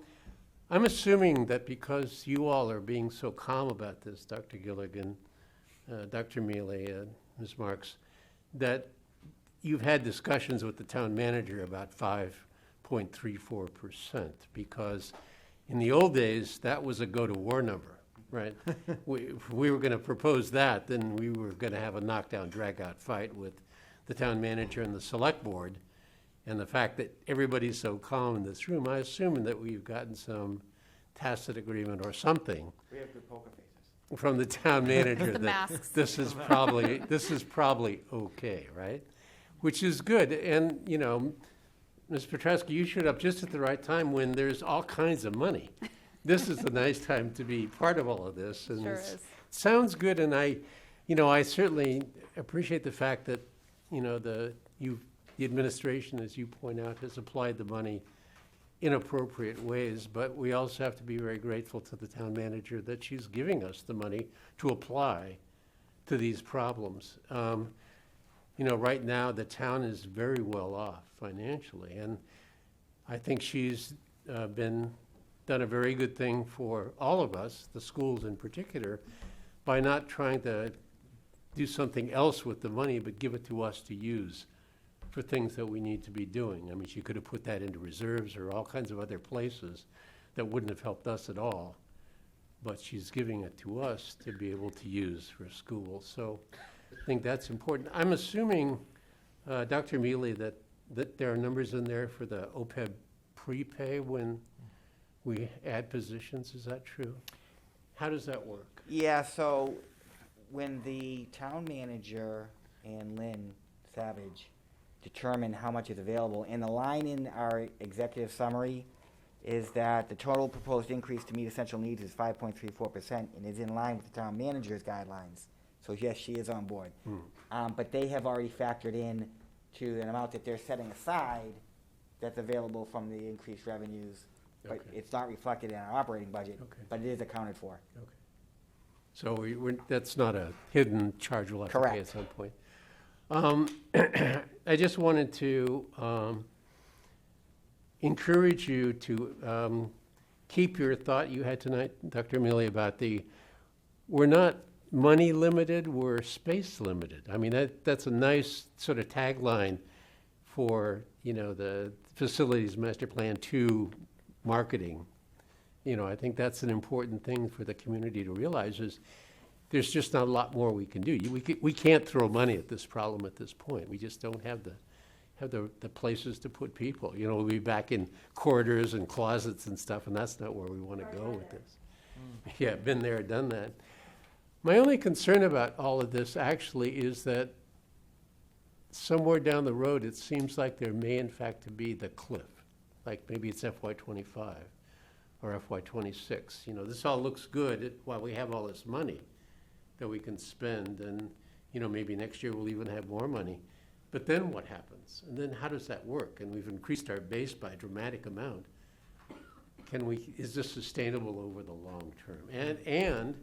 assuming that because you all are being so calm about this, Dr. Gilligan, Dr. Mealy, Ms. Marks, that you've had discussions with the town manager about 5.34%, because in the old days, that was a go-to-war number, right? If we were going to propose that, then we were going to have a knockdown, drag-out fight with the town manager and the select board. And the fact that everybody's so calm in this room, I assume that we've gotten some tacit agreement or something We have good poker faces. from the town manager The that masks. this is probably okay, right? Which is good. And, Ms. Petruski, you showed up just at the right time when there's all kinds of money. This is a nice time to be part of all of this. And Sure it's- is. sounds good, and I certainly appreciate the fact that, the administration, as you point out, has applied the money in appropriate ways, but we also have to be very grateful to the town manager that she's giving us the money to apply to these problems. Right now, the town is very well off financially, and I think she's done a very good thing for all of us, the schools in particular, by not trying to do something else with the money, but give it to us to use for things that we need to be doing. I mean, she could have put that into reserves or all kinds of other places that wouldn't have helped us at all, but she's giving it to us to be able to use for schools. So I think that's important. I'm assuming, Dr. Mealy, that there are numbers in there for the OPEB prepay when we add positions. Is that true? How does that work? Yeah, so when the town manager and Lynn Savage determine how much is available, and the line in our executive summary is that the total proposed increase to meet essential needs is 5.34% and is in line with the town manager's guidelines. So yes, she is on board. But they have already factored in to an amount that they're setting aside that's available from the increased revenues. But Okay. it's not reflected in our operating budget, Okay. but it is accounted for. Okay. So that's not a hidden charge we'll have to pay at Correct. some point. I just wanted to encourage you to keep your thought you had tonight, Dr. Mealy, about we're not money limited, we're space limited. I mean, that's a nice sort of tagline for, the Facilities Master Plan 2 marketing. I think that's an important thing for the community to realize is there's just not a lot more we can do. We can't throw money at this problem at this point. We just don't have the places to put people. We'll be back in corridors and closets and stuff, and that's not where we want to go with this. Yeah, been there, done that. My only concern about all of this actually is that somewhere down the road, it seems like there may in fact to be the cliff. Like maybe it's FY25 or FY26. This all looks good while we have all this money that we can spend, and maybe next year we'll even have more money. But then what happens? And then how does that work? And we've increased our base by a dramatic amount. Is this sustainable over the long term? And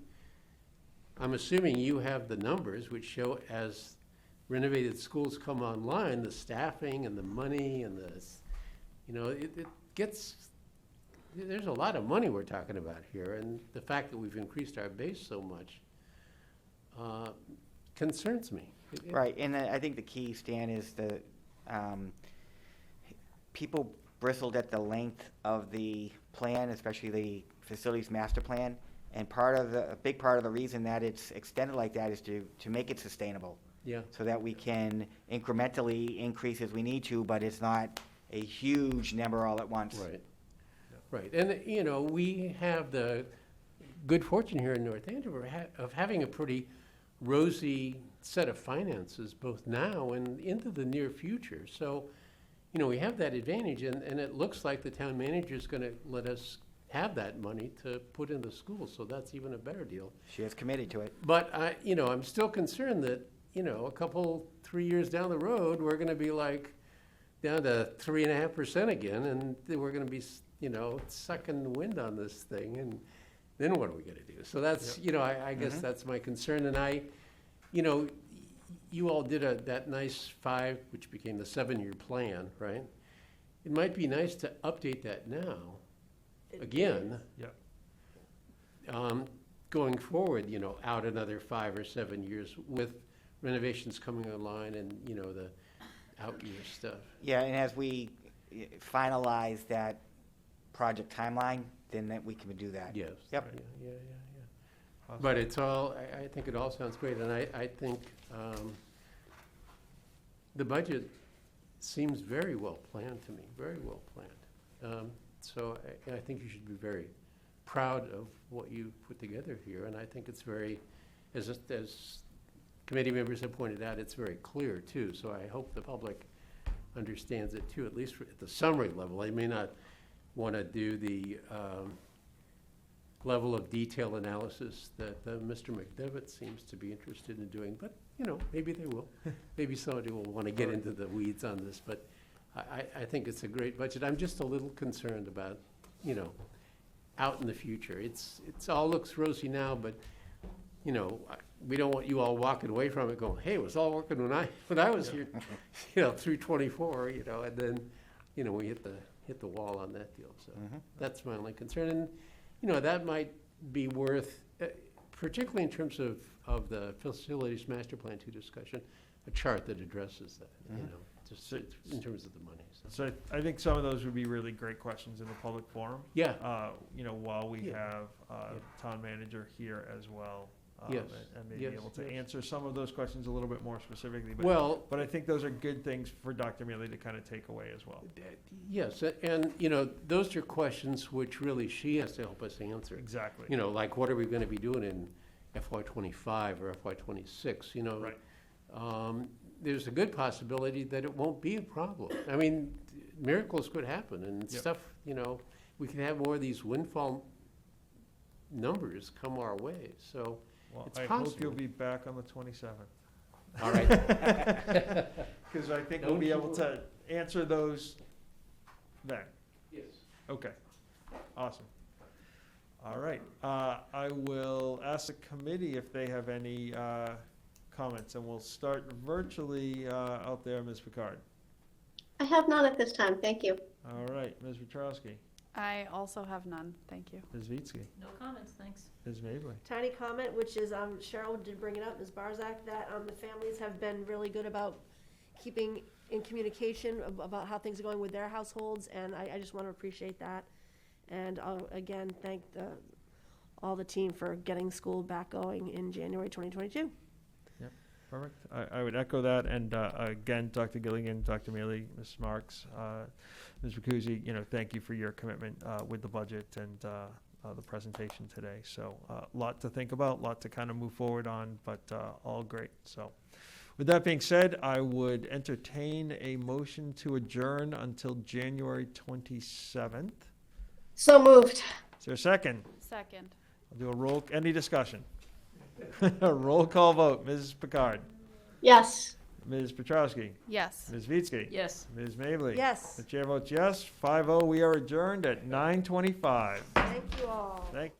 I'm assuming you have the numbers which show as renovated schools come online, the staffing and the money and it gets there's a lot of money we're talking about here, and the fact that we've increased our base so much concerns me. Right, and I think the key, Stan, is the, people bristled at the length of the plan, especially the facilities master plan, and a big part of the reason that it's extended like that is to make it sustainable. Yeah. So that we can incrementally increase as we need to, but it's not a huge number all at once. Right. Right, and, you know, we have the good fortune here in North Andover of having a pretty rosy set of finances, both now and into the near future. So, you know, we have that advantage, and it looks like the town manager is going to let us have that money to put in the school, so that's even a better deal. She is committed to it. But you know, I'm still concerned that, you know, 3 years down the road, we're going to be like down to 3.5% again, and we're going to be, you know, sucking the wind on this thing, and then what are we going to do? So that's, you know, I guess that's my concern, and you know, you all did that nice 5, which became the 7-year plan, right? It might be nice to update that now, again. Yeah. Going forward, you know, out another 5 or 7 years with renovations coming online and, you know, the out-year stuff. Yeah, and as we finalize that project timeline, then that we can do that. Yes. Yep. Right, yeah. Awesome. But it's all, I think it all sounds great, and I think the budget seems very well planned to me, very well planned. So I think you should be very proud of what you put together here, and I think it's very, as committee members have pointed out, it's very clear too, so I hope the public understands it too, at least at the summary level. I may not want to do the level of detail analysis that Mr. McDevitt seems to be interested in doing, but, you know, maybe they will. Maybe somebody will want to get into the weeds on this, but I think it's a great budget. I'm just a little concerned about, you know, out in the future. It's all looks rosy now, but, you know, we don't want you all walking away from it going, hey, it was all working when I was here, you know, through 24, you know, and then, you know, we hit the wall on that deal. So that's my only concern. And, you know, that might be worth, particularly in terms of the facilities master plan 2 discussion, a chart that addresses that, you know, just in terms of the money. So I think some of those would be really great questions in the public forum. Yeah. You know, while we have Yeah. town manager here as well. Yes. And maybe Yes, able to yes. answer some of those questions a little bit more specifically. But I think those are good things for Dr. Mealy to kind of take away as well. Yes, and, you know, those are questions which really she has to help us answer. Exactly. You know, like what are we going to be doing in FY25 or FY26, you know? Right. There's a good possibility that it won't be a problem. I mean, miracles could happen and stuff, you know, we can have more of these windfall numbers come our way, so Well, it's I possible. hope you'll be back on the 27th. All right. Because I think we'll be able to answer those then. Yes. Okay, awesome. All right, I will ask the committee if they have any comments, and we'll start virtually out there, Ms. Picard. I have none at this time, thank you. All right, Ms. Petrowski, I also have none, thank you. Ms. Vitsky, No comments, thanks. Ms. Mably. Tiny comment, which is, Cheryl did bring it up, Ms. Barzak, that the families have been really good about keeping in communication about how things are going with their households, and I just want to appreciate that. And again, thank all the team for getting school back going in January 2022. Yep, perfect. I would echo that, and again, Dr. Gilligan, Dr. Mealy, Ms. Marks, Ms. Ricuzzi, you know, thank you for your commitment with the budget and the presentation today. So a lot to think about, a lot to kind of move forward on, but all great. So with that being said, I would entertain a motion to adjourn until January 27th. So moved. Is there a second? Second. I'll do any discussion? A roll call vote. Ms. Picard, Yes. Ms. Petrowski, Yes. Ms. Vitsky, Yes. Ms. Mably. Yes, The chair votes yes. 5-0. We are adjourned at 9:25. thank you all. Thank